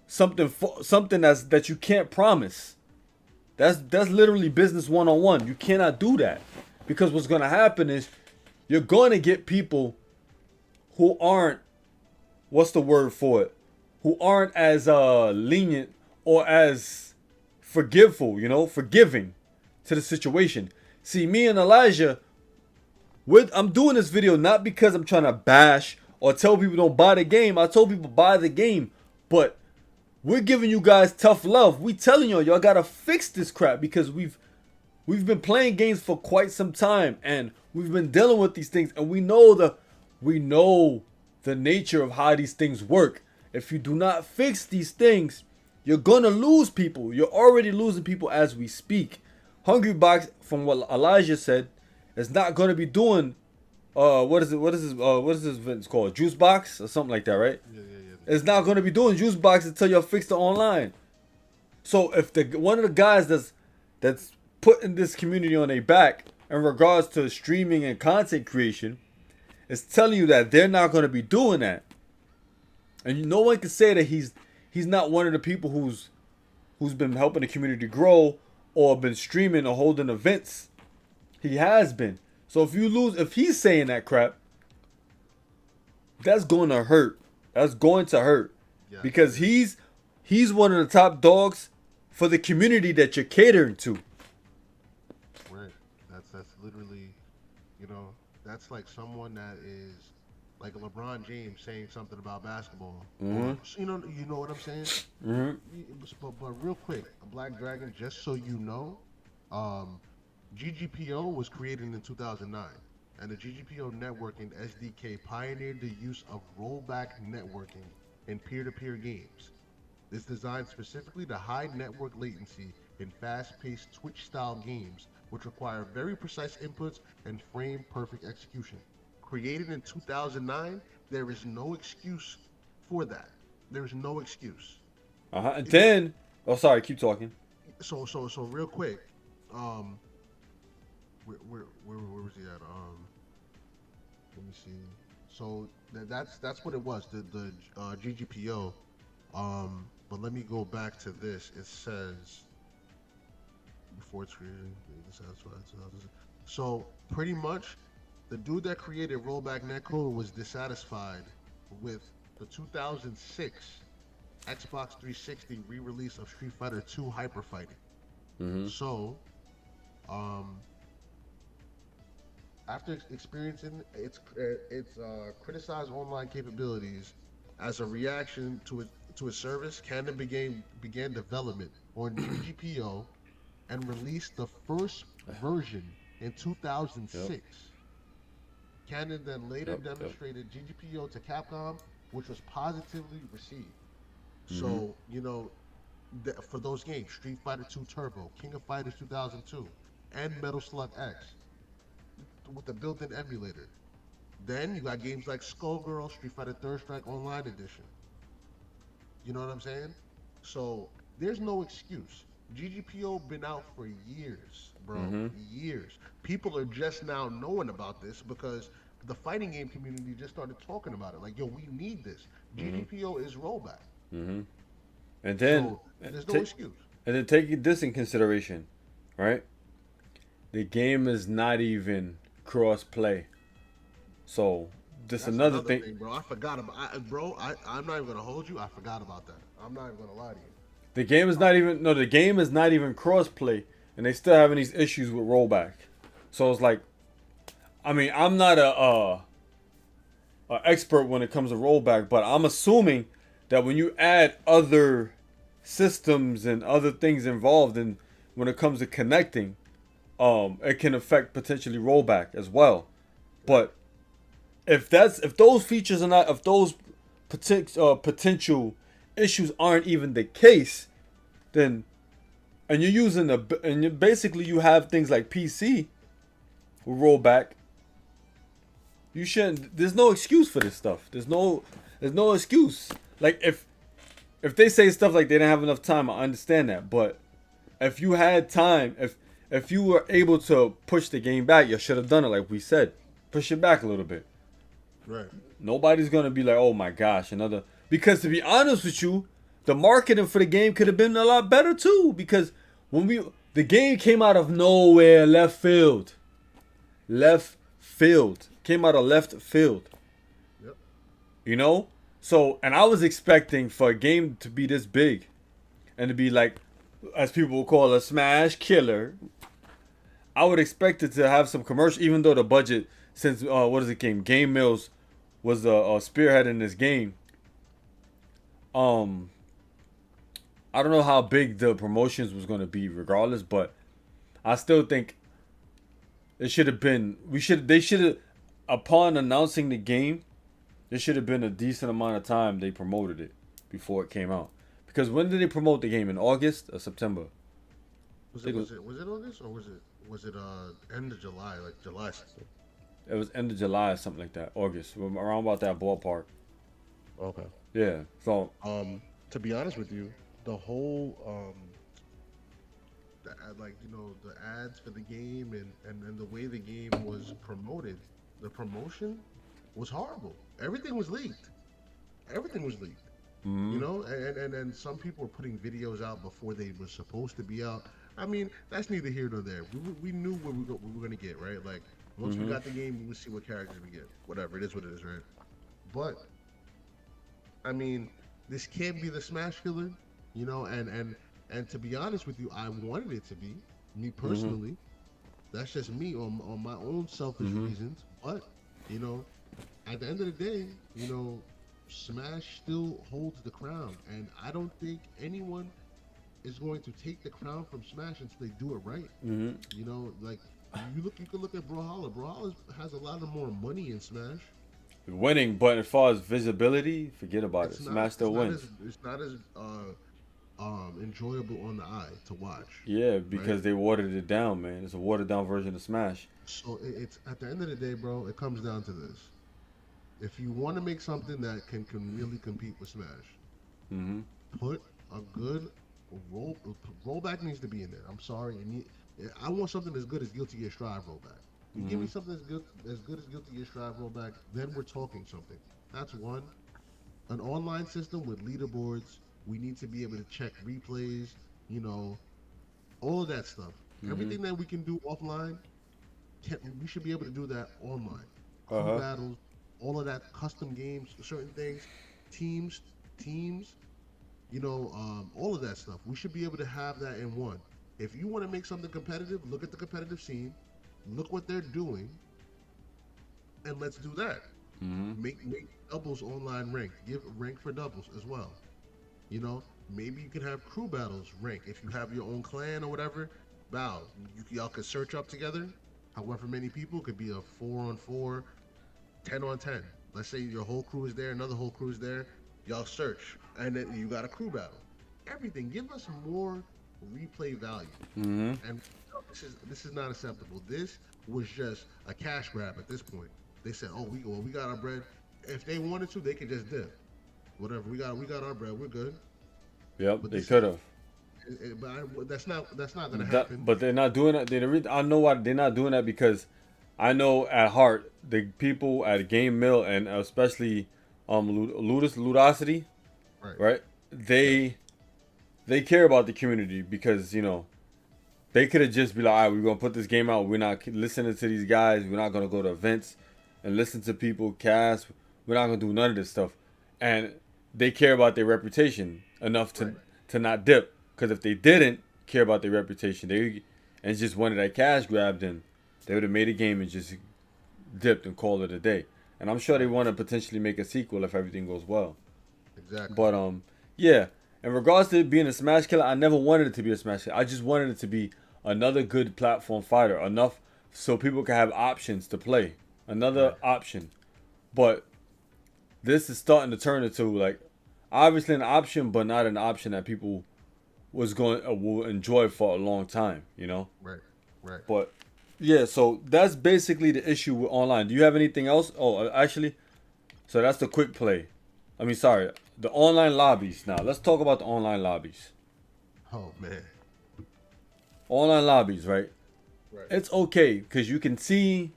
A: something that you can't promise. That's literally business 101. You cannot do that, because what's going to happen is you're going to get people who aren't, what's the word for it, who aren't as lenient or as forgiving to the situation. See, me and Elijah, I'm doing this video not because I'm trying to bash or tell people don't buy the game. I told people buy the game, but we're giving you guys tough love. We telling y'all gotta fix this crap because we've been playing games for quite some time and we've been dealing with these things and we know the nature of how these things work. If you do not fix these things, you're gonna lose people. You're already losing people as we speak. Hungry Box, from what Elijah said, is not gonna be doing what is this event called? Juice Box or something like that, right?
C: Yeah.
A: It's not gonna be doing Juice Box until you fix the online. So if one of the guys that's putting this community on their back in regards to streaming and content creation is telling you that they're not gonna be doing that, and no one can say that he's not one of the people who's been helping the community grow or been streaming or holding events. He has been. So if he's saying that crap, that's going to hurt. That's going to hurt. Yeah. Because he's one of the top dogs for the community that you're catering to.
C: Right. That's literally, that's like someone that is like a LeBron James saying something about basketball.
A: Mm-hmm.
C: Or, you know what I'm saying?
A: Mm-hmm.
C: But real quick, Black Dragon, just so you know, GGPO was created in 2009, and the GGPO networking SDK pioneered the use of rollback networking in peer-to-peer games. It's designed specifically to hide network latency in fast-paced Twitch-style games, which require very precise inputs and frame-perfect execution. Created in 2009, there is no excuse for that. There is no excuse.
A: And then, sorry, keep talking.
C: So real quick, where was he at? Let me see. So that's what it was, the GGPO. But let me go back to this. It says before it's created. So pretty much, the dude that created rollback netcode was dissatisfied with the 2006 Xbox 360 re-release of Street Fighter 2 Hyper Fighting.
A: Mm-hmm.
C: So, after experiencing its criticized online capabilities as a reaction to its service, Canon began development on GGPO and released the first version in 2006. Yep. Canon then later demonstrated GGPO to Capcom, which was positively received. Mm-hmm. So, for those games, Street Fighter 2 Turbo, King of Fighters 2002, and Metal Slug X, with the built-in emulator. Then you got games like Skullgirl, Street Fighter Third Strike Online Edition. You know what I'm saying? So there's no excuse. GGPO been out for years, bro. Mm-hmm. Years. People are just now knowing about this because the fighting game community just started talking about it. Like, yo, we need this. Mm-hmm. GGPO is rollback.
A: Mm-hmm. And then
C: so, there's no excuse.
A: And then take this in consideration, right? The game is not even cross-play. So that's another thing,
C: bro. I forgot about. I'm not even gonna hold you. I forgot about that. I'm not even gonna lie to you.
A: The game is not even cross-play, and they still having these issues with rollback. So it's like, I mean, I'm not a expert when it comes to rollback, but I'm assuming that when you add other systems and other things involved in when it comes to connecting, it can affect potentially rollback as well. But if those features are not, if those potential issues aren't even the case, then and you're using basically you have things like PC with rollback. You shouldn't. There's no excuse for this stuff. There's no excuse. Like if they say stuff like they didn't have enough time, I understand that. But if you had time, if you were able to push the game back, you should have done it. Like we said, push it back a little bit.
C: Right. Nobody's
A: gonna be like, oh my gosh, another. Because to be honest with you, the marketing for the game could have been a lot better too. Because the game came out of nowhere, left field, came out of left field.
C: Yep.
A: You know. So, and I was expecting for a game to be this big and to be like, as people will call a smash killer. I would expect it to have some commercial, even though the budget, since Game Mills was spearheading this game. Um, I don't know how big the promotions was going to be, regardless, but I still think it should have been. They should have, upon announcing the game, there should have been a decent amount of time they promoted it before it came out. Because when did they promote the game? In August or September?
C: Was it August or was it end of July, like July?
A: It was end of July or something like that. August, around about that ballpark.
C: Okay.
A: Yeah. So
C: To be honest with you, the whole the ads for the game and the way the game was promoted, the promotion was horrible. Everything was leaked. Everything was leaked.
A: mm-hmm.
C: You know, and some people were putting videos out before they were supposed to be out. I mean, that's neither here nor there. We knew what we were gonna get, right? Like once we got the game, we would see what characters we get. Whatever, it is what it is, right? But I mean, this can't be the Smash killer, you know. And to be honest with you, I wanted it to be. Me personally, that's just me on my own selfish reasons. But you know, at the end of the day, you know, Smash still holds the crown, and I don't think anyone is going to take the crown from Smash until they do it right. You know, like you can look at Brawlhalla. Brawlhalla has a lot of more money in Smash.
A: Winning, but as far as visibility, forget about it. Smash still wins.
C: It's not as enjoyable on the eye to watch.
A: Yeah, because they watered it down, man. It's a watered down version of Smash.
C: So it's at the end of the day, bro. It comes down to this: if you want to make something that can really compete with Smash, put a good rollback needs to be in there. I'm sorry, I want something as good as Guilty Gear Strive rollback. You give me something as good as Guilty Gear Strive rollback, then we're talking something. That's one. An online system with leaderboards. We need to be able to check replays. You know, all of that stuff. Everything that we can do offline, we should be able to do that online. Crew battles, all of that, custom games, certain things, teams. You know, all of that stuff. We should be able to have that in one. If you want to make something competitive, look at the competitive scene. Look what they're doing, and let's do that. Make doubles online ranked. Give rank for doubles as well. You know, maybe you can have crew battles rank. If you have your own clan or whatever, y'all could search up together. However many people, could be a 4-on-4, 10-on-10. Let's say your whole crew is there, another whole crew is there. Y'all search, and then you got a crew battle. Everything. Give us more replay value. And this is not acceptable. This was just a cash grab at this point. They said, "Oh, we got our bread." If they wanted to, they could just dip. Whatever, we got our bread. We're good.
A: Yep, they could have.
C: But that's not gonna happen.
A: But they're not doing it. I know why they're not doing that, because I know at heart the people at Game Mill, and especially Ludosity, right? They care about the community, because you know they could have just be like, all right, we're gonna put this game out. We're not listening to these guys. We're not gonna go to events and listen to people cast. We're not gonna do none of this stuff. And they care about their reputation enough to not dip. Because if they didn't care about their reputation, and just wanted that cash grab, then they would have made a game and just dipped and called it a day. And I'm sure they want to potentially make a sequel if everything goes well.
C: Exactly.
A: But yeah. In regards to it being a Smash killer, I never wanted it to be a Smash killer. I just wanted it to be another good platform fighter, enough so people can have options to play, another option. But this is starting to turn into, like, obviously an option, but not an option that people will enjoy for a long time, you know?
C: Right.
A: But yeah, so that's basically the issue with online. Do you have anything else? Oh, actually, so that's the quick play. I mean, sorry, the online lobbies. Now let's talk about the online lobbies.
C: Oh man.
A: Online lobbies, right? It's okay because you can see,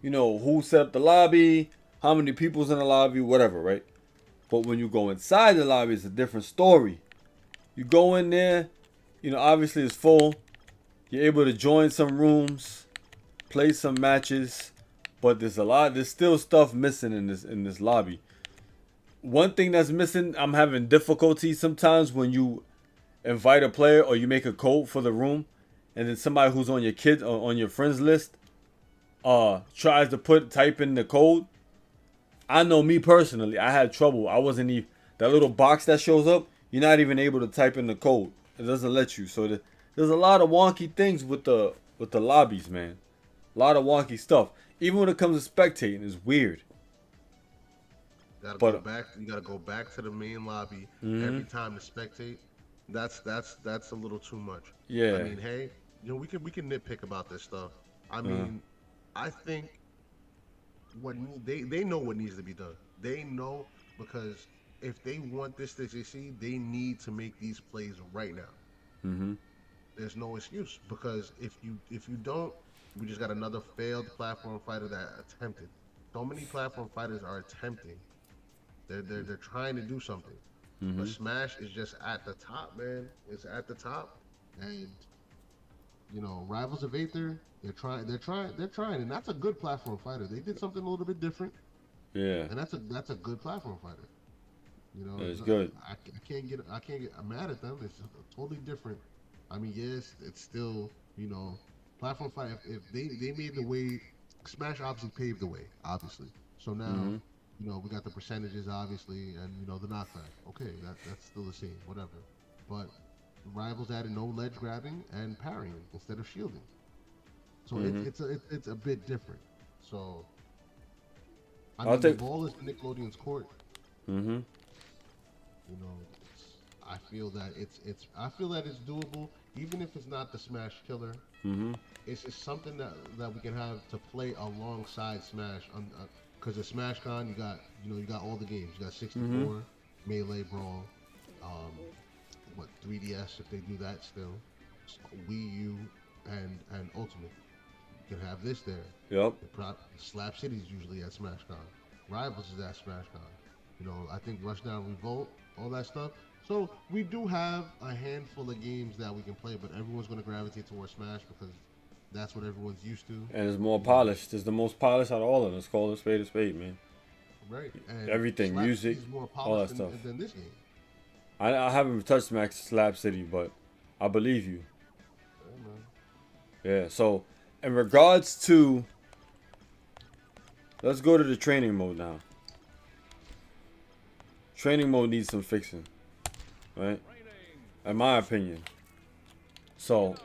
A: you know, who set up the lobby, how many people's in the lobby, whatever, right? But when you go inside the lobby, it's a different story. You go in there, you know, obviously it's full. You're able to join some rooms, play some matches, but there's still stuff missing in this lobby. One thing that's missing, I'm having difficulty sometimes when you invite a player or you make a code for the room, and then somebody who's on your friends list tries to type in the code. I know me personally, I had trouble. I wasn't even that little box that shows up. You're not even able to type in the code. It doesn't let you. So there's a lot of wonky things with the lobbies, man. A lot of wonky stuff. Even when it comes to spectating, it's weird.
C: Go back. You gotta go back to the main lobby every time to spectate. That's a little too much.
A: Yeah.
C: I mean, hey, we can nitpick about this stuff. I mean, I think they know what needs to be done. They know, because if they want this to succeed, they need to make these plays right now. There's no excuse, because if you don't, we just got another failed platform fighter that attempted. So many platform fighters are attempting. They're trying to do something. But Smash is just at the top, man. It's at the top, and Rivals of Aether, they're trying, and that's a good platform fighter. They did something a little bit different.
A: Yeah.
C: And that's a good platform fighter.
A: It's good.
C: I can't get mad at them. It's totally different. I mean, yes, it's still platform fight. If they made the way, Smash obviously paved the way, obviously. So now we got the percentages, obviously, and the knockback. Okay, that's still the same, whatever. But Rivals added no ledge grabbing and parrying instead of shielding. So it's a bit different. So I mean, the ball is Nickelodeon's court. I feel that it's doable, even if it's not the Smash killer. It's just something that we can have to play alongside Smash. Because the Smash Con, you got all the games. You got 64, Melee, Brawl, 3DS if they do that still, Wii U, and Ultimate. You can have this there.
A: Yep.
C: Slap City's usually at Smash Con. Rivals is at Smash Con. I think Rushdown Revolt, all that stuff. So we do have a handful of games that we can play, but everyone's going to gravitate towards Smash because that's what everyone's used to.
A: And it's more polished. It's the most polished out of all of them. It's called a spade, man.
C: Right. And
A: everything,
C: Slap
A: music,
C: City's more
A: all that
C: polished
A: stuff.
C: than this game.
A: I haven't touched Max Slap City, but I believe you. Yeah, so in regards to, let's go to the training mode now. Training mode needs some fixing, right? In my opinion. So,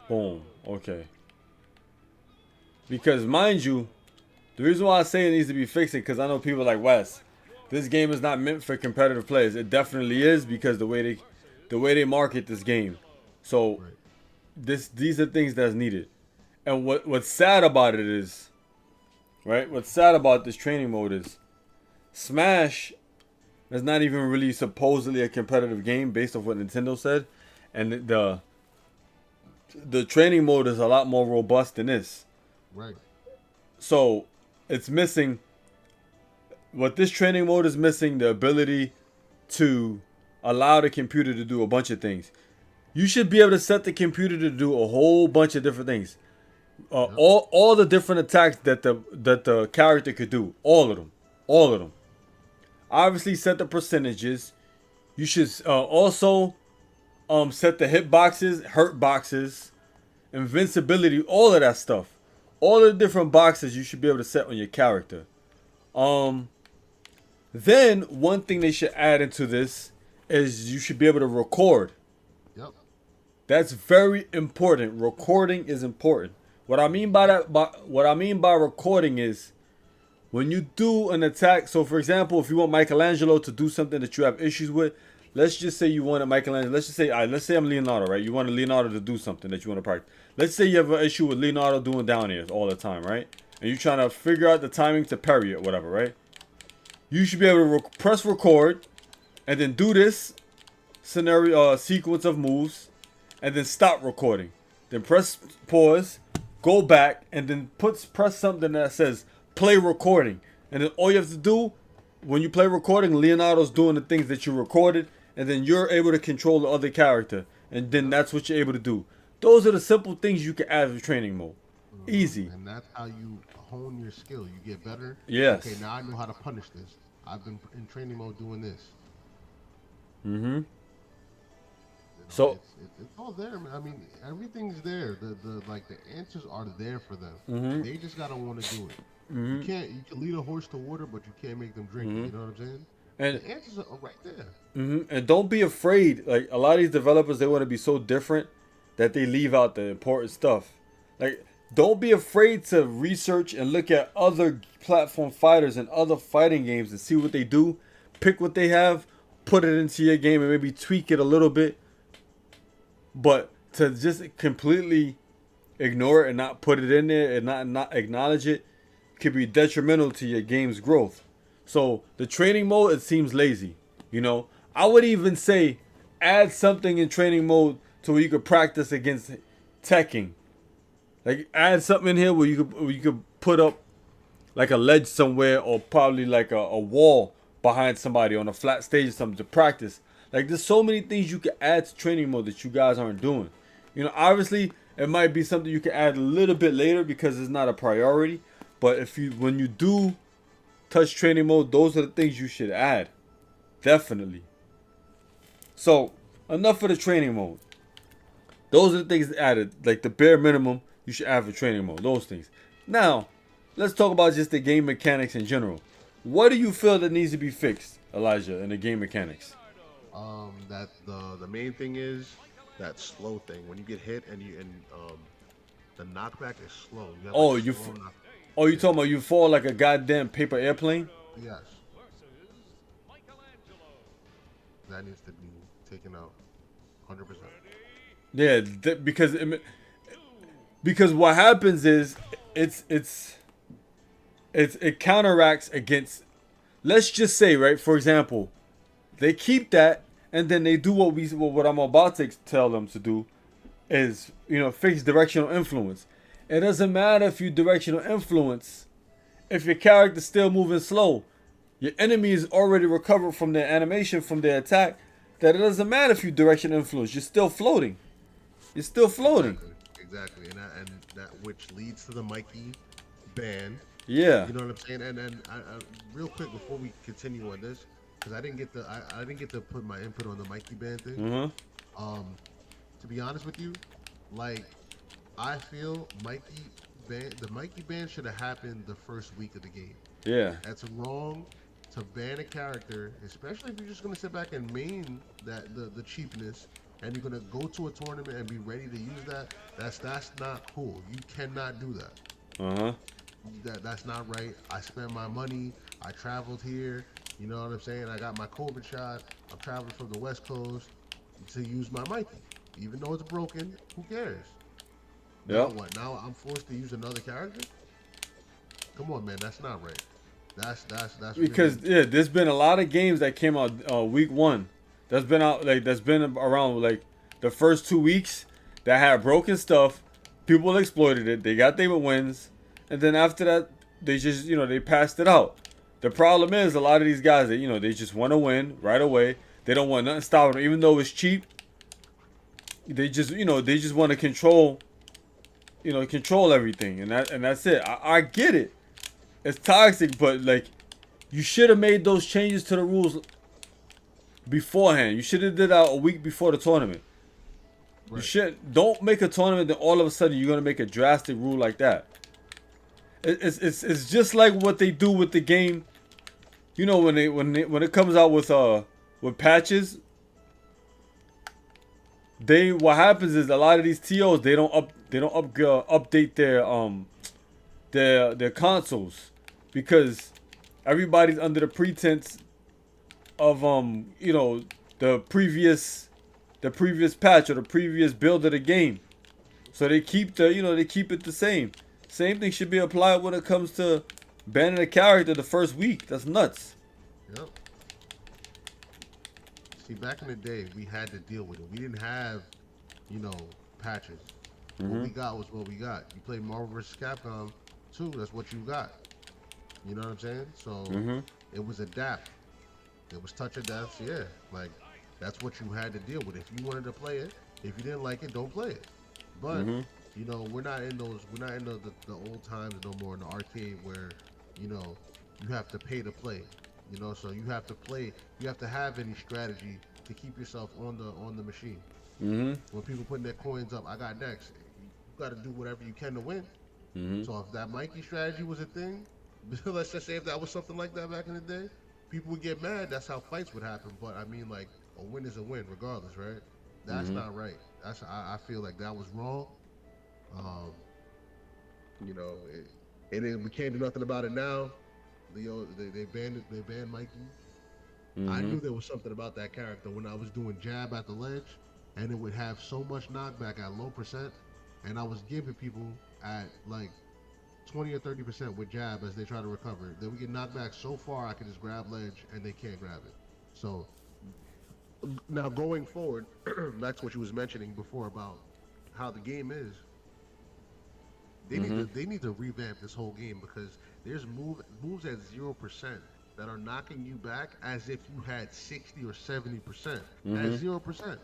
A: boom, okay. Because mind you, the reason why I say it needs to be fixed, because I know people like Wes. This game is not meant for competitive players. It definitely is, because the way they market this game. So these are things that's needed. And what's sad about it is, right? What's sad about this training mode is Smash is not even really supposedly a competitive game based off what Nintendo said. And the training mode is a lot more robust than this.
C: Right.
A: So it's missing. What this training mode is missing, the ability to allow the computer to do a bunch of things. You should be able to set the computer to do a whole bunch of different things. All the different attacks that the character could do. All of them. Obviously set the percentages. You should also set the hit boxes, hurt boxes, invincibility, all of that stuff. All the different boxes you should be able to set on your character. Then one thing they should add into this is you should be able to record.
C: Yep.
A: That's very important. Recording is important. What I mean by recording is when you do an attack. So for example, if you want Michelangelo to do something that you have issues with, let's just say you want a Michelangelo. Let's say I'm Leonardo, right? You want Leonardo to do something that you want to practice. Let's say you have an issue with Leonardo doing down airs all the time, right? And you're trying to figure out the timing to parry it, whatever, right? You should be able to press record and then do this scenario sequence of moves and then stop recording. Then press pause, go back, and then press something that says play recording. And then all you have to do when you play recording, Leonardo's doing the things that you recorded, and then you're able to control the other character. And then that's what you're able to do. Those are the simple things you can add to training mode. Easy.
C: And that's how you hone your skill. You get better.
A: Yes.
C: Okay, now I know how to punish this. I've been in training mode doing this.
A: So
C: it's all there, man. I mean, everything's there. The answers are there for them. They just gotta want to do it. You can lead a horse to water, but you can't make them drink. You know what I'm saying?
A: And
C: The answers are right there.
A: and don't be afraid. Like a lot of these developers, they want to be so different that they leave out the important stuff. Like don't be afraid to research and look at other platform fighters and other fighting games and see what they do. Pick what they have, put it into your game, and maybe tweak it a little bit. But to just completely ignore it and not put it in there and not acknowledge it could be detrimental to your game's growth. So the training mode, it seems lazy. You know, I would even say add something in training mode to where you could practice against teching. Like add something in here where you could put up like a ledge somewhere or probably like a wall behind somebody on a flat stage or something to practice. Like there's so many things you can add to training mode that you guys aren't doing. You know, obviously it might be something you can add a little bit later because it's not a priority. But when you do touch training mode, those are the things you should add. Definitely. So enough for the training mode. Those are the things added, like the bare minimum you should add for training mode. Those things. Now, let's talk about just the game mechanics in general. What do you feel that needs to be fixed, Elijah, in the game mechanics?
C: That the main thing is that slow thing. When you get hit and the knockback is slow. You have
A: Oh,
C: like a
A: you
C: slow
A: you talking about you fall like a goddamn paper airplane?
C: yes. That needs to be taken out. 100%.
A: Yeah, because what happens is it counteracts against. Let's just say, right? For example, they keep that and then they do what I'm about to tell them to do is, you know, fix directional influence. It doesn't matter if you directional influence if your character's still moving slow. Your enemy is already recovered from their animation, from their attack. That it doesn't matter if you direction influence. You're still floating. You're still floating.
C: Exactly. And that which leads to the Mikey ban.
A: Yeah.
C: You know what I'm saying? And I, real quick before we continue on this, because I didn't get to put my input on the Mikey ban thing.
A: Mm-hmm.
C: To be honest with you, like I feel the Mikey ban should have happened the first week of the game.
A: Yeah.
C: That's wrong to ban a character, especially if you're just gonna sit back and main that the cheapness, and you're gonna go to a tournament and be ready to use that. That's not cool. You cannot do that.
A: Uh-huh.
C: That's not right. I spent my money. I traveled here. You know what I'm saying? I got my COVID shot. I'm traveling from the West Coast to use my Mikey, even though it's broken. Who cares?
A: Yeah.
C: Now what? Now I'm forced to use another character? Come on, man. That's not right. That's
A: Because
C: really...
A: there's been a lot of games that came out week 1. That's been around like the first 2 weeks that had broken stuff. People exploited it. They got their wins, and then after that, they just they passed it out. The problem is a lot of these guys that they just want to win right away. They don't want nothing stopping them, even though it's cheap. They just they just want to control everything, and that's it. I get it. It's toxic, but like you should have made those changes to the rules beforehand. You should have did that a week before the tournament. Right. Don't make a tournament then all of a sudden you're gonna make a drastic rule like that. It's just like what they do with the game. When it comes out with patches, what happens is a lot of these TOs they don't update their consoles because everybody's under the pretense of the previous patch or the previous build of the game, so they keep it the same. Same thing should be applied when it comes to banning a character the first week. That's nuts.
C: Yep. See, back in the day, we had to deal with it. We didn't have, patches. Mm-hmm. What we got was what we got. You played Marvel vs. Capcom 2, that's what you got. You know what I'm saying? So It was adapt. It was touch of death. Yeah, like that's what you had to deal with. If you wanted to play it, if you didn't like it, don't play it. But we're not in the old times no more in the arcade where you have to pay to play. So you have to play. You have to have any strategy to keep yourself on the machine. When people putting their coins up, I got next. You got to do whatever you can to win. So if that Mikey strategy was a thing, let's just say if that was something like that back in the day, people would get mad. That's how fights would happen. But I mean, like a win is a win, regardless, right? That's
A: Mm-hmm.
C: not right. I feel like that was wrong. Um, you know, we can't do nothing about it now. Leo, they banned Mikey. I
A: Mm-hmm.
C: knew there was something about that character when I was doing jab at the ledge, and it would have so much knockback at low percent, and I was giving people at like 20 or 30% with jab as they try to recover. Then we get knocked back so far I can just grab ledge and they can't grab it. So now going forward, that's what you was mentioning before about how the game is.
A: Mm-hmm.
C: They need to revamp this whole game because there's moves at 0% that are knocking you back as if you had 60 or 70% at
A: Mm-hmm.
C: 0%.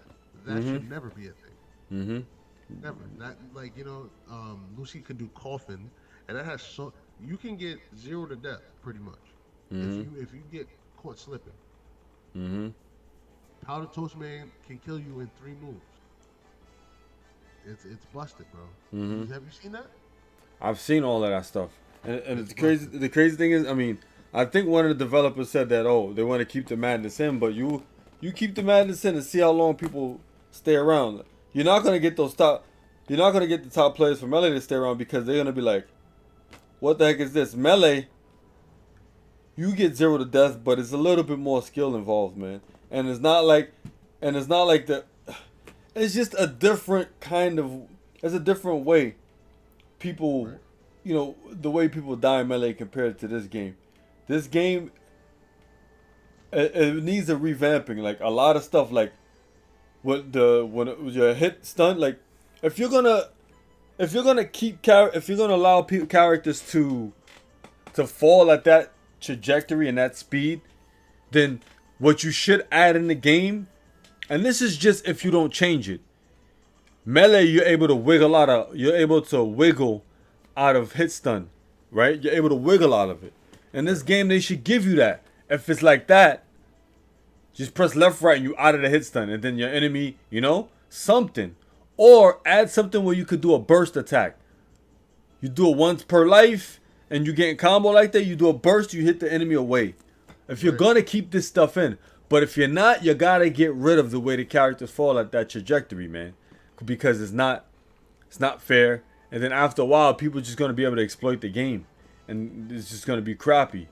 C: That
A: Mm-hmm.
C: should never be a thing.
A: Mm-hmm.
C: Never. Not like Lucy can do coffin, and that has so you can get 0 to death pretty much
A: Mm-hmm.
C: if you get caught slipping.
A: Mm-hmm.
C: Powder Toast Man can kill you in 3 moves. It's busted, bro.
A: Mm-hmm.
C: Have you seen that?
A: I've seen all of that stuff, and
C: It's
A: it's crazy.
C: busted.
A: The crazy thing is, I mean, I think one of the developers said that they want to keep the madness in, but you keep the madness in and see how long people stay around. You're not gonna get those top. You're not gonna get the top players from Melee to stay around because they're gonna be like, "What the heck is this?" Melee, you get 0 to death, but it's a little bit more skill involved, man. And it's not like the. It's just a different kind of. It's a different way people,
C: Right.
A: the way people die in Melee compared to this game. This game, it needs a revamping. Like a lot of stuff, like when it was your hit stun. Like if you're gonna if you're gonna allow characters to fall at that trajectory and that speed, then what you should add in the game, and this is just if you don't change it. Melee, you're able to wiggle out of hit stun, right? You're able to wiggle out of it. In this game, they should give you that. If it's like that, just press left, right, and you out of the hit stun, and then your enemy, something, or add something where you could do a burst attack. You do it once per life, and you get in combo like that. You do a burst, you hit the enemy away. If you're
C: Right.
A: gonna keep this stuff in, but if you're not, you gotta get rid of the way the characters fall at that trajectory, man, because it's not fair. And then after a while, people are just gonna be able to exploit the game, and it's just gonna be crappy.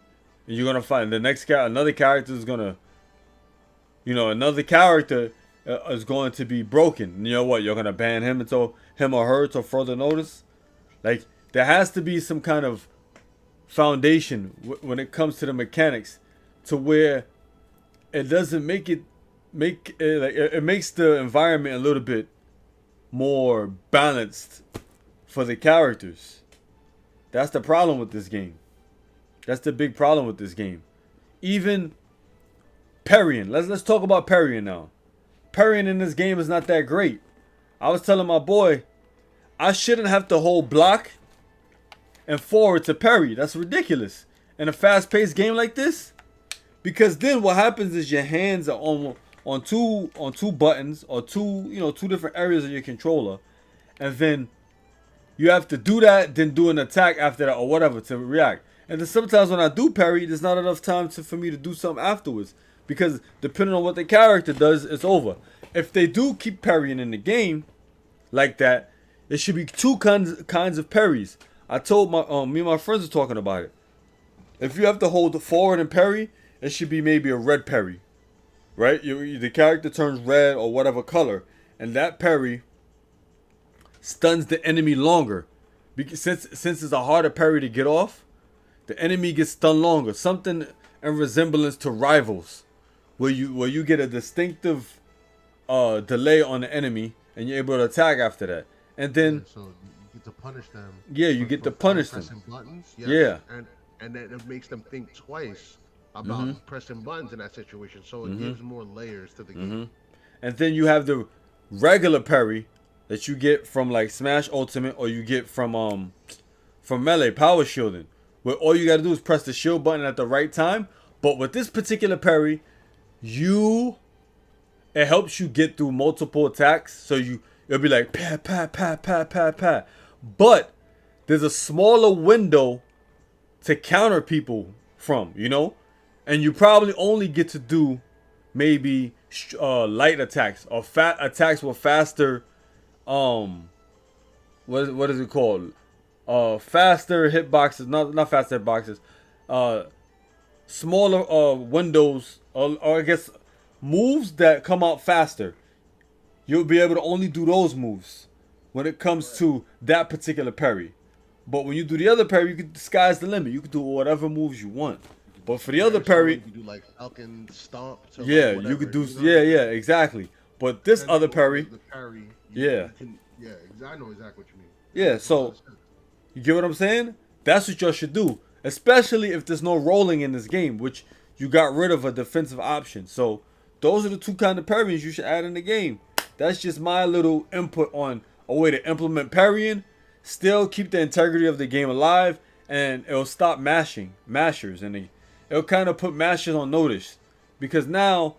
A: And you're gonna find the next another character is gonna, another character is going to be broken. And you know what? You're gonna ban him until him or her until further notice. Like there has to be some kind of foundation when it comes to the mechanics, to where it doesn't it makes the environment a little bit more balanced for the characters. That's the problem with this game. That's the big problem with this game. Even parrying. Let's talk about parrying now. Parrying in this game is not that great. I was telling my boy, I shouldn't have to hold block and forward to parry. That's ridiculous in a fast-paced game like this. Because then what happens is your hands are on two buttons or two different areas of your controller, and then you have to do that, then do an attack after that or whatever to react. And then sometimes when I do parry, there's not enough time for me to do something afterwards, because depending on what the character does, it's over. If they do keep parrying in the game like that, it should be two kinds of parries. I told me and my friends were talking about it. If you have to hold the forward and parry, it should be maybe a red parry, right? The character turns red or whatever color, and that parry stuns the enemy longer. Because since it's a harder parry to get off, the enemy gets stunned longer. Something in resemblance to Rivals, where you get a distinctive delay on the enemy, and you're able to attack after that. And then
C: So you get to punish them.
A: yeah, you get to punish them.
C: pressing buttons.
A: Yeah.
C: And then it makes them think twice about pressing buttons in that situation. So it gives more layers to the game.
A: And then you have the regular parry that you get from like Smash Ultimate, or you get from Melee Power Shielding, where all you gotta do is press the shield button at the right time. But with this particular parry, it helps you get through multiple attacks. So it'll be like pa pa pa pa pa pa. But there's a smaller window to counter people from, you know? And you probably only get to do maybe light attacks or fat attacks with faster what is it called? Faster hitboxes, not faster hitboxes. Smaller windows or I guess moves that come out faster. You'll be able to only do those moves when it comes to that particular parry. But when you do the other parry, you can sky's the limit. You can do whatever moves you want. But for the other parry,
C: you can do like Falcon Stomp. To
A: yeah,
C: like whatever,
A: you could do,
C: you know?
A: yeah, exactly. But this other parry,
C: The parry.
A: yeah.
C: I know exactly what you mean.
A: Yeah, so you get what I'm saying? That's what y'all should do. Especially if there's no rolling in this game, which you got rid of a defensive option. So those are the two kind of parries you should add in the game. That's just my little input on a way to implement parrying, still keep the integrity of the game alive, and it'll stop mashers, and it'll kind of put mashers on notice. Because now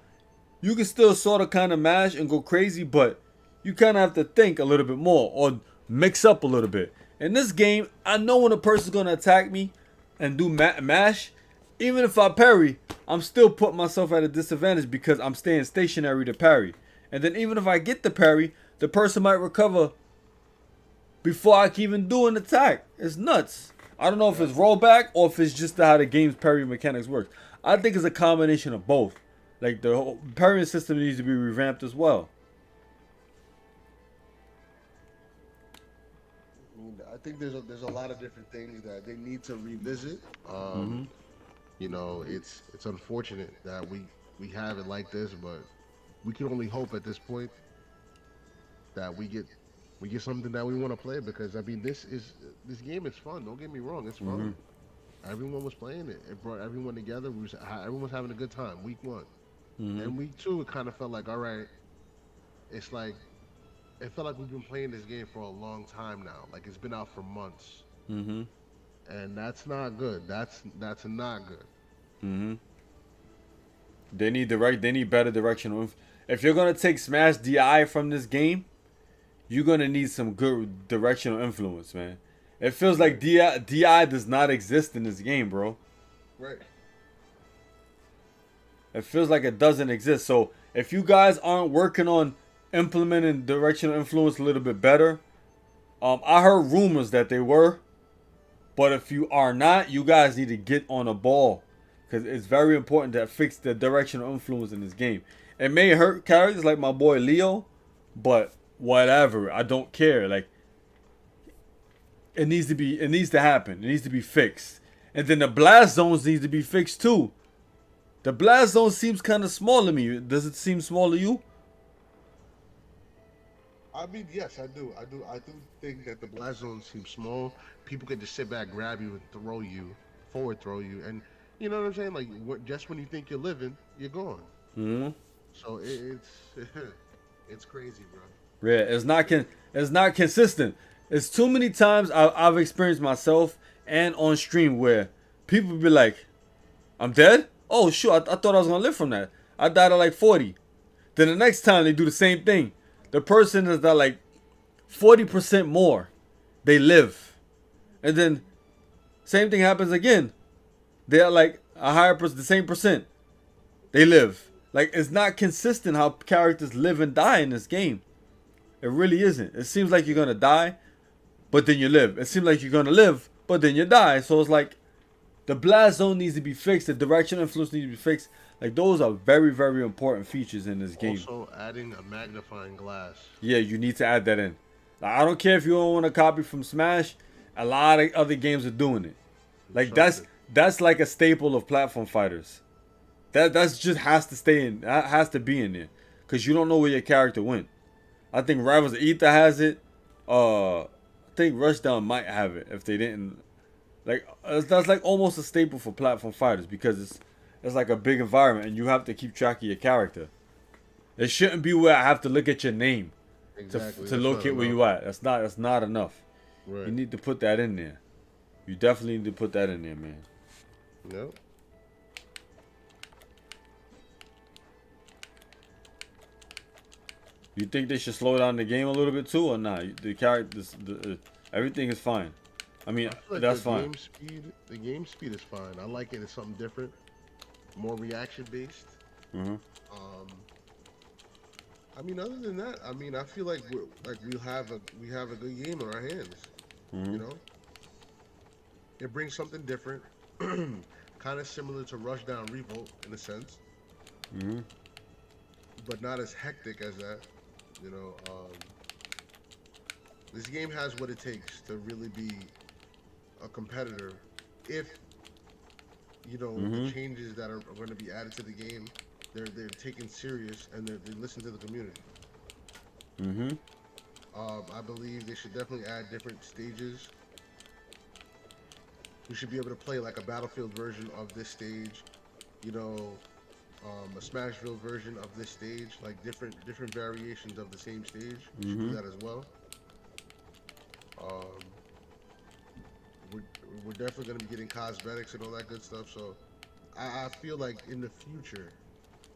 A: you can still sort of kind of mash and go crazy, but you kind of have to think a little bit more or mix up a little bit. In this game, I know when a person's going to attack me and do mash, even if I parry, I'm still putting myself at a disadvantage because I'm staying stationary to parry. And then even if I get the parry, the person might recover before I can even do an attack. It's nuts. I don't know if it's rollback or if it's just how the game's parry mechanics works. I think it's a combination of both. Like the whole parrying system needs to be revamped as well.
C: I think there's a lot of different things that they need to revisit. You know, it's unfortunate that we have it like this, but we can only hope at this point that we get something that we want to play, because I mean this game is fun. Don't get me wrong, it's fun. Everyone was playing it. It brought everyone together. Everyone was having a good time. Week 1, and week 2, it kind of felt like, all right, it's like it felt like we've been playing this game for a long time now. Like it's been out for months, and that's not good. That's not good.
A: They need better direction. If you're gonna take Smash DI from this game, you're gonna need some good directional influence, man. It feels like DI does not exist in this game, bro.
C: Right.
A: It feels like it doesn't exist. So if you guys aren't working on implementing directional influence a little bit better, I heard rumors that they were, but if you are not, you guys need to get on a ball, because it's very important to fix the directional influence in this game. It may hurt characters like my boy Leo, but whatever, I don't care. Like it needs to happen. It needs to be fixed. And then the blast zones needs to be fixed too. The blast zone seems kind of small to me. Does it seem small to you?
C: I mean, yes, I do. I do think that the blast zone seems small. People could just sit back, grab you, and forward throw you, and you know what I'm saying? Like just when you think you're living, you're gone. So it's crazy, bro.
A: Yeah, it's not consistent. It's too many times I've experienced myself and on stream where people be like, "I'm dead? Oh shoot, I thought I was gonna live from that. I died at like 40." Then the next time they do the same thing, the person is at like 40% more. They live, and then same thing happens again. They're like a higher percent, the same percent. They live. Like it's not consistent how characters live and die in this game. It really isn't. It seems like you're gonna die, but then you live. It seems like you're gonna live, but then you die. So it's like the blast zone needs to be fixed. The directional influence needs to be fixed. Like those are very, very important features in this game.
C: Also, adding a magnifying glass.
A: Yeah, you need to add that in. Like, I don't care if you don't want to copy from Smash. A lot of other games are doing it. Like that's like a staple of platform fighters. That's just has to stay in. That has to be in there, because you don't know where your character went. I think Rivals of Ether has it. I think Rushdown might have it if they didn't. Like that's like almost a staple for platform fighters, because it's like a big environment and you have to keep track of your character. It shouldn't be where I have to look at your name to locate where you at. That's not enough.
C: Right.
A: You need to put that in there. You definitely need to put that in there, man.
C: Yep.
A: You think they should slow down the game a little bit too, or not? The characters, everything is fine. I mean,
C: I feel like
A: that's
C: the
A: fine.
C: the game speed is fine. I like it. It's something different, more reaction based.
A: Hmm.
C: Um, I mean, other than that, I mean, I feel like we have a good game on our hands.
A: Hmm.
C: You know, it brings something different, kind of similar to Rushdown Revolt in a sense,
A: Hmm.
C: but not as hectic as that. You know, this game has what it takes to really be a competitor if the
A: Hmm.
C: changes that are going to be added to the game, they're taken serious and they listen to the community.
A: Hmm.
C: I believe they should definitely add different stages. We should be able to play like a Battlefield version of this stage, you know, a Smashville version of this stage, like different variations of the same stage. We should do
A: Hmm.
C: that as well. Um, we're, we're definitely going to be getting cosmetics and all that good stuff. So I feel like in the future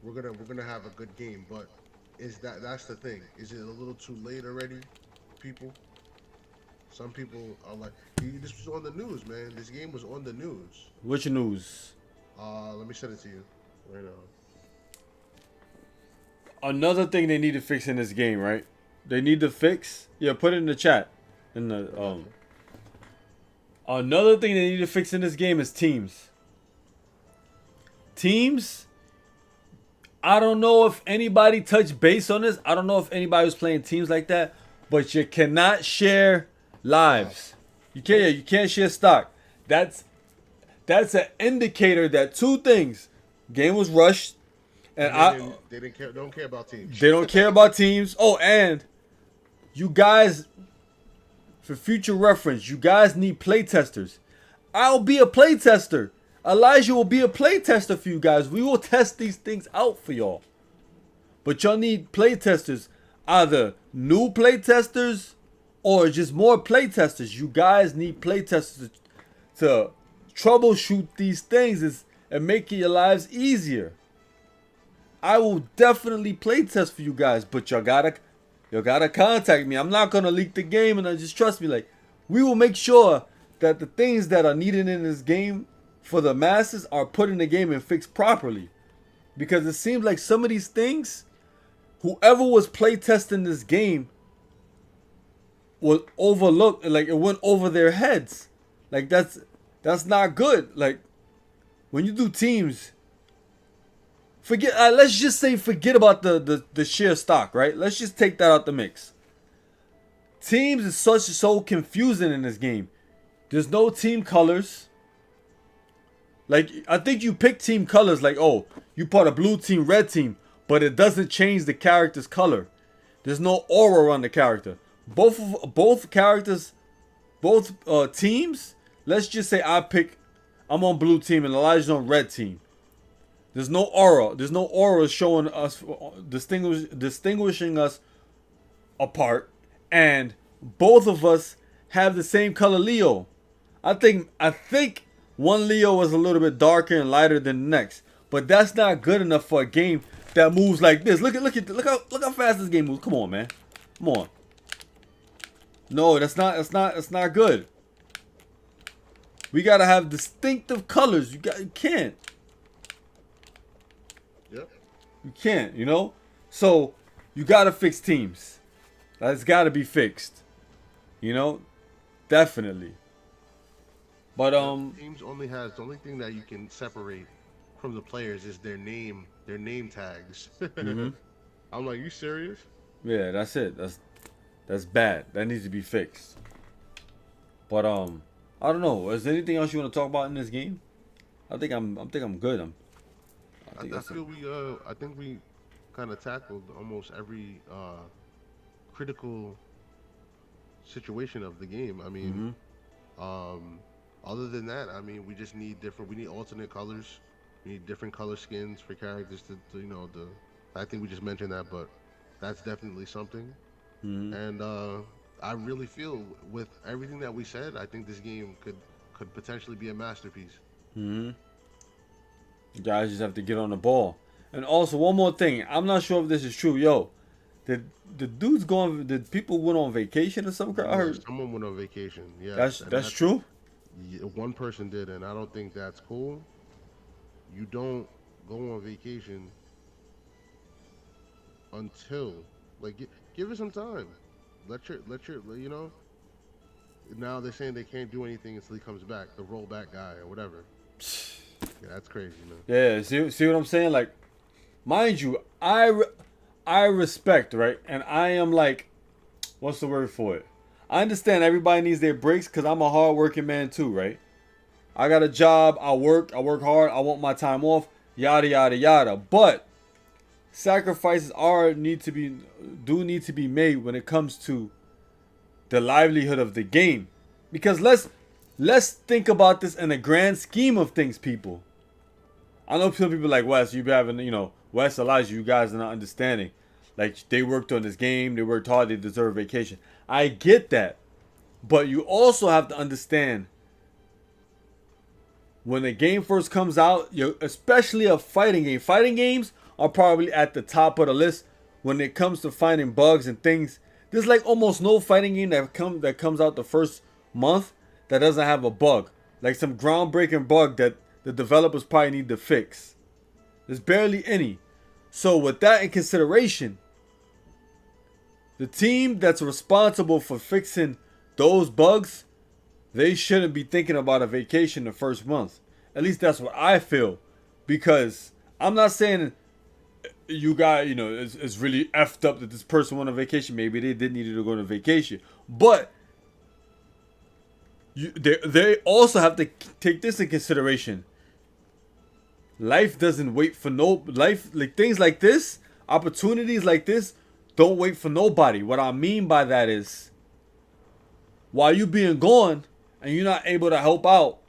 C: we're gonna have a good game, but that's the thing? Is it a little too late already, people? Some people are like, this was on the news, man. This game was on the news.
A: Which news?
C: Let me send it to you right now.
A: Another thing they need to fix in this game, right? They need to fix. Yeah, put it in the chat. In the
C: I got you.
A: Another thing they need to fix in this game is teams. Teams. I don't know if anybody touched base on this. I don't know if anybody was playing teams like that, but you cannot share lives. You can't. Yeah, you can't share stock. That's an indicator that two things: game was rushed, and
C: And
A: I
C: they didn't care. Don't care about teams.
A: they don't care about teams. Oh, and you guys, for future reference, you guys need playtesters. I'll be a playtester. Elijah will be a playtester for you guys. We will test these things out for y'all. But y'all need playtesters. Either new playtesters or just more playtesters. You guys need playtesters to troubleshoot these things and make your lives easier. I will definitely playtest for you guys, but y'all gotta contact me. I'm not gonna leak the game, and just trust me. Like, we will make sure that the things that are needed in this game for the masses are put in the game and fixed properly. Because it seems like some of these things, whoever was playtesting this game was overlooked. Like, it went over their heads. Like, that's not good. Like, when you do teams, forget. Let's just say forget about the sheer stock, right? Let's just take that out the mix. Teams is so confusing in this game. There's no team colors. Like, I think you pick team colors, like, oh, you part a blue team, red team, but it doesn't change the character's color. There's no aura on the character. Both characters, both teams. Let's just say I'm on blue team and Elijah's on red team. There's no aura. There's no aura showing us, distinguishing us apart, and both of us have the same color Leo. I think one Leo was a little bit darker and lighter than the next, but that's not good enough for a game that moves like this. Look how fast this game moves. Come on, man. Come on. No, that's not good. We gotta have distinctive colors. You can't.
C: Yep.
A: You can't, you know? So you gotta fix teams. That's gotta be fixed. You know? Definitely. But
C: Teams only has the only thing that you can separate from the players is their name tags.
A: mhm.
C: I'm like, you serious?
A: Yeah, that's it. That's bad. That needs to be fixed. But I don't know. Is there anything else you want to talk about in this game? I think I'm good.
C: I think we kind of tackled almost every critical situation of the game. I mean, other than that, I mean, we just need different. We need alternate colors. We need different color skins for characters to I think we just mentioned that, but that's definitely something. And I really feel with everything that we said, I think this game could potentially be a masterpiece.
A: You guys just have to get on the ball. And also one more thing. I'm not sure if this is true. Yo, Did the dudes going? Did people went on vacation or something? I heard
C: Someone went on vacation. Yes,
A: that's true.
C: yeah, one person did, and I don't think that's cool. You don't go on vacation until like give it some time. Let your you know. Now they're saying they can't do anything until he comes back, the rollback guy or whatever. Yeah, that's crazy, man.
A: Yeah, see what I'm saying? Like, mind you, I respect, right? And I am like, what's the word for it? I understand everybody needs their breaks because I'm a hard working man too, right? I got a job, I work hard, I want my time off, yada yada yada. But sacrifices need to be made when it comes to the livelihood of the game. Because let's think about this in the grand scheme of things, people. I know some people like Wes, you be having, Wes, Elijah, you guys are not understanding. Like, they worked on this game, they worked hard, they deserve vacation. I get that. But you also have to understand when the game first comes out, especially a fighting game. Fighting games are probably at the top of the list when it comes to finding bugs and things. There's like almost no fighting game that comes out the first month that doesn't have a bug. Like some groundbreaking bug that the developers probably need to fix. There's barely any. So with that in consideration, the team that's responsible for fixing those bugs, they shouldn't be thinking about a vacation the first month. At least that's what I feel. Because I'm not saying you got, it's really effed up that this person went on vacation. Maybe they did need to go on vacation. But they also have to take this in consideration. Life doesn't wait for like things like this, opportunities like this don't wait for nobody. What I mean by that is, while you being gone and you're not able to help out,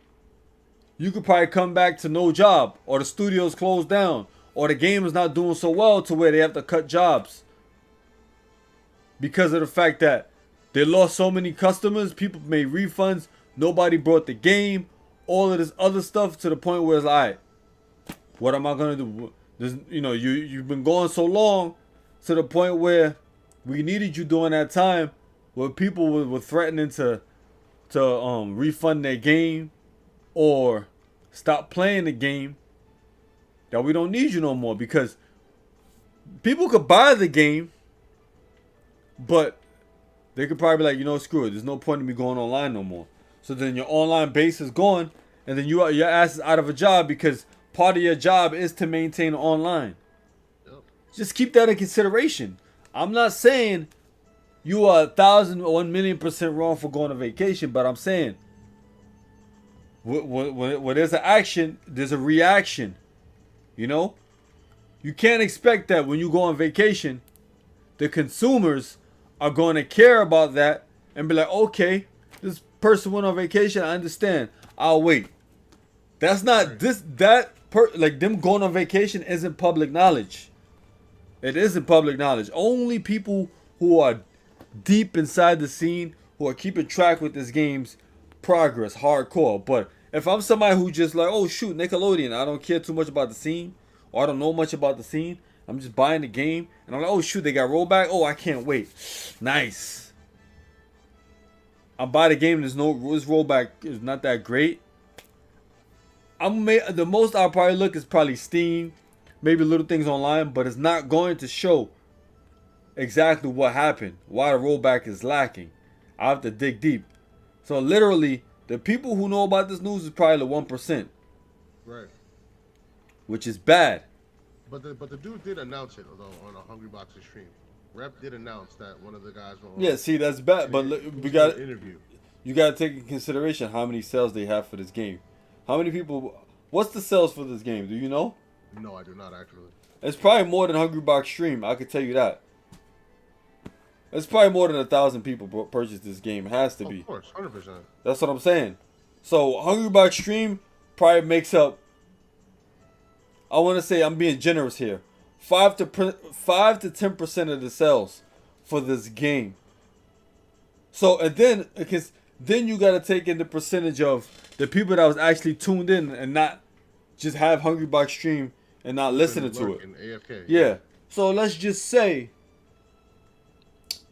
A: you could probably come back to no job, or the studio's closed down, or the game is not doing so well to where they have to cut jobs because of the fact that they lost so many customers, people made refunds, nobody brought the game, all of this other stuff, to the point where it's like, all right, what am I gonna do? You've been going so long, to the point where we needed you during that time where people were threatening to refund their game or stop playing the game, that we don't need you no more, because people could buy the game, but they could probably be like, screw it, there's no point in me going online no more. So then your online base is gone, and then your ass is out of a job, because part of your job is to maintain online. Yep. Just keep that in consideration. I'm not saying you are 1,000 or 1,000,000% wrong for going on vacation, but I'm saying when there's an action, there's a reaction. You can't expect that when you go on vacation, the consumers are going to care about that and be like, okay, this person went on vacation, I understand, I'll wait. That's not like them going on vacation isn't public knowledge. It isn't public knowledge. Only people who are deep inside the scene, who are keeping track with this game's progress, hardcore. But if I'm somebody who just like, oh shoot, Nickelodeon, I don't care too much about the scene, or I don't know much about the scene, I'm just buying the game, and I'm like, oh shoot, they got rollback, oh I can't wait, nice. I'm buying the game, this rollback is not that great. The most I'll probably look is probably Steam, maybe little things online, but it's not going to show exactly what happened, why the rollback is lacking. I have to dig deep. So literally, the people who know about this news is probably the 1%.
C: Right.
A: Which is bad.
C: But the dude did announce it though on a Hungry Boxer stream. Rep did announce that one of the guys were on.
A: Yeah, see, that's bad. But we got
C: interview.
A: You got to take in consideration how many sales they have for this game. How many people? What's the sales for this game? Do you know?
C: No, I do not actually.
A: It's probably more than Hungry Box stream. I can tell you that. It's probably more than 1,000 people purchased this game. It has to be.
C: Of course, 100%.
A: That's what I'm saying. So Hungry Box stream probably makes up, I want to say, I'm being generous here, 5 to 10% of the sales for this game. So, and then because then you got to take in the percentage of the people that was actually tuned in and not just have Hungry Box stream and not listening to it.
C: AFK.
A: Yeah. So let's just say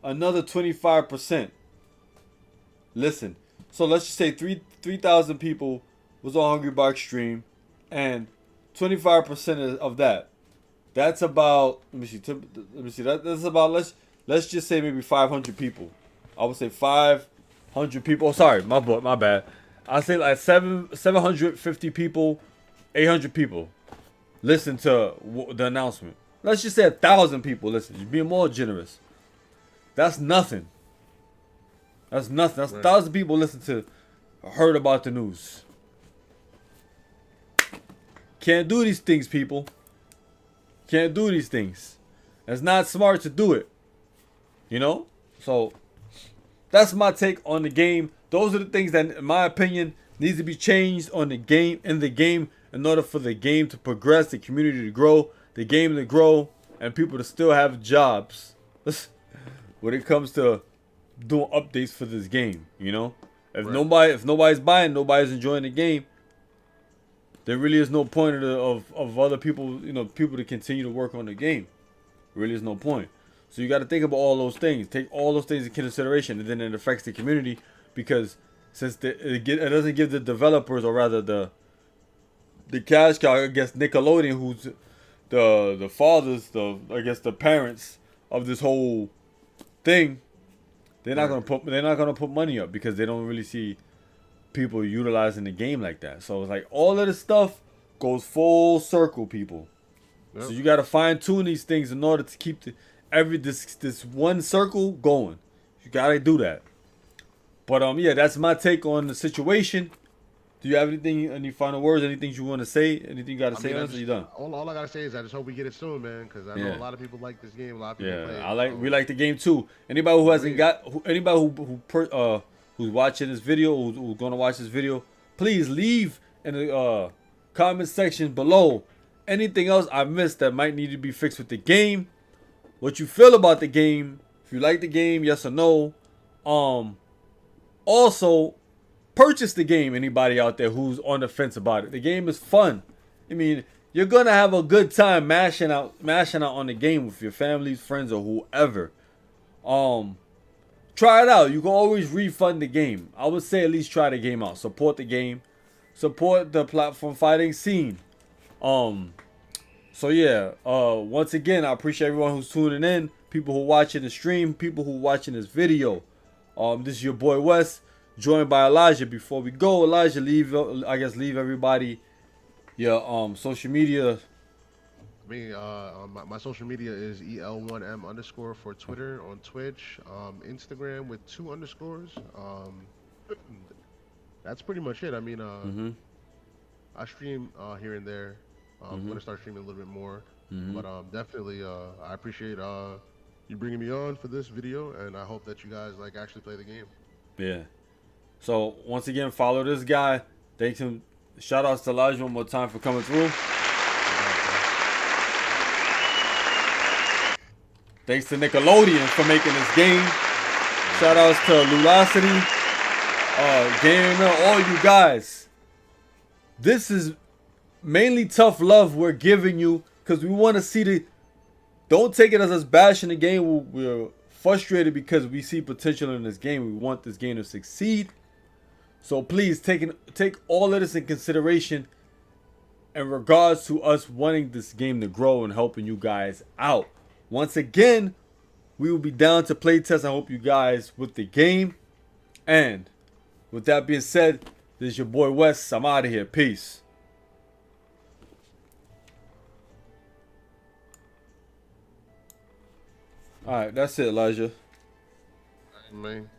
A: another 25% listen. So let's just say 3,000 people was on Hungry Box stream, and 25% of that. That's about, let me see. That's about, let's just say maybe 500 people. I would say 500 people. Oh, sorry, my bad. I say like 750 people, 800 people listen to the announcement. Let's just say 1,000 people listen. You're being more generous. That's nothing. That's nothing. That's 1,000 people listen to, heard about the news. Can't do these things, people. Can't do these things. It's not smart to do it. You know? So, that's my take on the game. Those are the things that, in my opinion, needs to be changed on the game, in order for the game to progress, the community to grow, the game to grow, and people to still have jobs. When it comes to doing updates for this game, you know? If nobody's buying, nobody's enjoying the game, there really is no point of other people, people to continue to work on the game. Really is no point. So you got to think about all those things. Take all those things into consideration, and then it affects the community, because since it doesn't give the developers, or rather the cash cow, I guess Nickelodeon, who's the fathers, the parents of this whole thing, they're not gonna put money up, because they don't really see people utilizing the game like that. So it's like all of this stuff goes full circle, people. Yep. So you got to fine tune these things in order to keep this one circle going. You got to do that. But yeah, that's my take on the situation. Do you have any final words? Anything you want to say? Anything you got to say on this? Or you done?
C: All I gotta say is I just hope we get it soon, man. Because I know a lot of people like this game. A lot of people play it.
A: We like the game too. Anybody who hasn't who's watching this video, who's gonna watch this video, please leave in the comment section below anything else I missed that might need to be fixed with the game. What you feel about the game? If you like the game, yes or no. Also, purchase the game. Anybody out there who's on the fence about it, the game is fun. I mean, you're gonna have a good time mashing out on the game with your family, friends, or whoever. Try it out. You can always refund the game. I would say at least try the game out. Support the game. Support the platform fighting scene. So yeah. Once again, I appreciate everyone who's tuning in. People who are watching the stream. People who are watching this video. This is your boy Wes, joined by Elijah. Before we go, Elijah, leave everybody your social media.
C: My social media is EL1M_ for Twitter, on Twitch, Instagram with 2 underscores. That's pretty much it. I mean, I stream here and there. I'm gonna start streaming a little bit more, but definitely I appreciate you bringing me on for this video, and I hope that you guys actually play the game.
A: Yeah. So once again, follow this guy. Thanks him. Shout outs to Elijah one more time for coming through. Thanks to Nickelodeon for making this game. Shout outs to Lulosity, Gamer, all you guys. This is mainly tough love we're giving you, because we want to see don't take it as us bashing the game. We're frustrated because we see potential in this game. We want this game to succeed. So please take all of this in consideration in regards to us wanting this game to grow and helping you guys out. Once again, we will be down to play test. I hope you guys with the game. And with that being said, this is your boy Wes. I'm out of here. Peace. Alright, that's it, Elijah.
C: Man,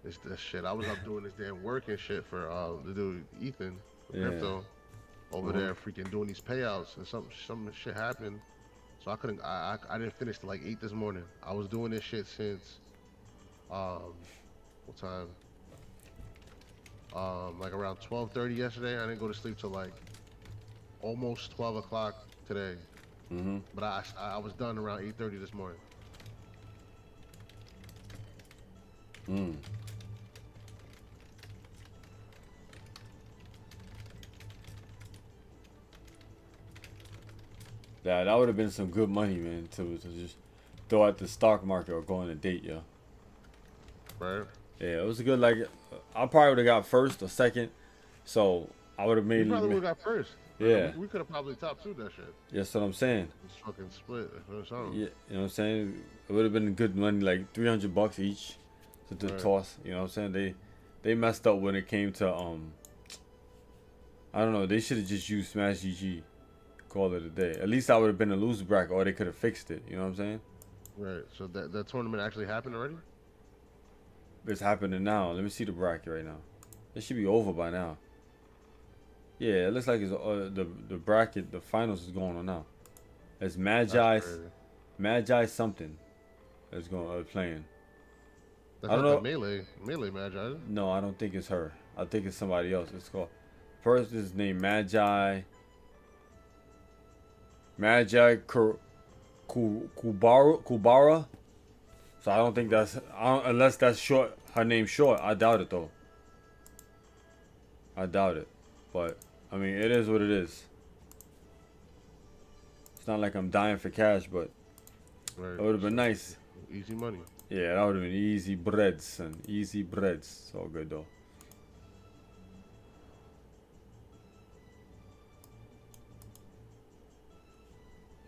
C: it's this shit. I was up doing this damn work and shit for the dude Ethan, Crypto, over there freaking doing these payouts, and some shit happened. So I couldn't. I didn't finish till 8 this morning. I was doing this shit since what time? Around 12:30 yesterday. I didn't go to sleep till almost 12 o'clock today. But I was done around 8:30 this morning.
A: Yeah, that would have been some good money, man, to just throw at the stock market or go on a date, yo.
C: Right.
A: Yeah, it was a good, like, I probably would have got first or second, so I would have
C: We
A: made.
C: probably would have got first.
A: Yeah.
C: We could have probably top 2 that shit.
A: That's what I'm saying.
C: Just fucking split or something.
A: Yeah, you know what I'm saying? It would have been good money, like $300 each to
C: Right.
A: toss. You know what I'm saying? They messed up when it came to I don't know. They should have just used Smash GG, call it a day. At least I would have been a loser bracket, or they could have fixed it. You know what I'm saying?
C: Right. So that tournament actually happened already?
A: It's happening now. Let me see the bracket right now. It should be over by now. Yeah, it looks like it's the bracket, the finals is going on now. It's Magi something that's playing.
C: That's
A: I don't
C: not
A: know.
C: the melee Magi. Is it?
A: No, I don't think it's her. I think it's somebody else. It's called. First is named Magi. Kubara. So I don't think unless that's short. Her name's short. I doubt it though. I doubt it. But I mean, it is what it is. It's not like I'm dying for cash, but
C: Right.
A: it would have been nice.
C: Easy money.
A: Yeah, that would have been easy breads, son. Easy breads. It's all good though.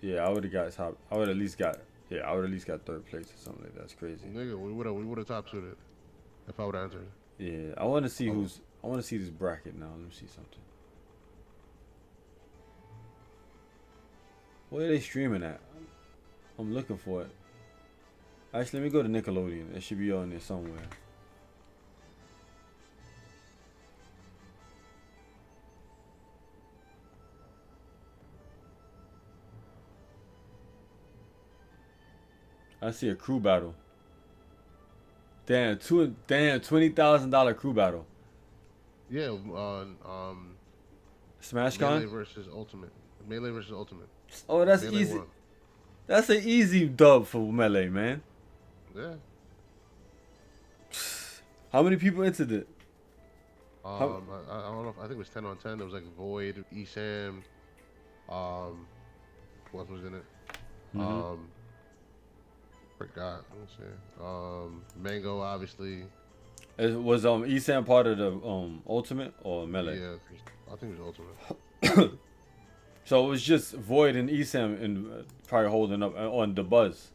A: Yeah, I would have got top. I would at least got. Yeah, I would at least got third place or something like that. That's crazy.
C: Nigga, we would have top 2'd it if I would have entered.
A: Yeah, I want to see who's. I want to see this bracket now. Let me see something. Where are they streaming at? I'm looking for it. Actually, let me go to Nickelodeon. It should be on there somewhere. I see a crew battle. Damn, $20,000 crew battle.
C: Yeah,
A: Smash
C: Melee
A: Con?
C: versus Ultimate. Melee versus Ultimate.
A: Oh, that's
C: Melee
A: easy.
C: won.
A: That's an easy dub for Melee, man.
C: Yeah.
A: How many people entered it?
C: I don't know. I think it was 10 on 10. There was like Void, Esam. Who else was in it? Forgot. Let me see. Mango, obviously.
A: Was Esam part of the Ultimate or Melee?
C: Yeah, I think it was Ultimate.
A: So it was just Void and Esam and probably holding up on the Buzz.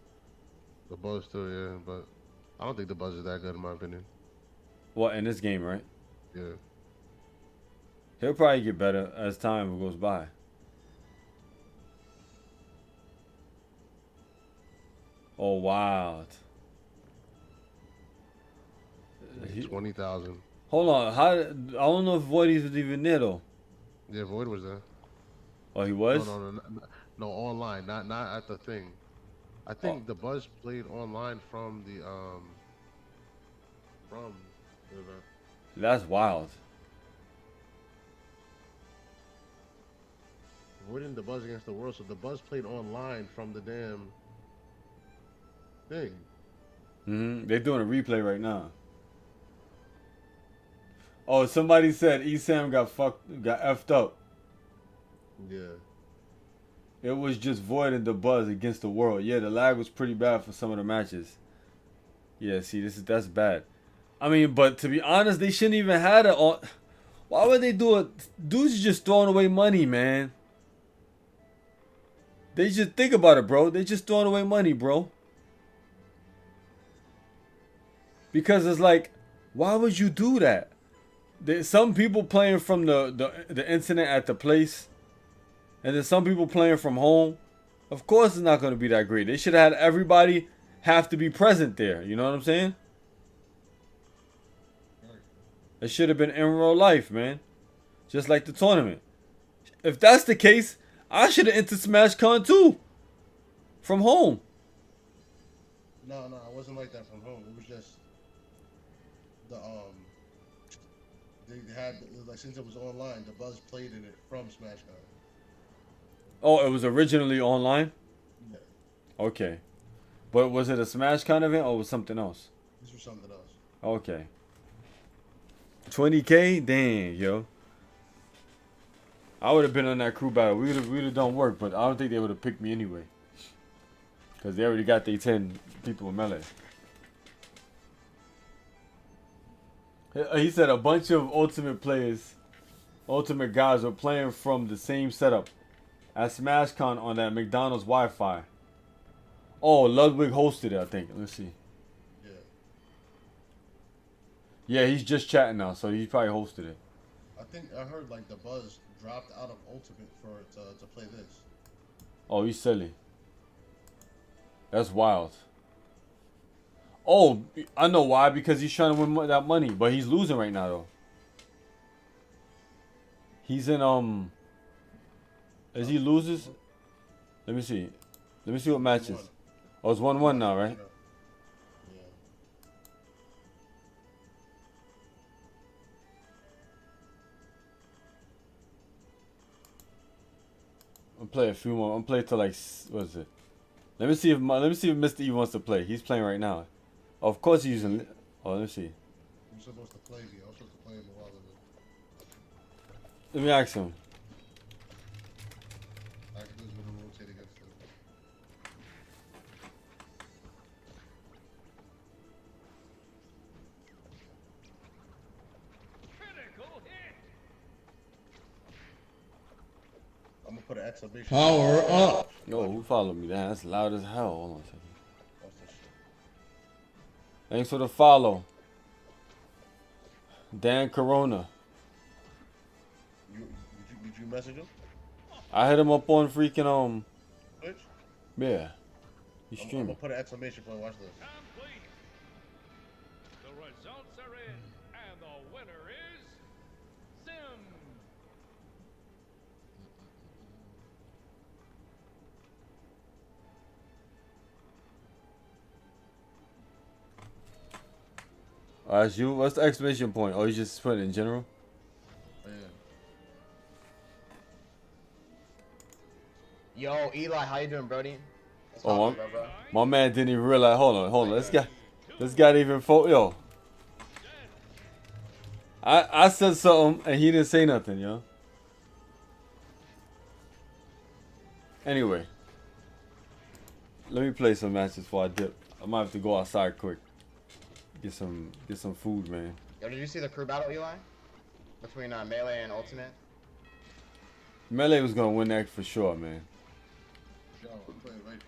C: The Buzz too, yeah, but I don't think the Buzz is that good in my opinion.
A: What, in this game, right?
C: Yeah.
A: He'll probably get better as time goes by. Oh wow.
C: 20,000.
A: Hold on, I don't know if Voidy was even there though.
C: Yeah, Void was there.
A: Oh, he was?
C: No, online, not at the thing. I think the Buzz played online from the event.
A: That's wild.
C: Void and the Buzz against the world, so the Buzz played online from the damn thing.
A: They're doing a replay right now. Oh, somebody said Esam got effed up.
C: Yeah.
A: It was just Void and the Buzz against the world. Yeah, the lag was pretty bad for some of the matches. Yeah, see, that's bad. I mean, but to be honest, they shouldn't even have it on. Why would they do it? Dudes just throwing away money, man. They just think about it, bro. They just throwing away money, bro. Because it's like, why would you do that? There's some people playing from the incident at the place, and then some people playing from home. Of course, it's not going to be that great. They should have had everybody have to be present there. You know what I'm saying? It should have been in real life, man. Just like the tournament. If that's the case, I should have entered Smash Con too. From home.
C: No, it wasn't like that from home. It was just the they had like since it was online, the Buzz played in it from Smash Con.
A: Oh, it was originally online?
C: Yeah.
A: Okay. But was it a Smash Con event or was something else?
C: This was something else.
A: Okay. 20K? Dang, yo. I would have been on that crew battle. We would have done work, but I don't think they would have picked me anyway. Because they already got their 10 people in melee. He said a bunch of Ultimate players, Ultimate guys were playing from the same setup at SmashCon on that McDonald's Wi-Fi. Oh, Ludwig hosted it, I think. Let's see.
C: Yeah.
A: Yeah, he's just chatting now, so he probably hosted it.
C: I think I heard like the buzz dropped out of Ultimate for to play this.
A: Oh, he's silly. That's wild. Oh, I know why. Because he's trying to win that money, but he's losing right now though. He's in As he loses, let me see. Let me see what matches. Oh, it's 1-1 now, right?
C: Yeah.
A: I'll play a few more. I'll play till like what is it? Let me see if Mr. E wants to play. He's playing right now. Of course he's using. Oh, let me see.
C: I'm supposed to play me. I was supposed to play him a while ago.
A: Let me ask him.
C: Actors gonna rotate against him.
B: Critical hit.
C: I'm gonna put an exclamation.
D: Power up.
A: Yo, who followed me? Damn, that's loud as hell. Hold on a second.
C: What's this shit?
A: Thanks for the follow. Dan Corona.
C: Did you message him?
A: I hit him up on freaking
C: Twitch?
A: yeah. He's
C: I'm
A: streaming.
C: gonna put an exclamation point. Watch this.
B: Complete. The results are in, and the winner is Sim.
A: Alright, you. What's the exclamation point? Oh, you just put it in general.
C: Yeah.
D: Yo, Eli, how you doing, Brody? What's
A: Oh,
D: poppin', bro?
A: my man didn't even realize. Hold on. This guy didn't even yo. I said something and he didn't say nothing, yo. Anyway, let me play some matches before I dip. I might have to go outside quick. Get some food, man.
D: Yo, did you see the crew battle, Eli? Between Melee and Ultimate?
A: Melee was gonna win that for sure, man.
C: Yo, I'm playing right.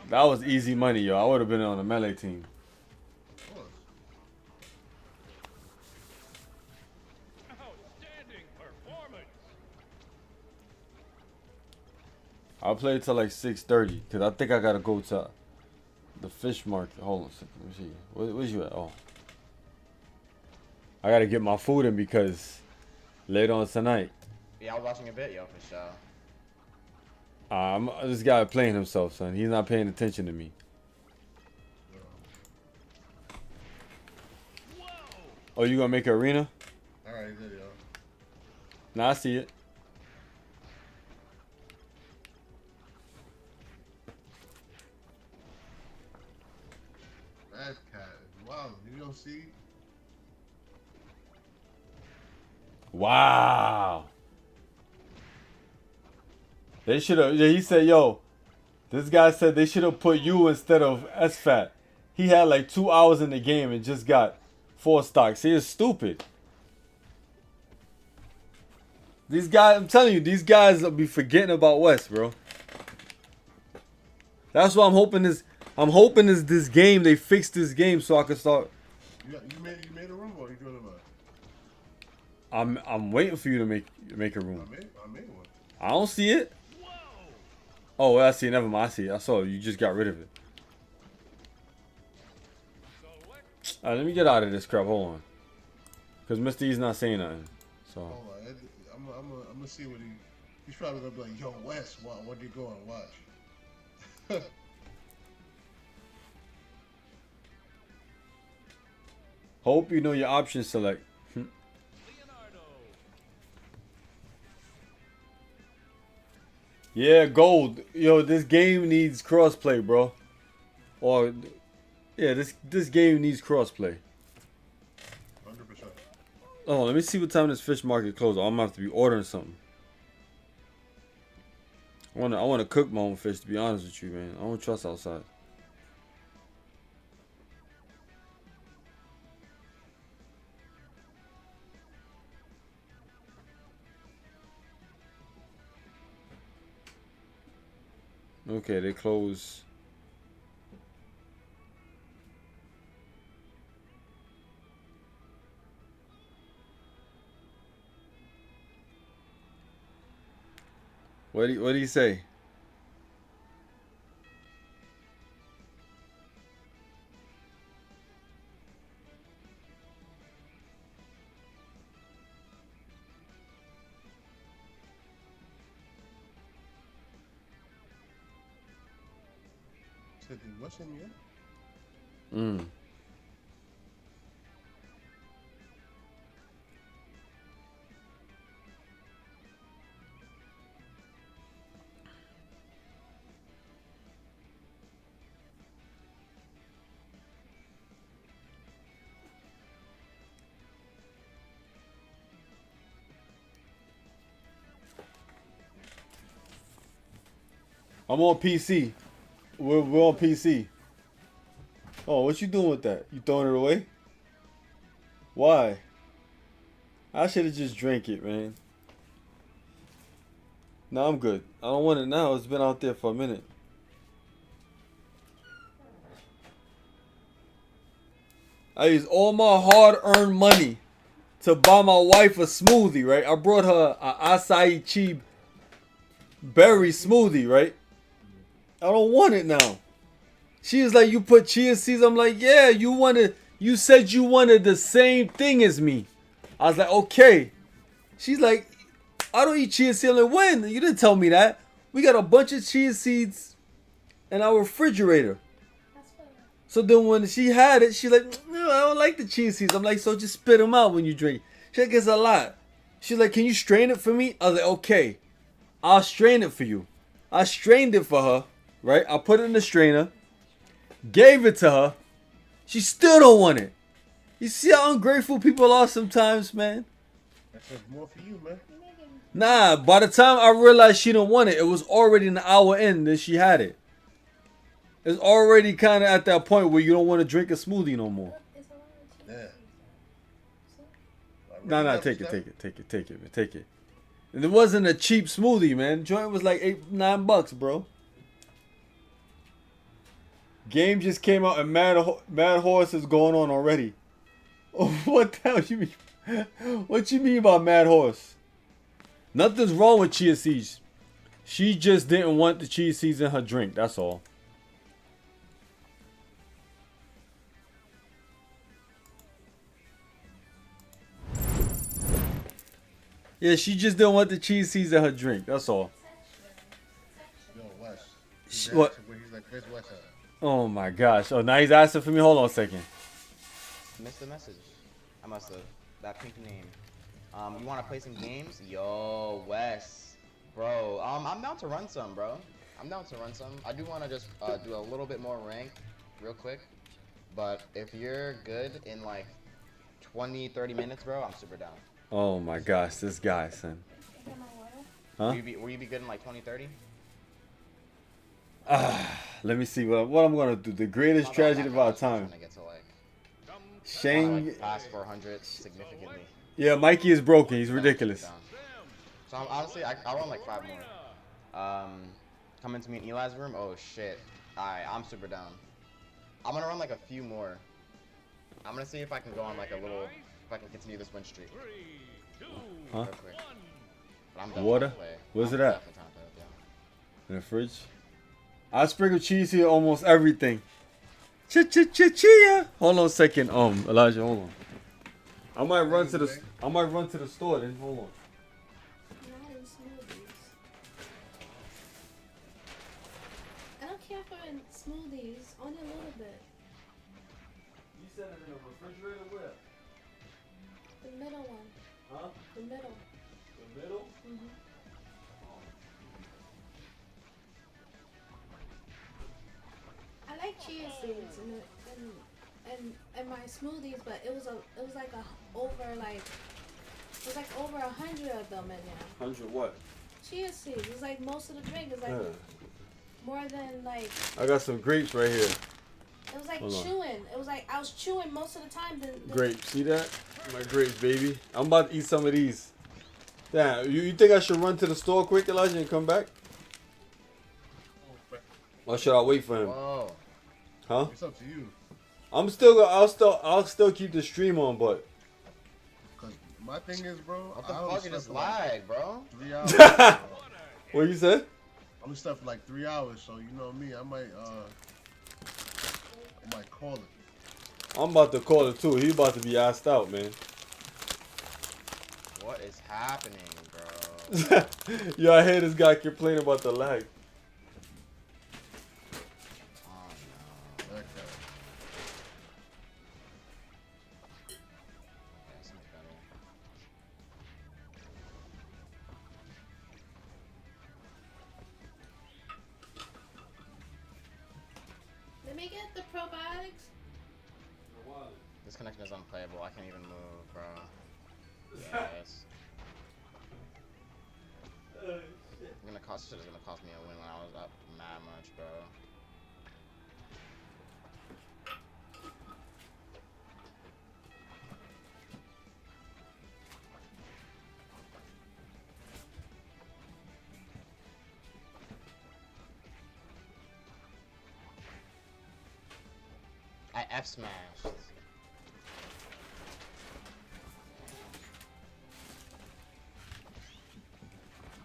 A: That was easy money, yo. I would have been on the Melee team.
C: Of course.
B: Outstanding performance.
A: I'll play till like 6:30 because I think I gotta go to the fish market. Hold on a second. Let me see. Where's you at? Oh, I gotta get my food in because later on tonight,
D: Yeah, I was watching a bit, yo, for sure.
A: this guy playing himself, son. He's not paying attention to me.
B: Whoa.
A: Oh, you gonna make an arena?
C: Alright, there, yo.
A: Nah, I see it.
C: That cat. Wow, you don't see?
A: Wow. They should have. Yeah, he said, "Yo, this guy said they should have put you instead of SFAT. He had like 2 hours in the game and just got 4 stocks. He is stupid. These guys, I'm telling you, these guys will be forgetting about West, bro. That's why I'm hoping this this game they fix this game so I can start.
C: You made a room or you doing it?
A: I'm waiting for you to make a
C: I
A: room.
C: made one.
A: I don't see it.
B: Whoa.
A: Oh, well, I see it. Never mind. I see it. I saw it. You just got rid of it.
B: Select
A: All right, let me get out of this crap. Hold on. Because Mr. E's not saying nothing. So,
C: Hold on. I'm gonna see what he's probably gonna be like, yo, Wes, what you going to watch?
A: hope you know your options select.
B: Leonardo.
A: Yeah, gold. Yo, this game needs crossplay, bro. Or, yeah, this game needs crossplay.
C: 100%.
A: Oh, let me see what time this fish market closes. I'm gonna have to be ordering something. I wanna cook my own fish, to be honest with you, man. I don't trust outside. Okay, they close. What do you say?
C: Said the what's in here?
A: Mm. I'm on PC. We're on PC. Oh, what you doing with that? You throwing it away? Why? I should have just drank it, man. No, I'm good. I don't want it now. It's been out there for a minute. I used all my hard-earned money to buy my wife a smoothie, right? I brought her a acai chi berry smoothie, right? I don't want it now. She was like, you put chia seeds. I'm like, yeah, you said you wanted the same thing as me. I was like, okay. She's like, I don't eat chia seeds. I'm like, when? You didn't tell me that. We got a bunch of chia seeds in our refrigerator. So then when she had it, she's like, no, I don't like the chia seeds. I'm like, so just spit them out when you drink. She's like, it's a lot. She's like, can you strain it for me? I was like, okay, I'll strain it for you. I strained it for her, right? I put it in the strainer, gave it to her. She still don't want it. You see how ungrateful people are sometimes, man?
C: That says more for you, man.
A: Nah, by the time I realized she didn't want it, it was already an hour in that she had it. It's already kind of at that point where you don't want to drink a smoothie no more.
C: Yeah.
A: Nah, take it, man, take it. And it wasn't a cheap smoothie, man. The joint was like $8-9, bro. Game just came out and Mad Horse is going on already. What the hell you mean? What you mean by Mad Horse? Nothing's wrong with chia seeds. She just didn't want the chia seeds in her drink. That's all. Yeah, she just didn't want the chia seeds in her drink. That's all.
C: Yo, Wes.
A: What?
C: He's like, where's Wes at?
A: Oh my gosh. Oh, now he's asking for me. Hold on a second.
D: Missed the message. I must have. That pink name. You want to play some games? Yo, Wes. Bro, I'm down to run some, bro. I'm down to run some. I do want to just do a little bit more rank real quick. But if you're good in like 20-30 minutes, bro, I'm super down.
A: Oh my gosh, this guy, son. Huh?
D: Will you be good in like 20-30?
A: Let me see what I'm gonna do. The greatest tragedy of our time. Shane.
D: Like past 400 significantly.
A: Yeah, Mikey is broken. He's ridiculous.
D: So honestly, I'll run like 5 more. Coming to me in Eli's room. Oh shit. Alright, I'm super down. I'm gonna run like a few more. I'm gonna see if I can go on like a little. If I can continue this win streak.
A: Huh?
D: Real quick. But I'm done
A: Water?
D: trying to play.
A: Where's
D: I'm
A: it at?
D: definitely trying to play with y'all.
A: In the fridge. I sprinkle cheese here almost everything. Chia. Hold on a second. Elijah, hold on. I might run to the store then. Hold on.
E: I don't care for smoothies, only a little bit.
A: You said it in the refrigerator where?
E: The middle one.
A: Huh?
E: The middle.
A: The middle?
E: Mm-hmm. I like chia seeds in my smoothies, but it was over 100 of them in there.
A: 100 what?
E: chia seeds. It's like most of the drink is like
A: Yeah.
E: more than like.
A: I got some grapes right here.
E: It was like
A: Hold on.
E: chewing. It was like I was chewing most of the time.
A: Grapes, see that? My grapes, baby. I'm about to eat some of these. Damn, you think I should run to the store quick, Elijah, and come back? Or should I wait for him?
D: Whoa.
A: Huh?
C: It's up to you.
A: I'll still keep the stream on, but
C: Cause my thing is, bro.
D: What the
C: I only
D: fuck? You
C: slept
D: just
C: for like
D: lied, bro.
C: 3 hours. Bro.
A: what you said?
C: I only slept for like 3 hours, so you know me. I might call it.
A: I'm about to call it too. He about to be asked out, man.
D: What is happening, bro?
A: Yo, I hear this guy complaining about the lag.
D: Oh no.
C: Okay.
D: That's much better.
E: Let me get the probiotics.
D: This connection is unplayable. I can't even move, bro. Yes. Shit is gonna cost me a win when I was up mad much, bro. I F smashed.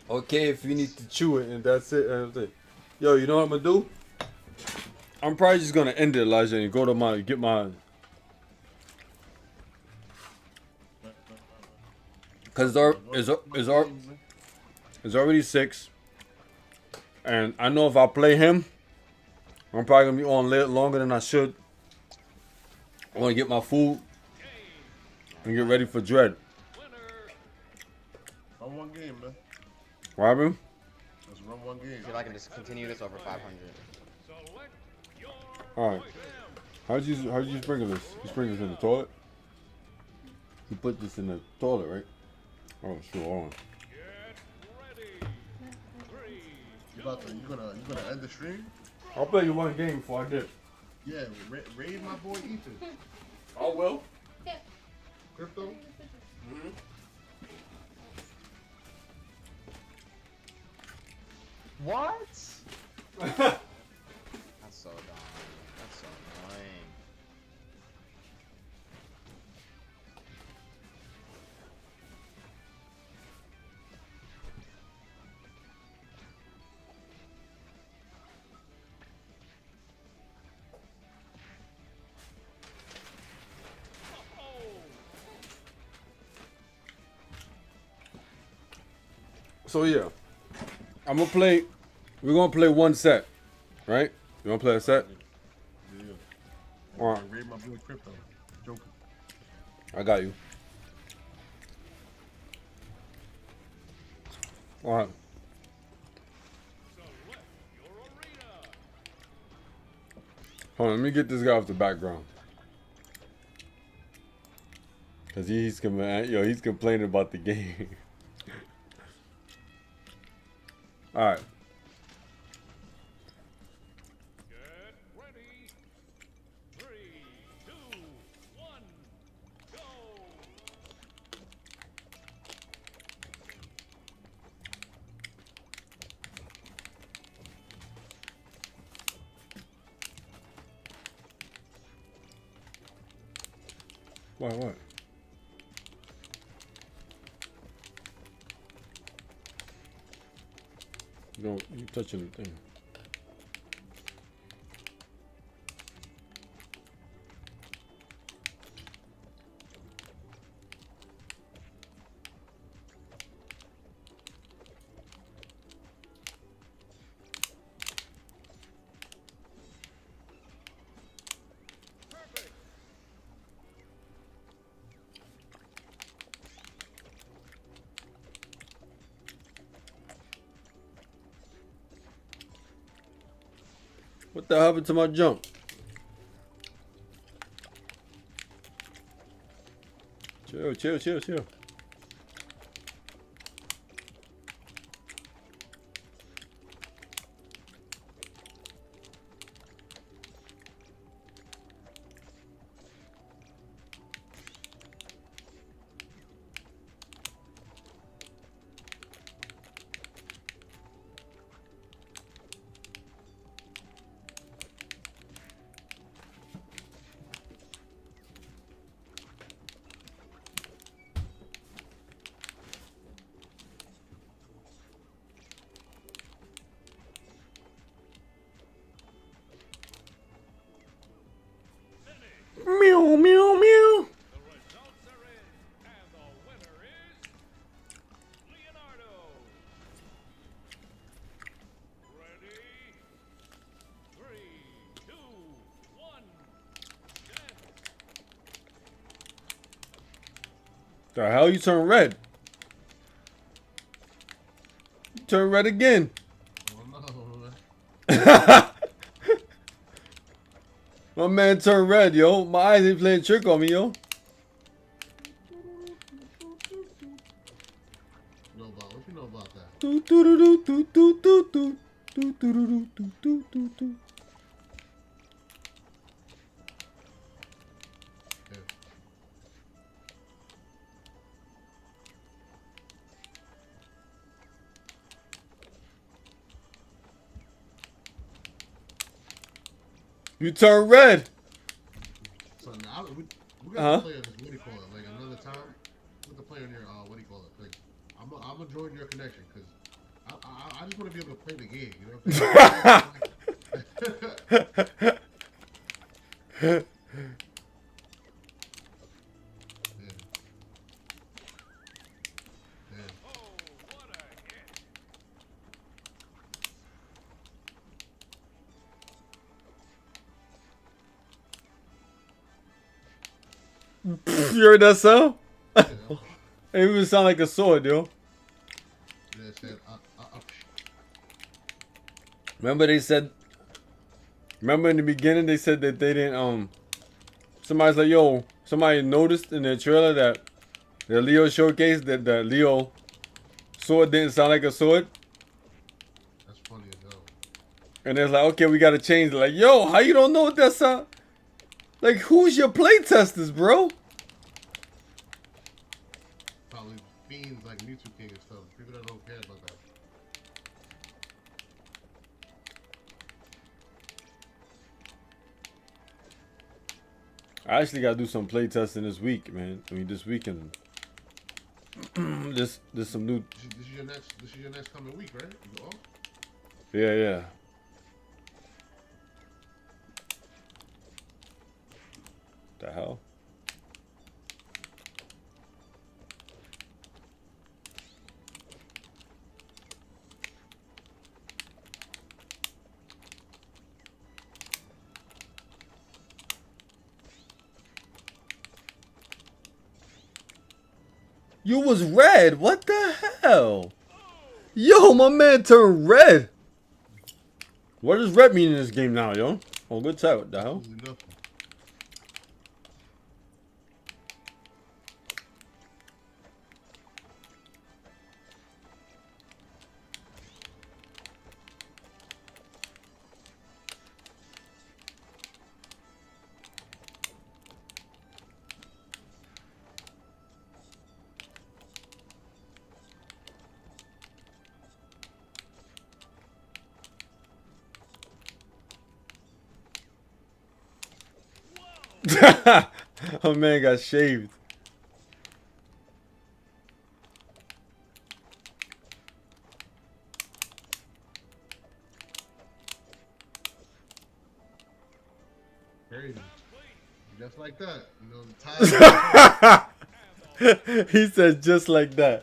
A: Okay, if you need to chew it, and that's it. Yo, you know what I'm gonna do? I'm probably just gonna end it, Elijah, and go to get my. Cause it's already 6, and I know if I play him, I'm probably gonna be on longer than I should. I want to get my food and get ready for Dread.
C: Run one game, man.
A: Robin?
C: Let's run one game.
D: I feel like I can just continue this over 500.
A: All right. How'd you sprinkle this? You sprinkle this in the toilet? You put this in the toilet, right? Oh, sure. Hold on.
C: You gonna end the stream?
A: I'll play you one game before I dip.
C: Yeah, raid my boy Ethan.
A: I will.
C: Crypto?
D: What? That's so dumb. That's so annoying.
A: So yeah, we're gonna play one set, right? You wanna play a set?
C: Yeah.
A: All right.
C: Raid my boy Crypto. Joker.
A: I got you. All right. Hold on, let me get this guy off the background. Cause he's complaining about the game. All right.
B: Get ready. 3, 2, 1, go.
A: What? No, you touching the thing. What the hell happened to my jump? Chill. The hell you turn red? You turn red again.
C: Oh no.
A: My man turned red, yo. My eyes ain't playing trick on me, yo.
C: What you know about that?
A: Do do do do do do do do do do do do do do. You turn red.
C: So now we got to play on this. What do you call it? Like another time. With the play on your what do you call it? Like I'm gonna join your connection because I just want to be able to play the game. You know what I'm saying?
A: You heard that sound? It even sound like a sword, yo.
C: Yeah, it said,
A: Remember they said. Remember in the beginning they said that they didn't Somebody's like, yo, somebody noticed in the trailer that the Leo showcase that the Leo sword didn't sound like a sword.
C: That's funny as hell.
A: And it's like, okay, we gotta change it. Like, yo, how you don't know what that sound? Like, who's your playtesters, bro?
C: Probably fiends like Mewtwo King and stuff. People that don't care about that.
A: I actually gotta do some playtesting this week, man. I mean, this weekend. This some new.
C: This is your next coming week, right? You go off?
A: Yeah, yeah. The hell? You was red. What the hell? Yo, my man turned red. What does red mean in this game now, yo? Oh, good tell. What the hell?
C: Absolutely nothing.
A: Oh man got shaved.
C: Crazy. Just like that. You know, the
A: He said just like that.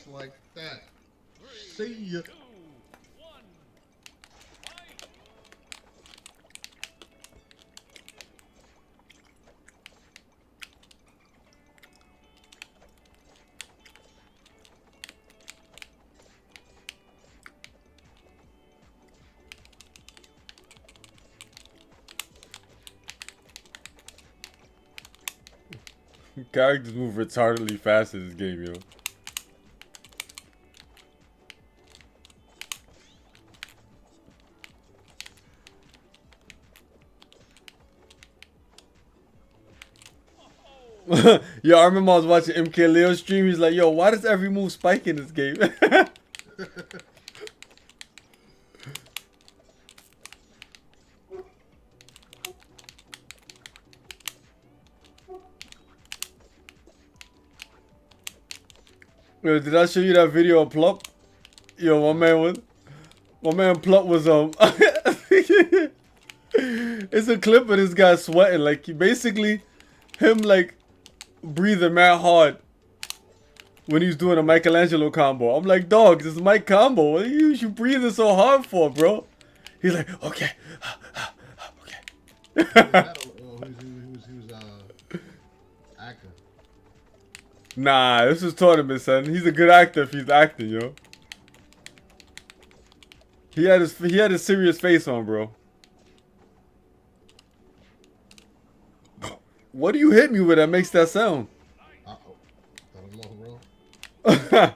C: just like that. See ya.
A: Characters move retardedly fast in this game, yo. Yo, I remember I was watching MK Leo stream. He's like, yo, why does every move spike in this game? Yo, did I show you that video of Plump? Yo, my man Plump was it's a clip of this guy sweating, like he basically him like breathing mad hard when he's doing a Michelangelo combo. I'm like, dog, this is my combo. What are you breathing so hard for, bro? He's like, okay, okay.
C: He was acting.
A: Nah, this is tournament, son. He's a good actor if he's acting, yo. He had his serious face on, bro. What do you hit me with that makes that sound?
C: I don't know, bro.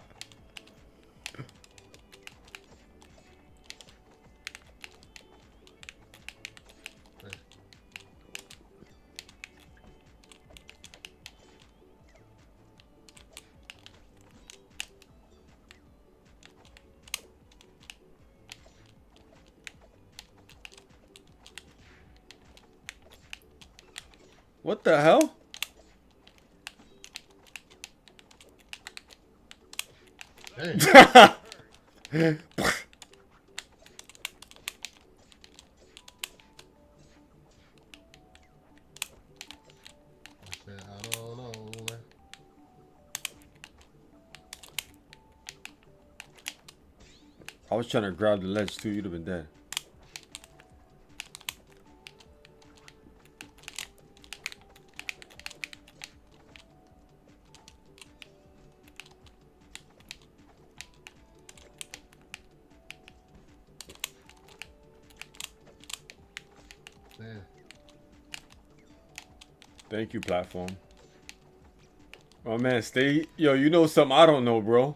A: What the hell?
C: Hey. I don't know, man.
A: I was trying to grab the ledge too. You'd have been dead.
C: Man.
A: Thank you, platform. Oh man, stay. Yo, you know something I don't know, bro.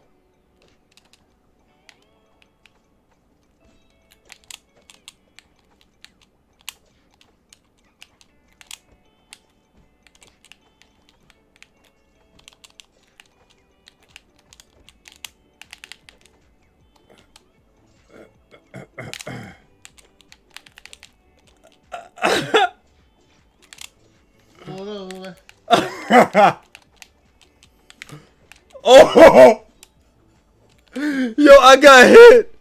A: Oh! Yo, I got hit!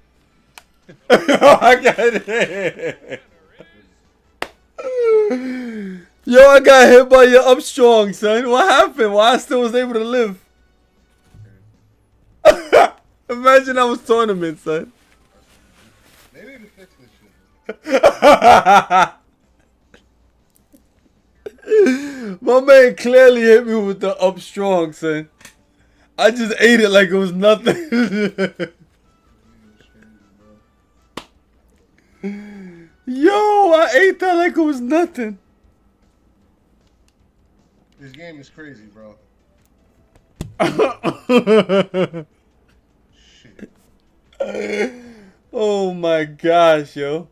A: Yo, I got hit! Yo, I got hit by your up strong, son. What happened? Why I still was able to live? Imagine I was tournament, son.
C: They need to fix this shit.
A: My man clearly hit me with the up strong, son. I just ate it like it was nothing. Yo, I ate that like it was nothing.
C: This game is crazy, bro. Shit.
A: Oh my gosh, yo.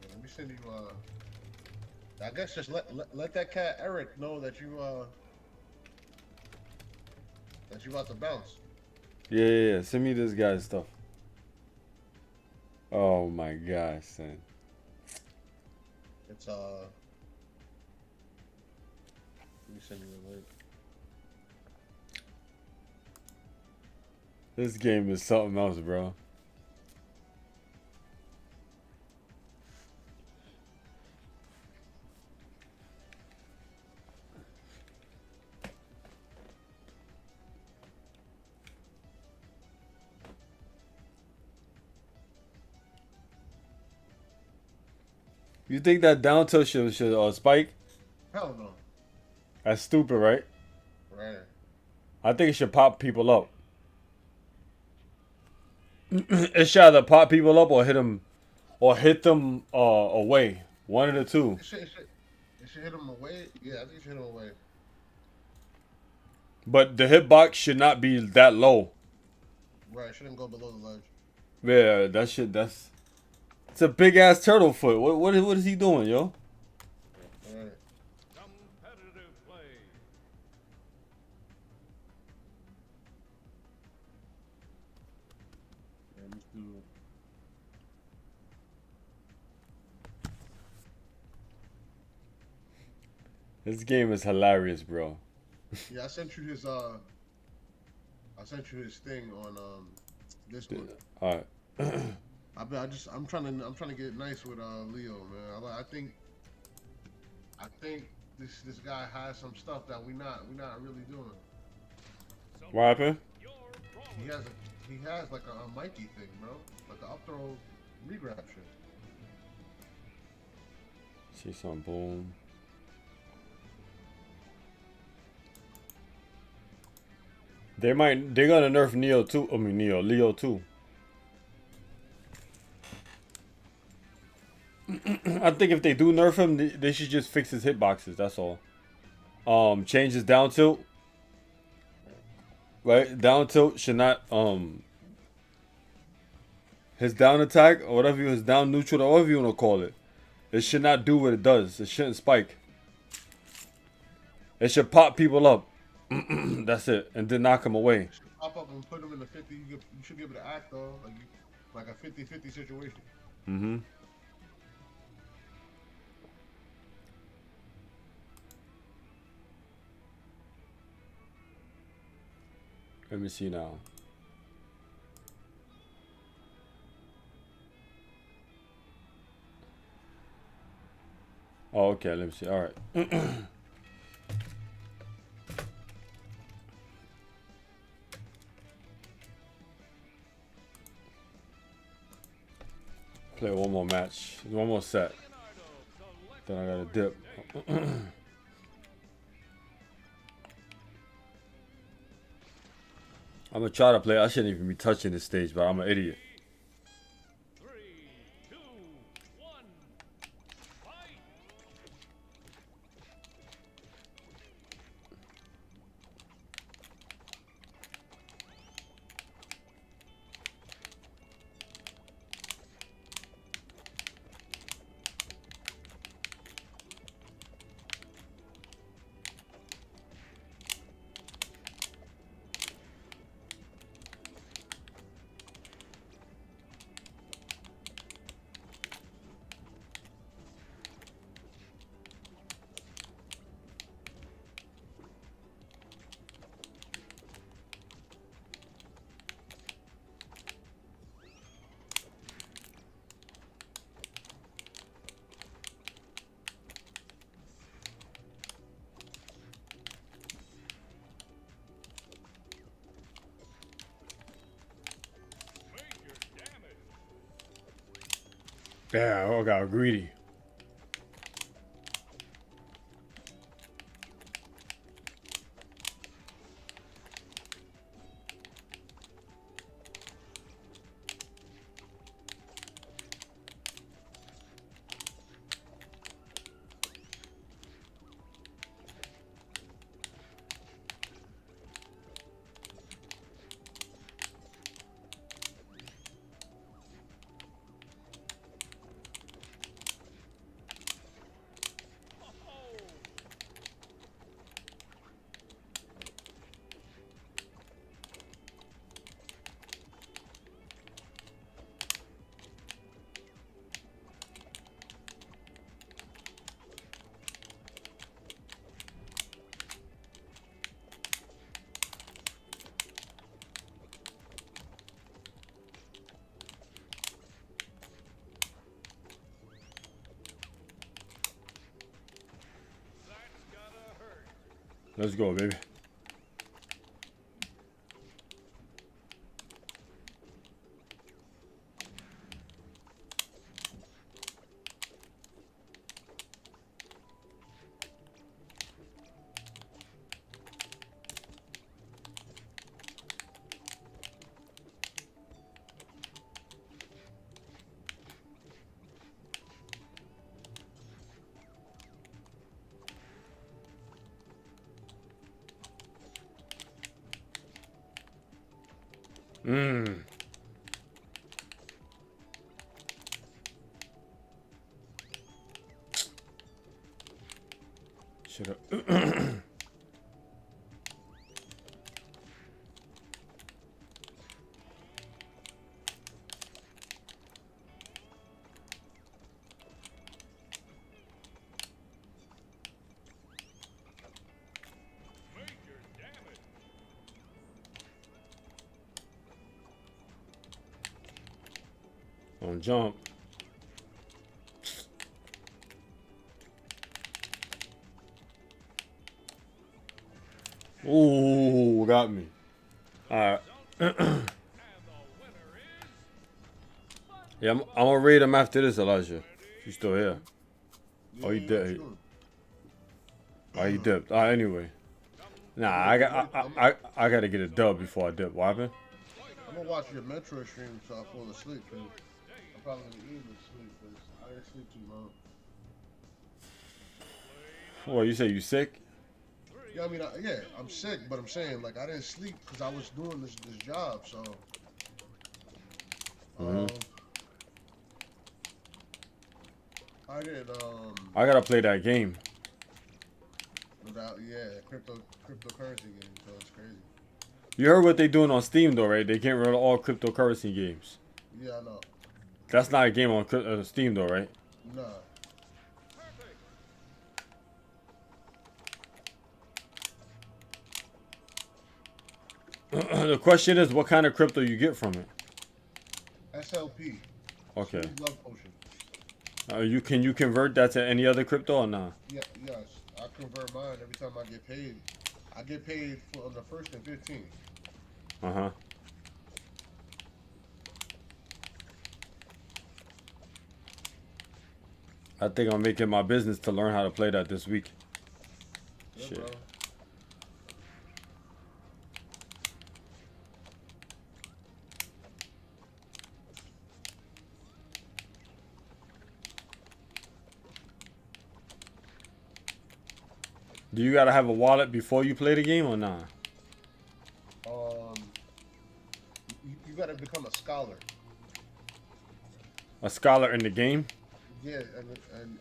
C: Let me send you. I guess just let that cat Eric know that you about to bounce.
A: Yeah. Send me this guy's stuff. Oh my gosh, son.
C: It's let me send you the link.
A: This game is something else, bro. You think that down tilt should spike?
C: Hell no.
A: That's stupid, right?
C: Right.
A: I think it should pop people up. It should either pop people up or hit them away. One of the two.
C: It should hit him away. Yeah, I think it should hit him away.
A: But the hitbox should not be that low.
C: Right, it shouldn't go below the ledge.
A: Yeah, it's a big ass turtle foot. What is he doing, yo?
C: Right.
B: Competitive play.
C: Yeah, let's do it.
A: This game is hilarious, bro.
C: Yeah, I sent you his thing on Discord.
A: All right.
C: I'm trying to get nice with Leo, man. I think this guy has some stuff that we not really doing.
A: What happened?
C: He has like a Mikey thing, bro. Like an up throw regrab shit.
A: See some boom. They're gonna nerf Leo too. I think if they do nerf him, they should just fix his hitboxes. That's all. Change his down tilt. Right, down tilt should not his down attack or whatever his down neutral or whatever you wanna call it. It should not do what it does. It shouldn't spike. It should pop people up. That's it, and then knock them away.
C: Pop up and put them in the 50. You should be able to act though, like a 50-50 situation.
A: Mm-hmm. Let me see now. Oh, okay. Let me see. All right. Play one more match. One more set. Then I gotta dip. I'm gonna try to play. I shouldn't even be touching this stage, but I'm an idiot.
B: 3, 2, 1, fight!
A: Damn, I got greedy. Let's go, baby. Shut up.
B: Major damage!
A: Don't jump. Ooh, got me. All right.
B: And the winner is...
A: Yeah, I'm gonna raid him after this, Elijah. If you still here. Oh, he
C: Yeah,
A: did.
C: sure.
A: Oh, he dipped. Anyway. Nah, I gotta get a dub before I dip. What happened?
C: I'm gonna watch your Metro stream so I fall asleep. Cause I'm probably gonna easily sleep because I didn't sleep too long.
A: What, you say you sick?
C: Yeah, I mean, yeah, I'm sick, but I'm saying like I didn't sleep because I was doing this job. So,
A: Mhm.
C: I did
A: I gotta play that game.
C: without cryptocurrency game. So it's crazy.
A: You heard what they doing on Steam though, right? They getting rid of all cryptocurrency games.
C: Yeah, I know.
A: That's not a game on Steam though, right?
C: Nah.
A: The question is, what kind of crypto you get from it?
C: SLP.
A: Okay.
C: Sweet Love Potion.
A: Can you convert that to any other crypto or not?
C: Yeah, yes. I convert mine every time I get paid. I get paid on the 1st and 15th.
A: Uh huh. I think I'm making my business to learn how to play that this week.
C: Yeah,
A: Shit.
C: bro.
A: Do you gotta have a wallet before you play the game or not?
C: You gotta become a scholar.
A: A scholar in the game?
C: Yeah, and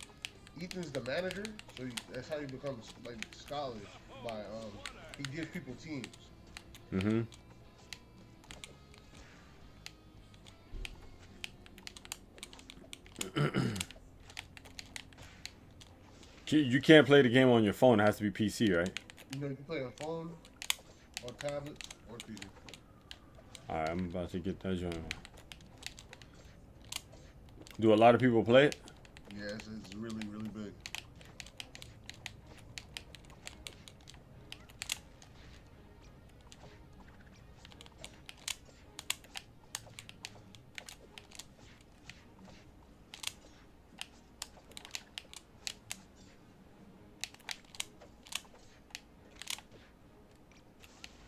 C: Ethan's the manager, so that's how you become like scholars. By he gives people teams.
A: Mm-hmm. You can't play the game on your phone. It has to be PC, right?
C: You know, you can play on phone, or tablet, or PC.
A: Alright, I'm about to get that joint. Do a lot of people play it?
C: Yeah, it's really, really big.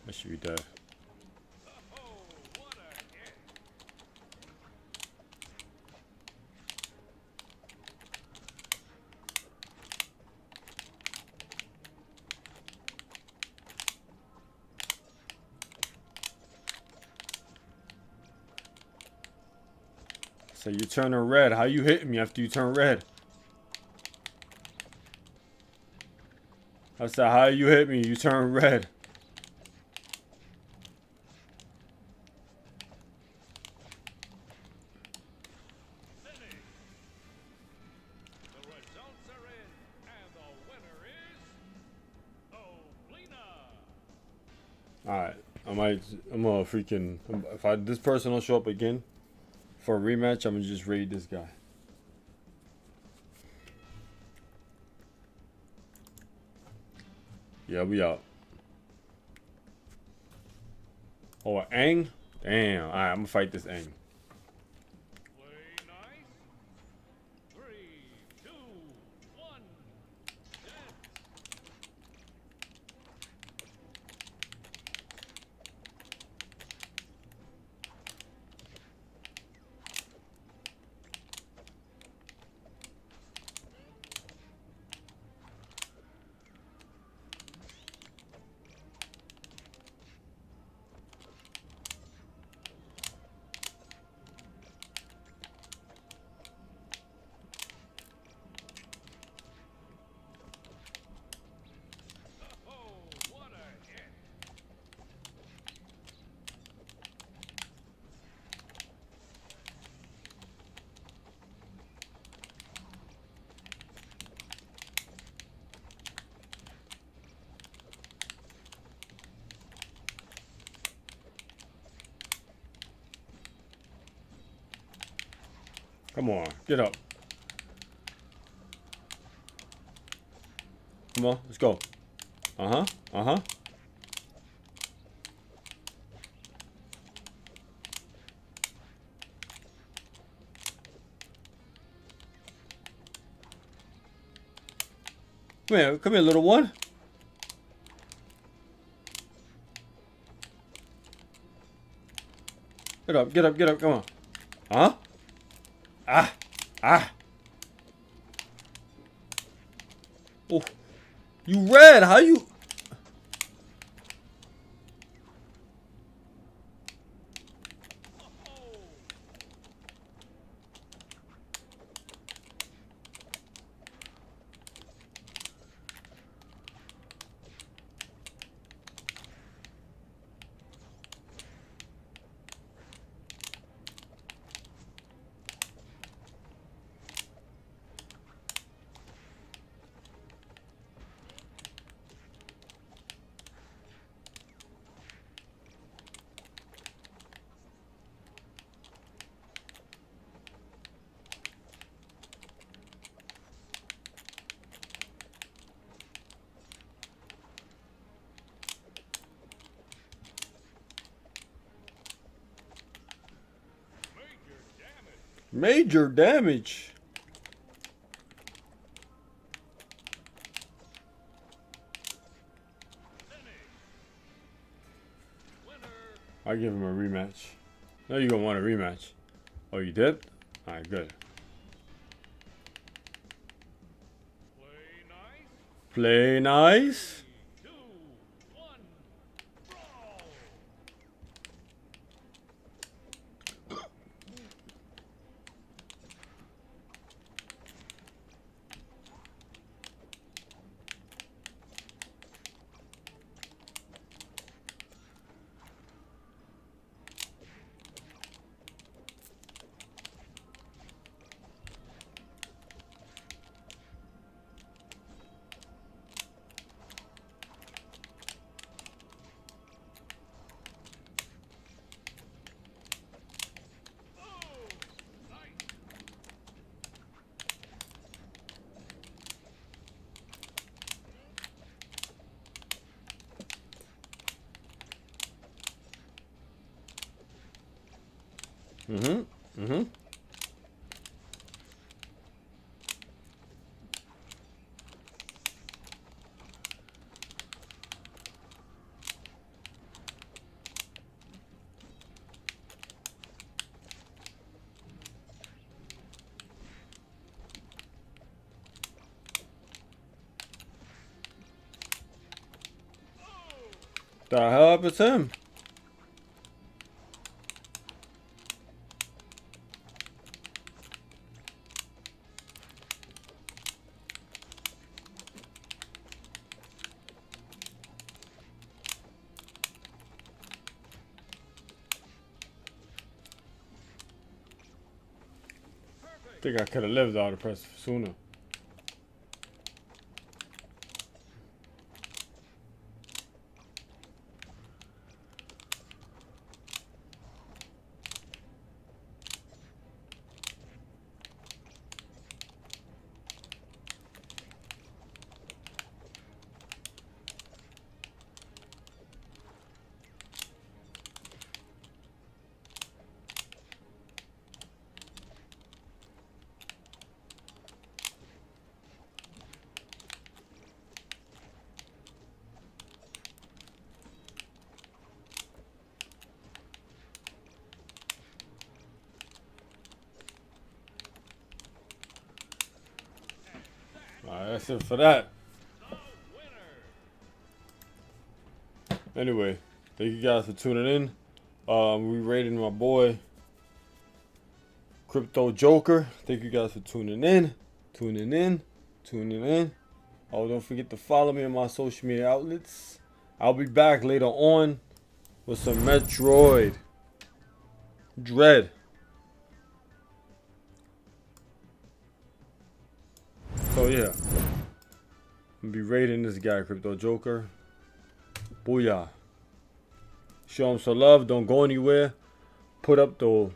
A: That should be dead. So you turning red. How you hitting me after you turn red? I said, how you hit me? You turn red.
B: The results are in, and the winner is Oblina.
A: Alright. I'm gonna freaking, if this person don't show up again for a rematch, I'm gonna just raid this guy. Yeah, we out. Oh, Aang? Damn. Alright, I'm gonna fight this Aang.
B: Play nice. 3, 2, 1. Dance. Oh, what a hit.
A: Come on, get up. Come on, let's go. Uh-huh, uh-huh. Come here, little one. Get up, get up, get up, come on. Huh? Ah, ah. Oh, you red, how you? Major damage. I give him a rematch. No, you gonna want a rematch. Oh, you did? Alright, good. Play nice.
B: 2, 1, brawl!
A: Mm-hmm. The hell happened to him? I think I could have lived out of press sooner. Alright, that's it for that. Anyway, thank you guys for tuning in. We rated my boy Crypto Joker. Thank you guys for tuning in. Oh, don't forget to follow me on my social media outlets. I'll be back later on with some Metroid Dread. So yeah, I'm gonna be rating this guy, Crypto Joker. Booyah. Show him some love. Don't go anywhere. Put up the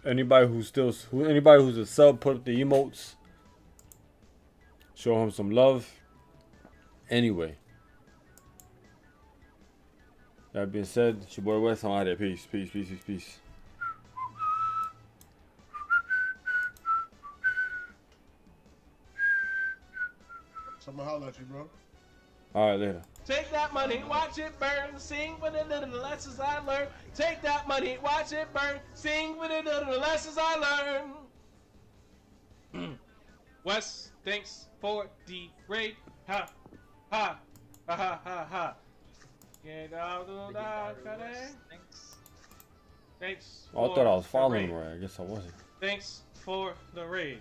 A: anybody who's a sub. Put up the emotes. Show him some love. Anyway, that being said, it's your boy West. I'm out there. Peace.
C: Someone holler at you, bro.
A: All right, later.
F: Take that money, watch it burn, sing with it, the lessons I learned. Take that money, watch it burn, sing with it, the lessons I learned. Wes, thanks for the raid. Ha, ha, ha, ha, ha, ha. Get out of the Thanks. Thanks.
A: Oh, I thought I was following right. I guess I wasn't.
F: Thanks for the raid.